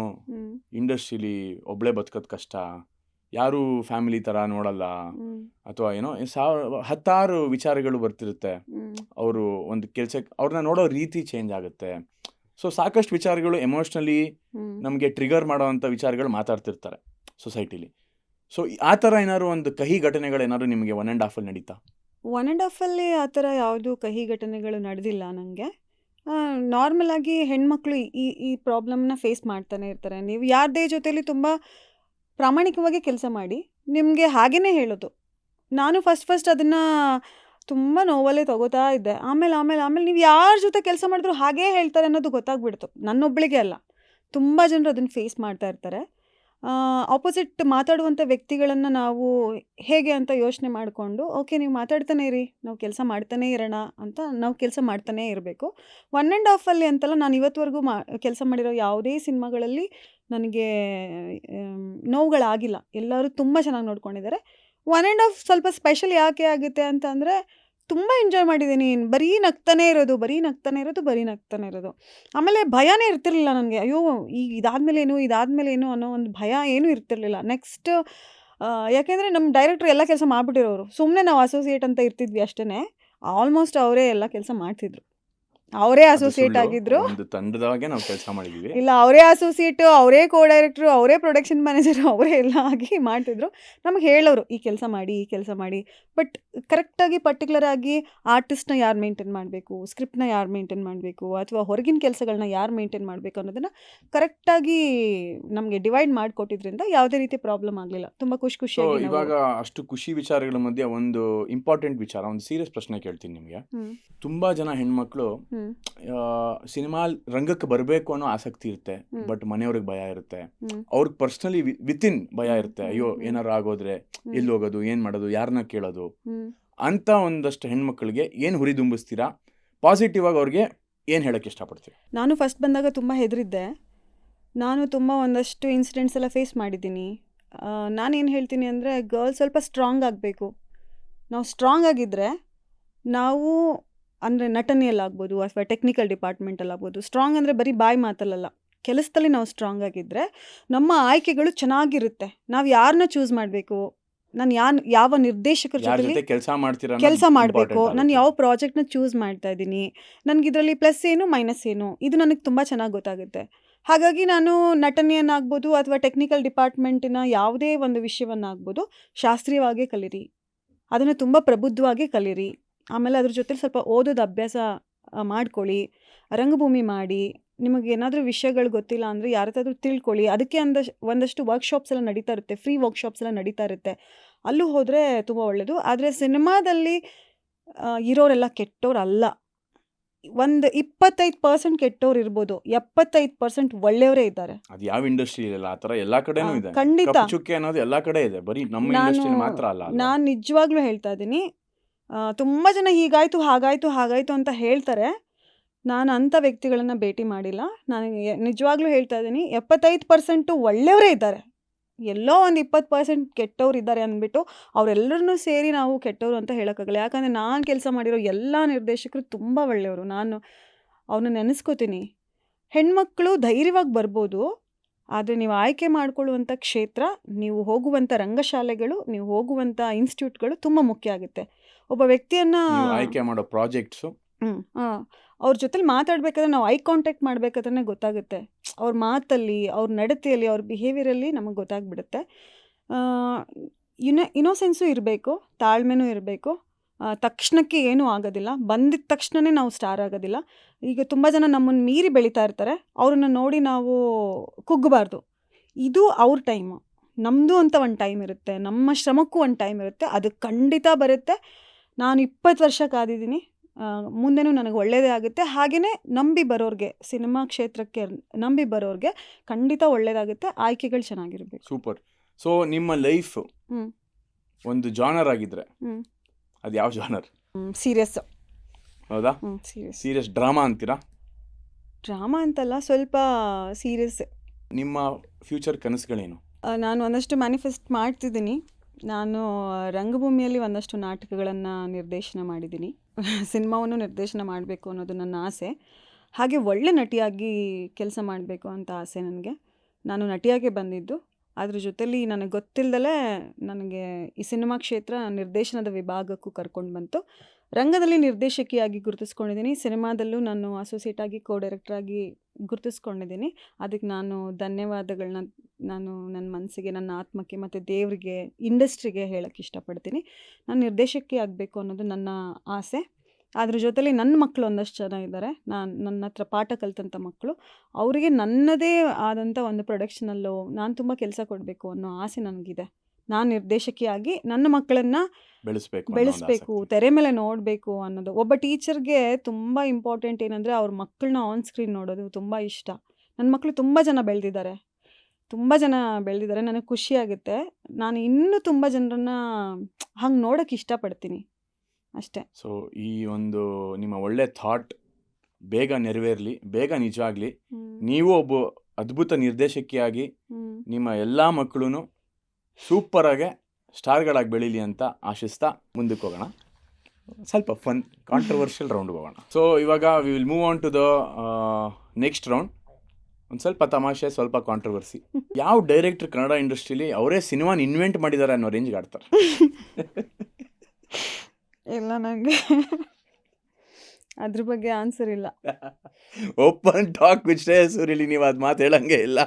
ಇಂಡಸ್ಟ್ರಿಲಿ ಒಬ್ಬಳೇ ಬದುಕೋದು ಕಷ್ಟ, ಯಾರು ಫ್ಯಾಮಿಲಿ ಥರ ನೋಡಲ್ಲ, ಅಥವಾ ಏನೋ ಹತ್ತಾರು ವಿಚಾರಗಳು ಬರ್ತಿರುತ್ತೆ. ಅವರು ಒಂದು ಕೆಲಸಕ್ಕೆ ಅವ್ರನ್ನ ನೋಡೋ ರೀತಿ ಚೇಂಜ್ ಆಗುತ್ತೆ. ಸೊ ಸಾಕಷ್ಟು ವಿಚಾರಗಳು ಎಮೋಷ್ನಲಿ ನಮಗೆ ಟ್ರಿಗರ್ ಮಾಡೋವಂಥ ವಿಚಾರಗಳು ಮಾತಾಡ್ತಿರ್ತಾರೆ ಸೊಸೈಟಿಲಿ. ಸೊ ಆ ಥರ ಏನಾದ್ರು ಒಂದು ಕಹಿ ಘಟನೆಗಳು ಏನಾದ್ರು ನಿಮಗೆ 1.5 ನಡೀತಾ? 1.5 ಆ ಥರ ಯಾವುದು ಕಹಿ ಘಟನೆಗಳು ನಡೆದಿಲ್ಲ ನನಗೆ. ನಾರ್ಮಲ್ ಆಗಿ ಹೆಣ್ಮಕ್ಳು ಈ ಪ್ರಾಬ್ಲಮ್ನ ಫೇಸ್ ಮಾಡ್ತಾನೆ ಇರ್ತಾರೆ. ನೀವು ಯಾರದೇ ಜೊತೆಲಿ ತುಂಬ ಪ್ರಾಮಾಣಿಕವಾಗಿ ಕೆಲಸ ಮಾಡಿ, ನಿಮಗೆ ಹಾಗೇ ಹೇಳೋದು. ನಾನು ಫಸ್ಟ್ ಅದನ್ನು ತುಂಬ ನೋವಲ್ಲೇ ತಗೋತಾ ಇದ್ದೆ. ಆಮೇಲೆ ನೀವು ಯಾರ ಜೊತೆ ಕೆಲಸ ಮಾಡಿದ್ರು ಹಾಗೇ ಹೇಳ್ತಾರೆ ಅನ್ನೋದು ಗೊತ್ತಾಗ್ಬಿಡ್ತು. ನನ್ನೊಬ್ಬಳಿಗೆ ಅಲ್ಲ, ತುಂಬ ಜನರು ಅದನ್ನು ಫೇಸ್ ಮಾಡ್ತಾ ಇರ್ತಾರೆ. ಆಪೋಸಿಟ್ ಮಾತಾಡುವಂಥ ವ್ಯಕ್ತಿಗಳನ್ನು ನಾವು ಹೇಗೆ ಅಂತ ಯೋಚನೆ ಮಾಡಿಕೊಂಡು, ಓಕೆ ನೀವು ಮಾತಾಡ್ತಾನೆ ಇರಿ, ನಾವು ಕೆಲಸ ಮಾಡ್ತಾನೇ ಇರೋಣ ಅಂತ ನಾವು ಕೆಲಸ ಮಾಡ್ತಾನೇ ಇರಬೇಕು. 1.5 ಅಂತಲ್ಲ, ನಾನು ಇವತ್ತುವರೆಗೂ ಕೆಲಸ ಮಾಡಿರೋ ಯಾವುದೇ ಸಿನಿಮಾಗಳಲ್ಲಿ ನನಗೆ ನೋವುಗಳಾಗಿಲ್ಲ. ಎಲ್ಲರೂ ತುಂಬ ಚೆನ್ನಾಗಿ ನೋಡ್ಕೊಂಡಿದ್ದಾರೆ. 1.5 ಸ್ವಲ್ಪ ಸ್ಪೆಷಲ್ ಯಾಕೆ ಆಗುತ್ತೆ ಅಂತ ಅಂದರೆ, ತುಂಬ ಎಂಜಾಯ್ ಮಾಡಿದ್ದೀನಿ. ಬರೀ ನಗ್ತಾನೆ ಇರೋದು. ಆಮೇಲೆ ಭಯನೇ ಇರ್ತಿರ್ಲಿಲ್ಲ ನನಗೆ. ಅಯ್ಯೋ ಈಗ ಇದಾದ್ಮೇಲೆ ಏನು ಅನ್ನೋ ಒಂದು ಭಯ ಏನೂ ಇರ್ತಿರ್ಲಿಲ್ಲ. ನೆಕ್ಸ್ಟ್ ಯಾಕೆಂದರೆ ನಮ್ಮ ಡೈರೆಕ್ಟ್ರ್ ಎಲ್ಲ ಕೆಲಸ ಮಾಡಿಬಿಟ್ಟಿರೋರು. ಸುಮ್ಮನೆ ನಾವು ಅಸೋಸಿಯೇಟ್ ಅಂತ ಇರ್ತಿದ್ವಿ ಅಷ್ಟೇ. ಆಲ್ಮೋಸ್ಟ್ ಅವರೇ ಎಲ್ಲ ಕೆಲಸ ಮಾಡ್ತಿದ್ರು. ಅವರೇ ಅಸೋಸಿಯೇಟ್ ಆಗಿದ್ರು. ಒಂದು ತಂಡದಾಗೆ ನಾವು ಕೆಲಸ ಮಾಡಿದ್ವಿ. ಇಲ್ಲ, ಅವರೇ ಅಸೋಸಿಯೇಟು, ಅವರೇ ಕೋ ಡೈರೆಕ್ಟ್ರು, ಅವರೇ ಪ್ರೊಡಕ್ಷನ್ ಮ್ಯಾನೇಜರು, ಅವರೇ ಎಲ್ಲ ಆಗಿ ಮಾಡ್ತಿದ್ರು. ನಮಗೆ ಹೇಳೋರು ಈ ಕೆಲಸ ಮಾಡಿ. ಬಟ್ ಕರೆಕ್ಟಾಗಿ ಪರ್ಟಿಕ್ಯುಲರ್ ಆಗಿ ಆರ್ಟಿಸ್ಟ್ನ ಯಾರು ಮೇಂಟೈನ್ ಮಾಡಬೇಕು, ಸ್ಕ್ರಿಪ್ಟ್ನ ಯಾರು ಮೇಂಟೈನ್ ಮಾಡಬೇಕು, ಅಥವಾ ಹೊರಗಿನ ಕೆಲಸಗಳನ್ನ ಯಾರು ಮೇಂಟೈನ್ ಮಾಡಬೇಕು ಅನ್ನೋದನ್ನು ಕರೆಕ್ಟಾಗಿ ನಮಗೆ ಡಿವೈಡ್ ಮಾಡಿಕೊಟ್ಟಿದ್ರಿಂದ ಯಾವುದೇ ರೀತಿ ಪ್ರಾಬ್ಲಮ್ ಆಗಲಿಲ್ಲ. ತುಂಬ ಖುಷಿಯಾಗಿ. ಇವಾಗ ಅಷ್ಟು ಖುಷಿ ವಿಚಾರಗಳ ಮಧ್ಯೆ ಒಂದು ಇಂಪಾರ್ಟೆಂಟ್ ವಿಚಾರ, ಒಂದು ಸೀರಿಯಸ್ ಪ್ರಶ್ನೆ ಕೇಳ್ತೀನಿ ನಿಮಗೆ. ತುಂಬಾ ಜನ ಹೆಣ್ಮಕ್ಳು ಸಿನಿಮಾ ರಂಗಕ್ಕೆ ಬರಬೇಕು ಅನ್ನೋ ಆಸಕ್ತಿ ಇರುತ್ತೆ, ಬಟ್ ಮನೆಯವ್ರಿಗೆ ಭಯ ಇರುತ್ತೆ. ಅವ್ರಿಗೆ ಪರ್ಸನಲಿ ವಿತಿನ್ ಭಯ ಇರುತ್ತೆ. ಅಯ್ಯೋ ಏನಾರು ಆಗೋದ್ರೆ ಎಲ್ಲಿ ಹೋಗೋದು, ಏನ್ ಮಾಡೋದು, ಯಾರನ್ನ ಕೇಳೋದು ಅಂತ ಒಂದಷ್ಟು ಹೆಣ್ಮಕ್ಳಿಗೆ ಏನ್ ಹುರಿದುಂಬಿಸ್ತೀರಾ? ಪಾಸಿಟಿವ್ ಆಗಿ ಅವ್ರಿಗೆ ಏನ್ ಹೇಳಕ್ ಇಷ್ಟಪಡ್ತೀರಾ? ನಾನು ಫಸ್ಟ್ ಬಂದಾಗ ತುಂಬ ಹೆದರಿದ್ದೆ. ನಾನು ತುಂಬ ಒಂದಷ್ಟು ಇನ್ಸಿಡೆಂಟ್ಸ್ ಎಲ್ಲ ಫೇಸ್ ಮಾಡಿದ್ದೀನಿ. ನಾನೇನು ಹೇಳ್ತೀನಿ ಅಂದರೆ, ಗರ್ಲ್ಸ್ ಸ್ವಲ್ಪ ಸ್ಟ್ರಾಂಗ್ ಆಗಬೇಕು. ನಾವು ಸ್ಟ್ರಾಂಗ್ ಆಗಿದ್ದರೆ ನಾವು ಅಂದರೆ ನಟನೆಯಲ್ಲಾಗ್ಬೋದು ಅಥವಾ ಟೆಕ್ನಿಕಲ್ ಡಿಪಾರ್ಟ್ಮೆಂಟಲ್ಲಾಗ್ಬೋದು, ಸ್ಟ್ರಾಂಗ್ ಅಂದರೆ ಬರೀ ಬಾಯಿ ಮಾತಲ್ಲ, ಕೆಲಸದಲ್ಲಿ ನಾವು ಸ್ಟ್ರಾಂಗ್ ಆಗಿದ್ದರೆ ನಮ್ಮ ಆಯ್ಕೆಗಳು ಚೆನ್ನಾಗಿರುತ್ತೆ. ನಾವು ಯಾರನ್ನ ಚೂಸ್ ಮಾಡಬೇಕು, ನಾನು ಯಾವ ನಿರ್ದೇಶಕರ ಜೊತೆ ಕೆಲಸ ಮಾಡಬೇಕು, ನಾನು ಯಾವ ಪ್ರಾಜೆಕ್ಟ್ನ ಚೂಸ್ ಮಾಡ್ತಾ ಇದ್ದೀನಿ, ನನಗೆ ಇದರಲ್ಲಿ ಪ್ಲಸ್ ಏನು ಮೈನಸ್ ಏನು, ಇದು ನನಗೆ ತುಂಬ ಚೆನ್ನಾಗಿ ಗೊತ್ತಾಗುತ್ತೆ. ಹಾಗಾಗಿ ನಾನು ನಟನೆಯನ್ನಾಗ್ಬೋದು ಅಥವಾ ಟೆಕ್ನಿಕಲ್ ಡಿಪಾರ್ಟ್ಮೆಂಟಿನ ಯಾವುದೇ ಒಂದು ವಿಷಯವನ್ನಾಗ್ಬೋದು ಶಾಸ್ತ್ರೀಯವಾಗಿ ಕಲೀರಿ, ಅದನ್ನು ತುಂಬ ಪ್ರಬುದ್ಧವಾಗಿ ಕಲೀರಿ. ಆಮೇಲೆ ಅದ್ರ ಜೊತೆ ಸ್ವಲ್ಪ ಓದೋದು ಅಭ್ಯಾಸ ಮಾಡ್ಕೊಳ್ಳಿ, ರಂಗಭೂಮಿ ಮಾಡಿ. ನಿಮಗೆ ಏನಾದರೂ ವಿಷಯಗಳು ಗೊತ್ತಿಲ್ಲ ಅಂದರೆ ಯಾರ ಹತ್ರ ತಿಳ್ಕೊಳ್ಳಿ. ಅದಕ್ಕೆ ಒಂದಷ್ಟು ವರ್ಕ್ಶಾಪ್ಸ್ ಎಲ್ಲ ನಡೀತಾ ಇರುತ್ತೆ, ಫ್ರೀ ವರ್ಕ್ಶಾಪ್ಸ್ ಎಲ್ಲ ನಡೀತಾ ಇರುತ್ತೆ. ಅಲ್ಲೂ ಹೋದರೆ ತುಂಬ ಒಳ್ಳೆಯದು. ಆದರೆ ಸಿನಿಮಾದಲ್ಲಿ ಇರೋರೆಲ್ಲ ಕೆಟ್ಟೋರಲ್ಲ. ಒಂದು 25% ಕೆಟ್ಟವ್ರು ಇರ್ಬೋದು, 75% ಒಳ್ಳೆಯವರೇ ಇದ್ದಾರೆ. ಅದು ಯಾವ ಇಂಡಸ್ಟ್ರಿ ಇಲ್ಲ, ಆ ಥರ ಎಲ್ಲ ಕಡೆನೂ ಇದೆ. ಖಂಡಿತ ಚುಕ್ಕೆ ಅನ್ನೋದು ಎಲ್ಲ ಕಡೆ ಇದೆ, ಬರೀ ನಮ್ಮ ಇಂಡಸ್ಟ್ರಿ ಮಾತ್ರ ಅಲ್ಲ. ನಾನು ನಿಜವಾಗ್ಲೂ ಹೇಳ್ತಾ ಇದ್ದೀನಿ, ತುಂಬ ಜನ ಹೀಗಾಯಿತು ಹಾಗಾಯಿತು ಅಂತ ಹೇಳ್ತಾರೆ. ನಾನು ಅಂಥ ವ್ಯಕ್ತಿಗಳನ್ನು ಭೇಟಿ ಮಾಡಿಲ್ಲ. ನನಗೆ ನಿಜವಾಗ್ಲೂ ಹೇಳ್ತಾ ಇದ್ದೀನಿ, 75% ಒಳ್ಳೆಯವರೇ ಇದ್ದಾರೆ. ಎಲ್ಲೋ ಒಂದು 20% ಕೆಟ್ಟವ್ರು ಇದ್ದಾರೆ ಅಂದ್ಬಿಟ್ಟು ಅವರೆಲ್ಲರನ್ನೂ ಸೇರಿ ನಾವು ಕೆಟ್ಟವರು ಅಂತ ಹೇಳೋಕ್ಕಾಗಲ್ಲ. ಯಾಕಂದರೆ ನಾನು ಕೆಲಸ ಮಾಡಿರೋ ಎಲ್ಲ ನಿರ್ದೇಶಕರು ತುಂಬ ಒಳ್ಳೆಯವರು. ನಾನು ಅವ್ರನ್ನ ನೆನೆಸ್ಕೋತೀನಿ. ಹೆಣ್ಮಕ್ಳು ಧೈರ್ಯವಾಗಿ ಬರ್ಬೋದು, ಆದರೆ ನೀವು ಆಯ್ಕೆ ಮಾಡಿಕೊಳ್ಳುವಂಥ ಕ್ಷೇತ್ರ, ನೀವು ಹೋಗುವಂಥ ರಂಗಶಾಲೆಗಳು, ನೀವು ಹೋಗುವಂಥ ಇನ್ಸ್ಟಿಟ್ಯೂಟ್ಗಳು ತುಂಬ ಮುಖ್ಯ ಆಗುತ್ತೆ. ಒಬ್ಬ ವ್ಯಕ್ತಿಯನ್ನು ಆಯ್ಕೆ ಮಾಡೋ ಪ್ರಾಜೆಕ್ಟ್ಸು, ಅವ್ರ ಜೊತೆಲಿ ಮಾತಾಡಬೇಕಾದ್ರೆ ನಾವು ಐ ಕಾಂಟ್ಯಾಕ್ಟ್ ಮಾಡಬೇಕಾದ್ರೆ ಗೊತ್ತಾಗುತ್ತೆ. ಅವ್ರ ಮಾತಲ್ಲಿ, ಅವ್ರ ನಡತೆಯಲ್ಲಿ, ಅವ್ರ ಬಿಹೇವಿಯರಲ್ಲಿ ನಮಗೆ ಗೊತ್ತಾಗ್ಬಿಡುತ್ತೆ. ಇನ್ನೋಸೆನ್ಸು ಇರಬೇಕು, ತಾಳ್ಮೆನೂ ಇರಬೇಕು. ತಕ್ಷಣಕ್ಕೆ ಏನೂ ಆಗೋದಿಲ್ಲ, ಬಂದಿದ್ದ ತಕ್ಷಣವೇ ನಾವು ಸ್ಟಾರ್ ಆಗೋದಿಲ್ಲ. ಈಗ ತುಂಬ ಜನ ನಮ್ಮನ್ನು ಮೀರಿ ಬೆಳೀತಾ ಇರ್ತಾರೆ, ಅವ್ರನ್ನ ನೋಡಿ ನಾವು ಕುಗ್ಗಬಾರ್ದು. ಇದು ಅವ್ರ ಟೈಮು, ನಮ್ಮದು ಅಂತ ಒಂದು ಟೈಮ್ ಇರುತ್ತೆ, ನಮ್ಮ ಶ್ರಮಕ್ಕೂ ಒಂದು ಟೈಮ್ ಇರುತ್ತೆ. ಅದು ಖಂಡಿತ ಬರುತ್ತೆ. ನಾನು 20 ವರ್ಷ ಕಾದಿದ್ದೀನಿ, ಮುಂದೆನೂ ನನಗೆ ಒಳ್ಳೆಯದೇ ಆಗುತ್ತೆ. ಹಾಗೆಯೇ ನಂಬಿ ಬರೋರಿಗೆ, ಸಿನಿಮಾ ಕ್ಷೇತ್ರಕ್ಕೆ ನಂಬಿ ಬರೋರಿಗೆ ಖಂಡಿತ ಒಳ್ಳೆಯದಾಗುತ್ತೆ. ಆಯ್ಕೆಗಳು ಚೆನ್ನಾಗಿರಬೇಕು. ಸೂಪರ್. ಸೊ ನಿಮ್ಮ ಲೈಫ್ ಒಂದು ಜಾನರ್ ಆಗಿದ್ರೆ ಅದು ಯಾವ ಜಾನರ್? ಸೀರಿಯಸ್. ಹೌದಾ? ಸೀರಿಯಸ್ ಡ್ರಾಮಾ ಅಂತೀರಾ? ಡ್ರಾಮಾ ಅಂತಲ್ಲ, ಸ್ವಲ್ಪ ಸೀರಿಯಸ್. ನಿಮ್ಮ ಫ್ಯೂಚರ್ ಕನಸುಗಳೇನು? ನಾನು ಒಂದಷ್ಟು ಮ್ಯಾನಿಫೆಸ್ಟ್ ಮಾಡ್ತಿದ್ದೀನಿ. ನಾನು ರಂಗಭೂಮಿಯಲ್ಲಿ ಒಂದಷ್ಟು ನಾಟಕಗಳನ್ನು ನಿರ್ದೇಶನ ಮಾಡಿದ್ದೀನಿ. ಸಿನಿಮಾವನ್ನು ನಿರ್ದೇಶನ ಮಾಡಬೇಕು ಅನ್ನೋದು ನನ್ನ ಆಸೆ. ಹಾಗೆ ಒಳ್ಳೆ ನಟಿಯಾಗಿ ಕೆಲಸ ಮಾಡಬೇಕು ಅಂತ ಆಸೆ ನನಗೆ. ನಾನು ನಟಿಯಾಗೆ ಬಂದಿದ್ದು, ಅದ್ರ ಜೊತೆಲಿ ನನಗೆ ಗೊತ್ತಿಲ್ಲದಲೇ ನನಗೆ ಈ ಸಿನಿಮಾ ಕ್ಷೇತ್ರ ನಿರ್ದೇಶನದ ವಿಭಾಗಕ್ಕೂ ಕರ್ಕೊಂಡು ಬಂತು. ರಂಗದಲ್ಲಿ ನಿರ್ದೇಶಕಿಯಾಗಿ ಗುರುತಿಸ್ಕೊಂಡಿದ್ದೀನಿ. ಸಿನಿಮಾದಲ್ಲೂ ನಾನು ಅಸೋಸಿಯೇಟ್ ಆಗಿ ಡೈರೆಕ್ಟರ್ ಆಗಿ ಗುರುತಿಸ್ಕೊಂಡಿದ್ದೀನಿ. ಅದಕ್ಕೆ ನಾನು ಧನ್ಯವಾದಗಳನ್ನ ನಾನು ನನ್ನ ಮನಸ್ಸಿಗೆ, ನನ್ನ ಆತ್ಮಕ್ಕೆ ಮತ್ತು ದೇವರಿಗೆ, ಇಂಡಸ್ಟ್ರಿಗೆ ಹೇಳಕ್ಕೆ ಇಷ್ಟಪಡ್ತೀನಿ. ನಾನು ನಿರ್ದೇಶಕಿ ಆಗಬೇಕು ಅನ್ನೋದು ನನ್ನ ಆಸೆ. ಅದ್ರ ಜೊತೆಲಿ ನನ್ನ ಮಕ್ಕಳು ಒಂದಷ್ಟು ಜನ ಇದ್ದಾರೆ, ನನ್ನ ಹತ್ರ ಪಾಠ ಕಲಿತಂಥ ಮಕ್ಕಳು. ಅವರಿಗೆ ನನ್ನದೇ ಆದಂಥ ಒಂದು ಪ್ರೊಡಕ್ಷನಲ್ಲೂ ನಾನು ತುಂಬ ಕೆಲಸ ಕೊಡಬೇಕು ಅನ್ನೋ ಆಸೆ ನನಗಿದೆ. ನಾನು ನಿರ್ದೇಶಕಿಯಾಗಿ ನನ್ನ ಮಕ್ಕಳನ್ನು ಬೆಳೆಸಬೇಕು, ತೆರೆ ಮೇಲೆ ನೋಡಬೇಕು ಅನ್ನೋದು. ಒಬ್ಬ ಟೀಚರ್ಗೆ ತುಂಬ ಇಂಪಾರ್ಟೆಂಟ್ ಏನಂದರೆ ಅವ್ರ ಮಕ್ಕಳನ್ನ ಆನ್ ಸ್ಕ್ರೀನ್ ನೋಡೋದು ತುಂಬ ಇಷ್ಟ. ನನ್ನ ಮಕ್ಕಳು ತುಂಬ ಜನ ಬೆಳೆದಿದ್ದಾರೆ, ನನಗೆ ಖುಷಿಯಾಗುತ್ತೆ. ನಾನು ಇನ್ನೂ ತುಂಬ ಜನರನ್ನ ಹಂಗೆ ನೋಡೋಕ್ಕೆ ಇಷ್ಟಪಡ್ತೀನಿ ಅಷ್ಟೇ. ಸೊ ಈ ಒಂದು ನಿಮ್ಮ ಒಳ್ಳೆ ಥಾಟ್ ಬೇಗ ನೆರವೇರಲಿ, ಬೇಗ ನಿಜ ಆಗಲಿ. ನೀವು ಒಬ್ಬ ಅದ್ಭುತ ನಿರ್ದೇಶಕಿಯಾಗಿ ನಿಮ್ಮ ಎಲ್ಲ ಮಕ್ಕಳು ಸೂಪರಾಗೆ ಸ್ಟಾರ್ಗಳಾಗಿ ಬೆಳೀಲಿ ಅಂತ ಆಶಿಸ್ತಾ ಮುಂದಕ್ಕೆ ಹೋಗೋಣ. ಸ್ವಲ್ಪ ಫನ್ ಕಾಂಟ್ರವರ್ಷಿಯಲ್ ರೌಂಡ್ಗೆ ಹೋಗೋಣ. ಸೊ ಇವಾಗ we will move on to the next round. ಒಂದು ಸ್ವಲ್ಪ ತಮಾಷೆ, ಸ್ವಲ್ಪ ಕಾಂಟ್ರವರ್ಸಿ. ಯಾವ ಡೈರೆಕ್ಟರ್ ಕನ್ನಡ ಇಂಡಸ್ಟ್ರಿಲಿ ಅವರೇ ಸಿನಿಮಾನ ಇನ್ವೆಂಟ್ ಮಾಡಿದ್ದಾರೆ ಅನ್ನೋ ರೇಂಜ್ಗೆ ಆಡ್ತಾರೆ? ಇಲ್ಲ, ನನಗೆ ಅದ್ರ ಬಗ್ಗೆ ಆನ್ಸರ್ ಇಲ್ಲ. ಓಪನ್ ಟಾಕ್ ವಿತ್ ಶ್ರೇಯಾ ಸೂರಿಲಿ ನೀವು ಅದು ಮಾತು ಹೇಳಂಗೆ ಇಲ್ಲ.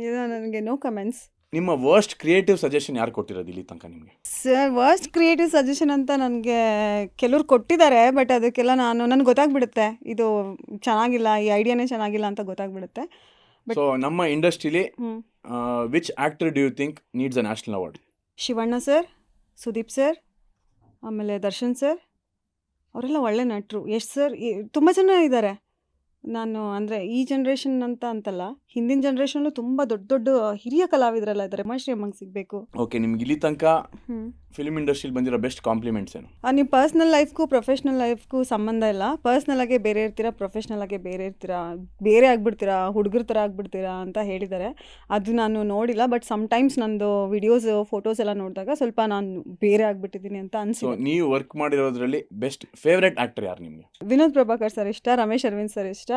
ಇಲ್ಲ, ನನಗೆ ನೋ ಕಮೆಂಟ್ಸ್. ನಿಮ್ಮ ವರ್ಸ್ಟ್ ಕ್ರಿಯೇಟಿವ್ ಸಜೆಷನ್ ಯಾರು ಕೊಟ್ಟಿರೋದು ಇಲ್ಲಿ ತನಕ ನಿಮಗೆ? ಸರ್, ವರ್ಸ್ಟ್ ಕ್ರಿಯೇಟಿವ್ ಸಜೆಷನ್ ಅಂತ ನನಗೆ ಕೆಲವ್ರು ಕೊಟ್ಟಿದ್ದಾರೆ. ಬಟ್ ಅದಕ್ಕೆಲ್ಲ ನನಗೆ ಗೊತ್ತಾಗ್ಬಿಡುತ್ತೆ, ಇದು ಚೆನ್ನಾಗಿಲ್ಲ, ಈ ಐಡಿಯಾನೇ ಚೆನ್ನಾಗಿಲ್ಲ ಅಂತ ಗೊತ್ತಾಗ್ಬಿಡುತ್ತೆ. ಸೊ ನಮ್ಮ ಇಂಡಸ್ಟ್ರಿಲಿ which actor do you think needs a national award? Shivanna sir, Sudeep sir, ಆಮೇಲೆ ದರ್ಶನ್ ಸರ್, ಅವರೆಲ್ಲ ಒಳ್ಳೆ ನಟರು. ಯಶ್ ಸರ್, ತುಂಬ ಜನ ಇದ್ದಾರೆ. ನಾನು ಅಂದರೆ ಈ ಜನ್ರೇಷನ್ ಅಂತಲ್ಲ, ಹಿಂದಿನ ಜನ್ರೇಷನ್ಲು ತುಂಬ ದೊಡ್ಡ ದೊಡ್ಡ ಹಿರಿಯ ಕಲಾವಿದರೆಲ್ಲ ಇದ್ದಾರೆ. ಮಶ್ರೀ ಅಮ್ಮಂಗೆ ಸಿಗಬೇಕು. ಓಕೆ, ನಿಮ್ಗೆ ಇಲ್ಲಿ ತನಕ ಫಿಲ್ಮ್ ಇಂಡಸ್ಟ್ರಿಲಿ ಬಂದಿರೋ ಬೆಸ್ಟ್ ಕಾಂಪ್ಲಿಮೆಂಟ್ಸ್ ಏನು? ನೀವು ಪರ್ಸ್ನಲ್ ಲೈಫ್ಗೂ ಪ್ರೊಫೆಷ್ನಲ್ ಲೈಫ್ಗೂ ಸಂಬಂಧ ಇಲ್ಲ. ಪರ್ಸ್ನಲ್ ಆಗೇ ಬೇರೆ ಇರ್ತೀರಾ, ಪ್ರೊಫೆಷ್ನಲ್ ಆಗೇ ಬೇರೆ ಇರ್ತೀರಾ, ಬೇರೆ ಆಗ್ಬಿಡ್ತೀರಾ, ಹುಡುಗರ ಥರ ಆಗ್ಬಿಡ್ತೀರಾ ಅಂತ ಹೇಳಿದ್ದಾರೆ. ಅದು ನಾನು ನೋಡಿಲ್ಲ. ಬಟ್ ಸಮ್ಟೈಮ್ಸ್ ನಂದು ವಿಡಿಯೋಸ್, ಫೋಟೋಸ್ ಎಲ್ಲ ನೋಡಿದಾಗ ಸ್ವಲ್ಪ ನಾನು ಬೇರೆ ಆಗ್ಬಿಟ್ಟಿದ್ದೀನಿ ಅಂತ ಅನ್ಸುತ್ತೆ. ನೀವು ವರ್ಕ್ ಮಾಡಿರೋದ್ರಲ್ಲಿ ಬೆಸ್ಟ್ ಫೇವ್ರೆಟ್ ಆಕ್ಟರ್ ಯಾರು ನಿಮಗೆ? ವಿನೋದ್ ಪ್ರಭಾಕರ್ ಸರ್ ಇಷ್ಟ, ರಮೇಶ್ ಅರವಿಂದ್ ಸರ್ ಇಷ್ಟ,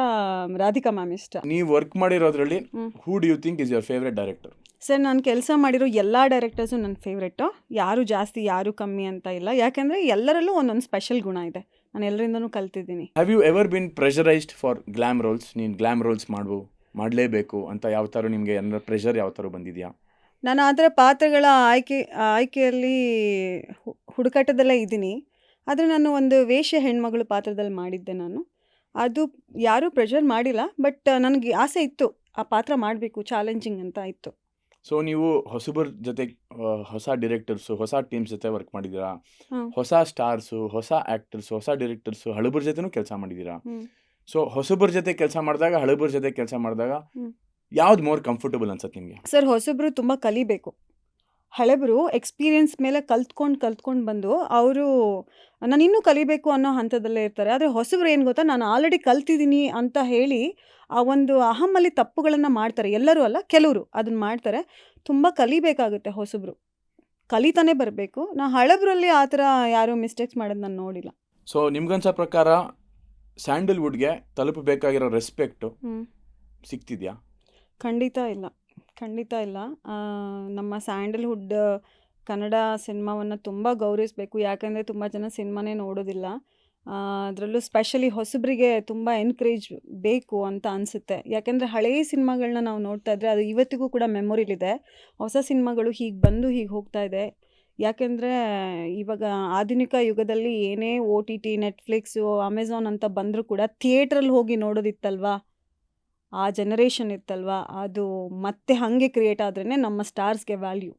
ರಾಧಿಕಾ ಮ್ಯಾಮ್ ಇಷ್ಟ. ನೀವು ವರ್ಕ್ ಮಾಡಿರೋದ್ರಲ್ಲಿ who do you think is your favourite director? Sir, ನಾನು ಕೆಲಸ ಮಾಡಿರೋ ಎಲ್ಲ ಡೈರೆಕ್ಟರ್ಸು ನನ್ನ ಫೇವ್ರೆಟ್ಟು. ಯಾರು ಜಾಸ್ತಿ ಯಾರು ಕಮ್ಮಿ ಅಂತ ಇಲ್ಲ. ಯಾಕೆಂದರೆ ಎಲ್ಲರಲ್ಲೂ ಒಂದೊಂದು ಸ್ಪೆಷಲ್ ಗುಣ ಇದೆ. ನಾನು ಎಲ್ಲರಿಂದನೂ ಕಲ್ತಿದ್ದೀನಿ. Have you ever been pressurised for glam roles? ನೀನು ಗ್ಲಾಮ್ ರೋಲ್ಸ್ ಮಾಡಲೇಬೇಕು ಅಂತ ಯಾವ ಥರ ನಿಮಗೆ ಏನಾರ ಪ್ರೆಷರ್ ಯಾವ ಥರ ಬಂದಿದೆಯಾ? ನಾನು ಆ ಥರ ಪಾತ್ರಗಳ ಆಯ್ಕೆಯಲ್ಲಿ ಹುಡುಕಾಟದಲ್ಲೇ ಇದ್ದೀನಿ. ಆದರೆ ನಾನು ಒಂದು ವೇಶ್ಯ ಹೆಣ್ಮಗಳು ಪಾತ್ರದಲ್ಲಿ ಮಾಡಿದ್ದೆ. ಅದು ಯಾರೂ ಪ್ರೆಷರ್ ಮಾಡಿಲ್ಲ. ಬಟ್ ನನಗೆ ಆಸೆ ಇತ್ತು, ಆ ಪಾತ್ರ ಮಾಡಬೇಕು, ಚಾಲೆಂಜಿಂಗ್ ಅಂತ ಇತ್ತು. ಸೊ ನೀವು ಹೊಸಬರ ಜೊತೆ, ಹೊಸ ಡೈರೆಕ್ಟರ್ಸು, ಹೊಸ ಟೀಮ್ಸ್ ಜೊತೆ ವರ್ಕ್ ಮಾಡಿದ್ದೀರಾ, ಹೊಸ ಸ್ಟಾರ್ಸು, ಹೊಸ ಆ್ಯಕ್ಟರ್ಸು, ಹೊಸ ಡೈರೆಕ್ಟರ್ಸು, ಹಳಬರ ಜೊತೆನೂ ಕೆಲಸ ಮಾಡಿದ್ದೀರಾ. ಸೊ ಹೊಸಬರ ಜೊತೆ ಕೆಲಸ ಮಾಡಿದಾಗ, ಹಳಬರ ಜೊತೆ ಕೆಲಸ ಮಾಡಿದಾಗ ಯಾವ್ದು ಮೋರ್ ಕಂಫರ್ಟಬಲ್ ಅನ್ಸುತ್ತೆ ನಿಮಗೆ? ಸರ್, ಹೊಸಬರು ತುಂಬ ಕಲಿಬೇಕು. ಹಳೆಬರು ಎಕ್ಸ್ಪೀರಿಯನ್ಸ್ ಮೇಲೆ ಕಲ್ತ್ಕೊಂಡು ಬಂದು ಅವರು ನಾನು ಇನ್ನೂ ಕಲಿಬೇಕು ಅನ್ನೋ ಹಂತದಲ್ಲೇ ಇರ್ತಾರೆ. ಆದರೆ ಹೊಸಬರು ಏನು ಗೊತ್ತಾ, ನಾನು ಆಲ್ರೆಡಿ ಕಲ್ತಿದ್ದೀನಿ ಅಂತ ಹೇಳಿ ಆ ಒಂದು ಅಹಮ್ಮಲ್ಲಿ ತಪ್ಪುಗಳನ್ನು ಮಾಡ್ತಾರೆ. ಎಲ್ಲರೂ ಅಲ್ಲ, ಕೆಲವರು ಅದನ್ನು ಮಾಡ್ತಾರೆ. ತುಂಬ ಕಲಿಬೇಕಾಗುತ್ತೆ ಹೊಸಬರು, ಕಲಿತಾನೆ ಬರಬೇಕು. ಹಳಬರಲ್ಲಿ ಆ ಥರ ಯಾರೂ ಮಿಸ್ಟೇಕ್ಸ್ ಮಾಡೋದು ನಾನು ನೋಡಿಲ್ಲ. ಸೊ ನಿಮ್ಗನ್ಸೋ ಪ್ರಕಾರ ಸ್ಯಾಂಡಲ್ವುಡ್ಗೆ ತಲುಪಬೇಕಾಗಿರೋ ರೆಸ್ಪೆಕ್ಟು ಸಿಗ್ತಿದೆಯಾ? ಖಂಡಿತ ಇಲ್ಲ. ನಮ್ಮ ಸ್ಯಾಂಡಲ್ವುಡ್ ಕನ್ನಡ ಸಿನಿಮಾವನ್ನು ತುಂಬ ಗೌರವಿಸಬೇಕು. ಯಾಕಂದರೆ ತುಂಬ ಜನ ಸಿನಿಮಾನೇ ನೋಡೋದಿಲ್ಲ. ಅದರಲ್ಲೂ ಸ್ಪೆಷಲಿ ಹೊಸಬರಿಗೆ ತುಂಬ ಎನ್ಕರೇಜ್ ಬೇಕು ಅಂತ ಅನಿಸುತ್ತೆ. ಯಾಕೆಂದರೆ ಹಳೆಯ ಸಿನಿಮಾಗಳನ್ನ ನಾವು ನೋಡ್ತಾ ಇದ್ದರೆ ಅದು ಇವತ್ತಿಗೂ ಕೂಡ ಮೆಮೊರಿಲಿದೆ. ಹೊಸ ಸಿನಿಮಾಗಳು ಹೀಗೆ ಬಂದು ಹೀಗೆ ಹೋಗ್ತಾ ಇದೆ. ಯಾಕೆಂದರೆ ಇವಾಗ ಆಧುನಿಕ ಯುಗದಲ್ಲಿ ಏನೇ OTT, ನೆಟ್ಫ್ಲಿಕ್ಸು, ಅಮೆಝಾನ್ ಅಂತ ಬಂದರೂ ಕೂಡ ಥಿಯೇಟ್ರಲ್ಲಿ ಹೋಗಿ ನೋಡೋದಿತ್ತಲ್ವಾ, ಆ ಜನರೇಷನ್ ಇತ್ತಲ್ವಾ, ಅದು ಮತ್ತೆ ಹಾಗೆ ಕ್ರಿಯೇಟ್ ಆದ್ರೇ ನಮ್ಮ ಸ್ಟಾರ್ಸ್ಗೆ ವ್ಯಾಲ್ಯೂ.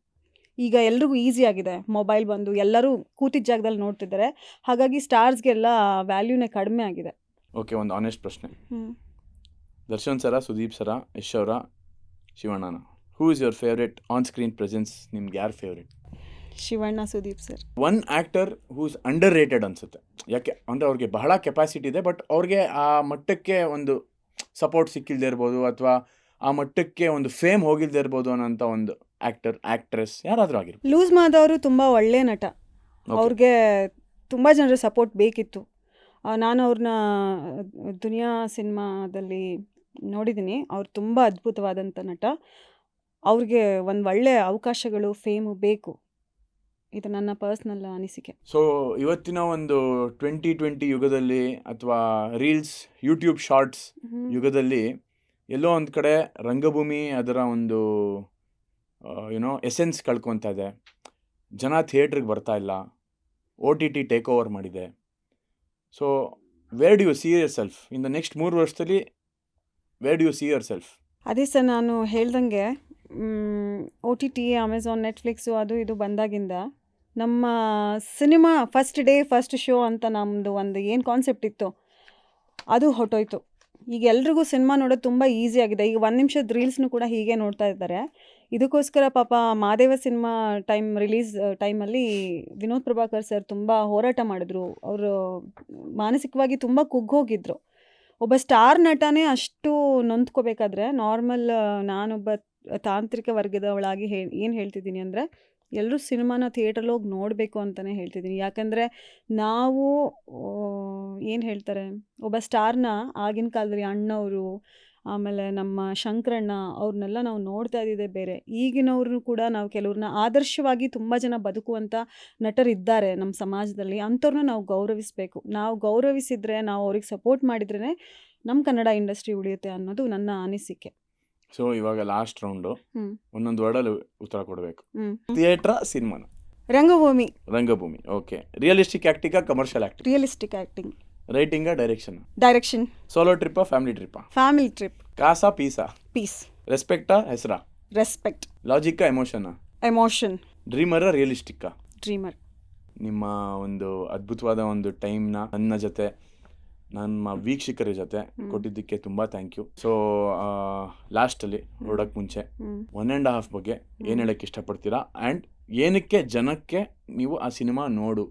ಈಗ ಎಲ್ರಿಗೂ ಈಸಿ ಆಗಿದೆ, ಮೊಬೈಲ್ ಬಂದು ಎಲ್ಲರೂ ಕೂತಿದ್ದ ಜಾಗದಲ್ಲಿ ನೋಡ್ತಿದ್ದಾರೆ. ಹಾಗಾಗಿ ಸ್ಟಾರ್ಸ್ಗೆಲ್ಲ ವ್ಯಾಲ್ಯೂನೇ ಕಡಿಮೆ ಆಗಿದೆ. ಓಕೆ, ಒಂದು ಆನೆಸ್ಟ್ ಪ್ರಶ್ನೆ. ದರ್ಶನ್ ಸರ, ಸುದೀಪ್ ಸರ, ಯಶ್ ಅವರ, ಶಿವಣ್ಣನ, who is your favourite on screen presence? ನಿಮ್ಗೆ ಯಾರು favourite? Shivanna, Sudeep sir. One actor whose under rated ಅನಿಸುತ್ತೆ. ಯಾಕೆ ಅಂದರೆ ಅವ್ರಿಗೆ ಬಹಳ ಕೆಪಾಸಿಟಿ ಇದೆ, ಬಟ್ ಅವ್ರಿಗೆ ಆ ಮಟ್ಟಕ್ಕೆ ಒಂದು ಸಪೋರ್ಟ್ ಸಿಕ್ಕಿಲ್ದೇ ಇರ್ಬೋದು, ಅಥವಾ ಆ ಮಟ್ಟಕ್ಕೆ ಒಂದು ಫೇಮ್ ಹೋಗಿಲ್ದೇ ಇರ್ಬೋದು ಅನ್ನೋಂಥ ಒಂದು ಆ್ಯಕ್ಟರ್, ಆ್ಯಕ್ಟ್ರೆಸ್ ಯಾರಾದರೂ ಆಗಿರ್ಬೋದು. ಲೂಸ್ ಮಾದವರು ತುಂಬ ಒಳ್ಳೆಯ ನಟ. ಅವ್ರಿಗೆ ತುಂಬ ಜನರ ಸಪೋರ್ಟ್ ಬೇಕಿತ್ತು. ನಾನು ಅವ್ರನ್ನ ದುನಿಯಾ ಸಿನಿಮಾದಲ್ಲಿ ನೋಡಿದ್ದೀನಿ. ಅವ್ರು ತುಂಬ ಅದ್ಭುತವಾದಂಥ ನಟ. ಅವ್ರಿಗೆ ಒಂದು ಒಳ್ಳೆ ಅವಕಾಶಗಳು, ಫೇಮು ಬೇಕು. ಇದು ನನ್ನ ಪರ್ಸ್ನಲ್ ಅನಿಸಿಕೆ. ಸೊ ಇವತ್ತಿನ ಒಂದು 2020 ಯುಗದಲ್ಲಿ ಅಥವಾ ರೀಲ್ಸ್, ಯೂಟ್ಯೂಬ್ ಶಾರ್ಟ್ಸ್ ಯುಗದಲ್ಲಿ ಎಲ್ಲೋ ಒಂದು ಕಡೆ ರಂಗಭೂಮಿ ಅದರ ಒಂದು ಎಸೆನ್ಸ್ ಕಳ್ಕೊತಾ ಇದೆ. ಜನ ಥಿಯೇಟ್ರಿಗೆ ಬರ್ತಾ ಇಲ್ಲ. OTT ಟೇಕ್ ಓವರ್ ಮಾಡಿದೆ. So where do you see yourself in the next 3 ವರ್ಷದಲ್ಲಿ? Where do you see yourself? ಅದೇ ಸರ್, ನಾನು ಹೇಳ್ದಂಗೆ OTT, ಅಮೆಝಾನ್, ನೆಟ್ಫ್ಲಿಕ್ಸು ಅದು ಇದು ಬಂದಾಗಿಂದ ನಮ್ಮ cinema first day first show ಅಂತ ನಮ್ಮದು ಒಂದು ಏನು ಕಾನ್ಸೆಪ್ಟ್ ಇತ್ತು ಅದು ಹೊಟ್ಟೋಯ್ತು. ಈಗ ಎಲ್ರಿಗೂ ಸಿನಿಮಾ ನೋಡೋದು ತುಂಬ ಈಸಿ ಆಗಿದೆ. ಈಗ 1 ನಿಮಿಷದ ರೀಲ್ಸ್ನು ಕೂಡ ಹೀಗೆ ನೋಡ್ತಾ ಇದ್ದಾರೆ. ಇದಕ್ಕೋಸ್ಕರ ಪಾಪ ಮಾದೇವ ಸಿನಿಮಾ ರಿಲೀಸ್ ಟೈಮಲ್ಲಿ ವಿನೋದ್ ಪ್ರಭಾಕರ್ ಸರ್ ತುಂಬ ಹೋರಾಟ ಮಾಡಿದ್ರು. ಅವರು ಮಾನಸಿಕವಾಗಿ ತುಂಬ ಕುಗ್ಗೋಗಿದ್ರು. ಒಬ್ಬ ಸ್ಟಾರ್ ನಟನೇ ಅಷ್ಟು ನೊಂದ್ಕೋಬೇಕಾದ್ರೆ ನಾರ್ಮಲ್ ನಾನೊಬ್ಬ ತಾಂತ್ರಿಕ ವರ್ಗದವಳಾಗಿ ಏನು ಹೇಳ್ತಿದ್ದೀನಿ ಅಂದರೆ, ಎಲ್ಲರೂ ಸಿನಿಮಾನ ಥಿಯೇಟ್ರಲ್ಲಿ ಹೋಗಿ ನೋಡಬೇಕು ಅಂತಲೇ ಹೇಳ್ತಿದ್ದೀನಿ. ಯಾಕಂದರೆ ನಾವು ಏನು ಹೇಳ್ತಾರೆ, ಒಬ್ಬ ಸ್ಟಾರ್ನ ಆಗಿನ ಕಾಲದಲ್ಲಿ ಅಣ್ಣವರು, ಆಮೇಲೆ ನಮ್ಮ ಶಂಕರಣ್ಣ ಅವ್ರನ್ನೆಲ್ಲ ನಾವು ನೋಡ್ತಾ ಇದ್ದಿದ್ದೇ ಬೇರೆ. ಈಗಿನವ್ರನ್ನೂ ಕೂಡ ನಾವು ಕೆಲವ್ರನ್ನ ಆದರ್ಶವಾಗಿ ತುಂಬ ಜನ ಬದುಕುವಂಥ ನಟರಿದ್ದಾರೆ ನಮ್ಮ ಸಮಾಜದಲ್ಲಿ. ಅಂಥವ್ರನ್ನ ನಾವು ಗೌರವಿಸಬೇಕು. ನಾವು ಗೌರವಿಸಿದರೆ, ನಾವು ಅವ್ರಿಗೆ ಸಪೋರ್ಟ್ ಮಾಡಿದ್ರೇ ನಮ್ಮ ಕನ್ನಡ ಇಂಡಸ್ಟ್ರಿ ಉಳಿಯುತ್ತೆ ಅನ್ನೋದು ನನ್ನ ಅನಿಸಿಕೆ. ಸೊ ಇವಾಗ ಲಾಸ್ಟ್ ರೌಂಡು, ಒಂದೊಂದು ವರ್ಡಲ್ಲಿ ಉತ್ತರ ಕೊಡಬೇಕು. ಹ್ಮ್. ಥಿಯೇಟ್ರಾ, ಸಿನಿಮಾನ? ರಂಗಭೂಮಿ. ರಂಗಭೂಮಿ. ಓಕೆ. ರಿಯಲಿಸ್ಟಿಕ್ ಆ್ಯಕ್ಟಿಂಗಾ, ಕಮರ್ಷಿಯಲ್ ಆ್ಯಕ್ಟಿಂಗ್? Realistic acting. ರೈಟಿಂಗಾ, ಡೈರೆಕ್ಷನ್? ಡೈರೆಕ್ಷನ್. ಸೋಲೋ ಟ್ರಿಪ್ಪಾ, ಫ್ಯಾಮಿಲಿ ಟ್ರಿಪ್ಪಾ? Family trip. ಕಾಸಾ, ಪೀಸಾ? ಪೀಸ್. ರೆಸ್ಪೆಕ್ಟಾ, ಹೆಸರಾ? ರೆಸ್ಪೆಕ್ಟ್. ಲಾಜಿಕ್ಕಾ, ಎಮೋಷನಾ? ಎಮೋಷನ್. ಡ್ರೀಮರಾ, ರಿಯಲಿಸ್ಟಿಕ್ಕಾ? ಡ್ರೀಮರ್. ನಿಮ್ಮ ಒಂದು ಅದ್ಭುತವಾದ ಒಂದು ಟೈಮ್ನ ನನ್ನ ಜೊತೆ, ನಮ್ಮ ವೀಕ್ಷಕರ ಜೊತೆ ಕೊಟ್ಟಿದ್ದಕ್ಕೆ ತುಂಬ ಥ್ಯಾಂಕ್ ಯು. ಸೊ ಲಾಸ್ಟಲ್ಲಿ ಹೊರಡೋಕ್ಕೆ ಮುಂಚೆ 1.5 ಬಗ್ಗೆ ಏನು ಹೇಳೋಕ್ಕೆ ಇಷ್ಟಪಡ್ತೀರಾ? ಆ್ಯಂಡ್ ಏನಕ್ಕೆ ಜನಕ್ಕೆ ನೀವು ಆ ಸಿನಿಮಾ ನೋಡು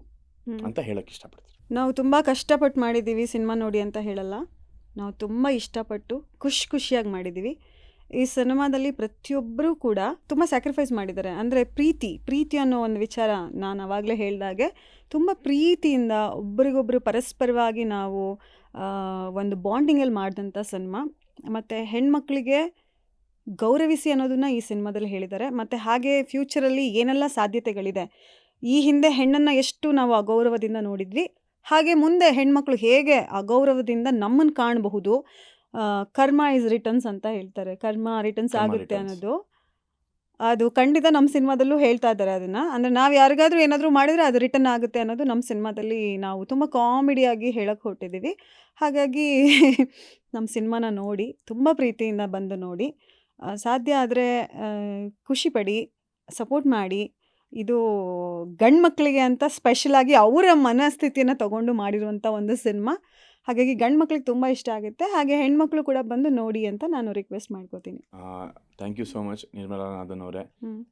ಅಂತ ಹೇಳೋಕ್ಕೆ ಇಷ್ಟಪಡ್ತೀರಾ? ನಾವು ತುಂಬ ಕಷ್ಟಪಟ್ಟು ಮಾಡಿದ್ದೀವಿ ಸಿನಿಮಾ ನೋಡಿ ಅಂತ ಹೇಳಲ್ಲ. ನಾವು ತುಂಬ ಇಷ್ಟಪಟ್ಟು ಖುಷಿಯಾಗಿ ಮಾಡಿದ್ದೀವಿ. ಈ ಸಿನಿಮಾದಲ್ಲಿ ಪ್ರತಿಯೊಬ್ಬರೂ ಕೂಡ ತುಂಬ ಸ್ಯಾಕ್ರಿಫೈಸ್ ಮಾಡಿದ್ದಾರೆ. ಅಂದರೆ ಪ್ರೀತಿ ಅನ್ನೋ ಒಂದು ವಿಚಾರ ನಾನು ಆವಾಗಲೇ ಹೇಳಿದಾಗೆ ತುಂಬ ಪ್ರೀತಿಯಿಂದ ಒಬ್ರಿಗೊಬ್ಬರು ಪರಸ್ಪರವಾಗಿ ನಾವು ಒಂದು ಬಾಂಡಿಂಗಲ್ಲಿ ಮಾಡಿದಂಥ ಸಿನಿಮಾ. ಮತ್ತು ಹೆಣ್ಮಕ್ಳಿಗೆ ಗೌರವಿಸಿ ಅನ್ನೋದನ್ನು ಈ ಸಿನಿಮಾದಲ್ಲಿ ಹೇಳಿದ್ದಾರೆ. ಮತ್ತು ಹಾಗೆ ಫ್ಯೂಚರಲ್ಲಿ ಏನೆಲ್ಲ ಸಾಧ್ಯತೆಗಳಿದೆ, ಈ ಹಿಂದೆ ಹೆಣ್ಣನ್ನು ಎಷ್ಟು ನಾವು ಅಗೌರವದಿಂದ ನೋಡಿದ್ವಿ, ಹಾಗೆ ಮುಂದೆ ಹೆಣ್ಮಕ್ಳು ಹೇಗೆ ಅಗೌರವದಿಂದ ನಮ್ಮನ್ನು ಕಾಣಬಹುದು. ಕರ್ಮ ಇಸ್ ರಿಟರ್ನ್ಸ್ ಅಂತ ಹೇಳ್ತಾರೆ. ಕರ್ಮ ರಿಟರ್ನ್ಸ್ ಆಗುತ್ತೆ ಅನ್ನೋದು ಅದು ಖಂಡಿತ ನಮ್ಮ ಸಿನಿಮಾದಲ್ಲೂ ಹೇಳ್ತಾ ಇದ್ದಾರೆ ಅದನ್ನು. ಅಂದರೆ ನಾವು ಯಾರಿಗಾದ್ರೂ ಏನಾದರೂ ಮಾಡಿದರೆ ಅದು ರಿಟರ್ನ್ ಆಗುತ್ತೆ ಅನ್ನೋದು ನಮ್ಮ ಸಿನಿಮಾದಲ್ಲಿ ನಾವು ತುಂಬ ಕಾಮಿಡಿಯಾಗಿ ಹೇಳಕ್ಕೆ ಹೊರಟಿದ್ದೀವಿ. ಹಾಗಾಗಿ ನಮ್ಮ ಸಿನಿಮಾನ ನೋಡಿ, ತುಂಬ ಪ್ರೀತಿಯಿಂದ ಬಂದು ನೋಡಿ. ಸಾಧ್ಯ ಆದರೆ ಖುಷಿಪಡಿ, ಸಪೋರ್ಟ್ ಮಾಡಿ. ಇದು ಗಂಡು ಮಕ್ಕಳಿಗೆ ಅಂತ ಸ್ಪೆಷಲಾಗಿ ಅವರ ಮನಸ್ಥಿತಿಯನ್ನು ತಗೊಂಡು ಮಾಡಿರುವಂಥ ಒಂದು ಸಿನಿಮಾ. ಹಾಗಾಗಿ ಗಂಡು ಮಕ್ಳಿಗೆ ತುಂಬ ಇಷ್ಟ ಆಗುತ್ತೆ. ಹಾಗೆ ಹೆಣ್ಮಕ್ಳು ಕೂಡ ಬಂದು ನೋಡಿ ಅಂತ ನಾನು ರಿಕ್ವೆಸ್ಟ್ ಮಾಡ್ಕೋತೀನಿ. Thank you so much Nirmala Nathan ಅವರೇ.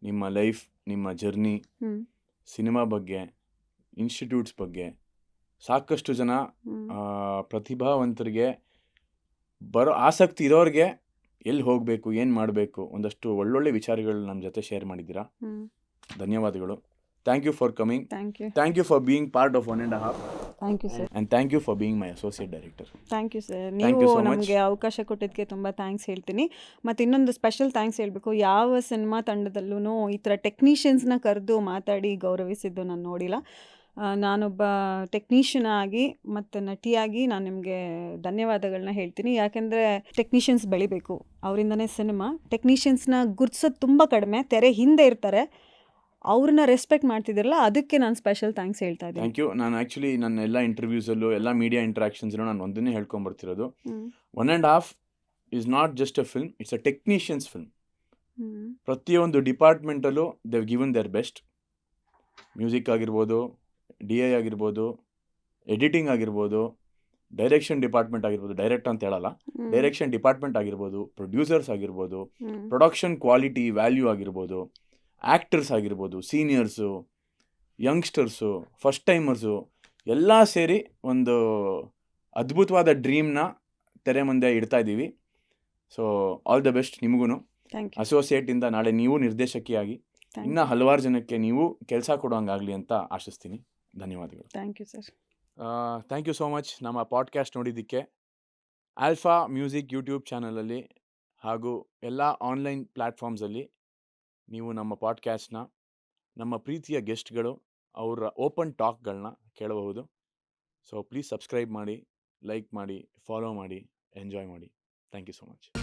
ನಿಮ್ಮ ಲೈಫ್, ನಿಮ್ಮ ಜರ್ನಿ, ಸಿನಿಮಾ ಬಗ್ಗೆ, ಇನ್ಸ್ಟಿಟ್ಯೂಟ್ಸ್ ಬಗ್ಗೆ ಸಾಕಷ್ಟು ಜನ ಪ್ರತಿಭಾವಂತರಿಗೆ, ಬರೋ ಆಸಕ್ತಿ ಇರೋರಿಗೆ ಎಲ್ಲಿ ಹೋಗಬೇಕು, ಏನು ಮಾಡಬೇಕು, ಒಂದಷ್ಟು ಒಳ್ಳೊಳ್ಳೆ ವಿಚಾರಗಳು ನಮ್ಮ ಜೊತೆ ಶೇರ್ ಮಾಡಿದ್ದೀರಾ. ಧನ್ಯವಾದಗಳು. Thank you for coming. Thank you for being part of 1.5. Thank you sir. And thank you for being my associate director. Thank you sir. ನೀವು ನಮಗೆ ಅವಕಾಶ ಕೊಟ್ಟಿದ್ದಕ್ಕೆ ತುಂಬ ಥ್ಯಾಂಕ್ಸ್ ಹೇಳ್ತೀನಿ. ಮತ್ತು ಇನ್ನೊಂದು ಸ್ಪೆಷಲ್ ಥ್ಯಾಂಕ್ಸ್ ಹೇಳಬೇಕು, ಯಾವ ಸಿನಿಮಾ ತಂಡದಲ್ಲೂ ಈ ಥರ ಟೆಕ್ನಿಷಿಯನ್ಸ್ನ ಕರೆದು ಮಾತಾಡಿ ಗೌರವಿಸಿದ್ದು ನಾನು ನೋಡಿಲ್ಲ. ನಾನೊಬ್ಬ ಟೆಕ್ನಿಷಿಯನ್ ಆಗಿ ಮತ್ತು ನಟಿಯಾಗಿ ನಾನು ನಿಮಗೆ ಧನ್ಯವಾದಗಳನ್ನ ಹೇಳ್ತೀನಿ. ಯಾಕೆಂದರೆ ಟೆಕ್ನಿಷಿಯನ್ಸ್ ಬೆಳಿಬೇಕು, ಅವರಿಂದನೇ ಸಿನಿಮಾ. ಟೆಕ್ನಿಷಿಯನ್ಸ್ನ ಗುರ್ತಿಸೋದು ತುಂಬ ಕಡಿಮೆ, ತೆರೆ ಹಿಂದೆ ಇರ್ತಾರೆ. ಅವ್ರನ್ನ ರೆಸ್ಪೆಕ್ಟ್ ಮಾಡ್ತಿದ್ರಲ್ಲ, ಅದಕ್ಕೆ ನಾನು ಸ್ಪೆಷಲ್ ಥ್ಯಾಂಕ್ಸ್ ಹೇಳ್ತಾ ಇದ್ದೀನಿ. Thank you. ನಾನು ಆ್ಯಕ್ಚುಲಿ ನನ್ನ ಎಲ್ಲ ಇಂಟರ್ವ್ಯೂಸಲ್ಲೂ, ಎಲ್ಲ ಮೀಡಿಯಾ ಇಂಟ್ರಾಕ್ಷನ್ಸಲ್ಲೂ ನಾನು ಒಂದನ್ನೇ ಹೇಳ್ಕೊಂಬರ್ತಿರೋದು, 1.5 is not just a film, it's a technicians film. ಪ್ರತಿಯೊಂದು ಡಿಪಾರ್ಟ್ಮೆಂಟಲ್ಲೂ they've given their best. Music ಆಗಿರ್ಬೋದು, DI ಆಗಿರ್ಬೋದು, ಎಡಿಟಿಂಗ್ ಆಗಿರ್ಬೋದು, ಡೈರೆಕ್ಷನ್ ಡಿಪಾರ್ಟ್ಮೆಂಟ್ ಆಗಿರ್ಬೋದು, ಡೈರೆಕ್ಟ್ ಅಂತ ಹೇಳಲ್ಲ, ಡೈರೆಕ್ಷನ್ ಡಿಪಾರ್ಟ್ಮೆಂಟ್ ಆಗಿರ್ಬೋದು, ಪ್ರೊಡ್ಯೂಸರ್ಸ್ ಆಗಿರ್ಬೋದು, ಪ್ರೊಡಕ್ಷನ್ ಕ್ವಾಲಿಟಿ ವ್ಯಾಲ್ಯೂ ಆಗಿರ್ಬೋದು, ಆ್ಯಕ್ಟರ್ಸ್ ಆಗಿರ್ಬೋದು, ಸೀನಿಯರ್ಸು, ಯಂಗ್ಸ್ಟರ್ಸು, ಫಸ್ಟ್ ಟೈಮರ್ಸು ಎಲ್ಲ ಸೇರಿ ಒಂದು ಅದ್ಭುತವಾದ ಡ್ರೀಮ್ನ ತೆರೆ ಮುಂದೆ ಇಡ್ತಾ ಇದ್ದೀವಿ. ಸೊ ಆಲ್ ದ ಬೆಸ್ಟ್ ನಿಮಗೂ. ಅಸೋಸಿಯೇಟಿಂದ ನಾಳೆ ನೀವು ನಿರ್ದೇಶಕಿಯಾಗಿ ಇನ್ನೂ ಹಲವಾರು ಜನಕ್ಕೆ ನೀವು ಕೆಲಸ ಕೊಡೋಂಗಾಗಲಿ ಅಂತ ಆಶಿಸ್ತೀನಿ. ಧನ್ಯವಾದಗಳು. Thank you sir. Thank you so much ನಮ್ಮ ಪಾಡ್ಕ್ಯಾಸ್ಟ್ ನೋಡಿದ್ದಕ್ಕೆ. ಆಲ್ಫಾ ಮ್ಯೂಸಿಕ್ ಯೂಟ್ಯೂಬ್ ಚಾನಲಲ್ಲಿ ಹಾಗೂ ಎಲ್ಲ ಆನ್ಲೈನ್ ಪ್ಲ್ಯಾಟ್ಫಾರ್ಮ್ಸಲ್ಲಿ ನೀವು ನಮ್ಮ ಪಾಡ್ಕ್ಯಾಸ್ಟ್ನ ನಮ್ಮ ಪ್ರೀತಿಯ ಗೆಸ್ಟ್ಗಳು ಅವರ ಓಪನ್ ಟಾಕ್ಗಳನ್ನ ಕೇಳಬಹುದು. ಸೊ ಪ್ಲೀಸ್ ಸಬ್ಸ್ಕ್ರೈಬ್ ಮಾಡಿ, ಲೈಕ್ ಮಾಡಿ, ಫಾಲೋ ಮಾಡಿ, ಎಂಜಾಯ್ ಮಾಡಿ. Thank you so much.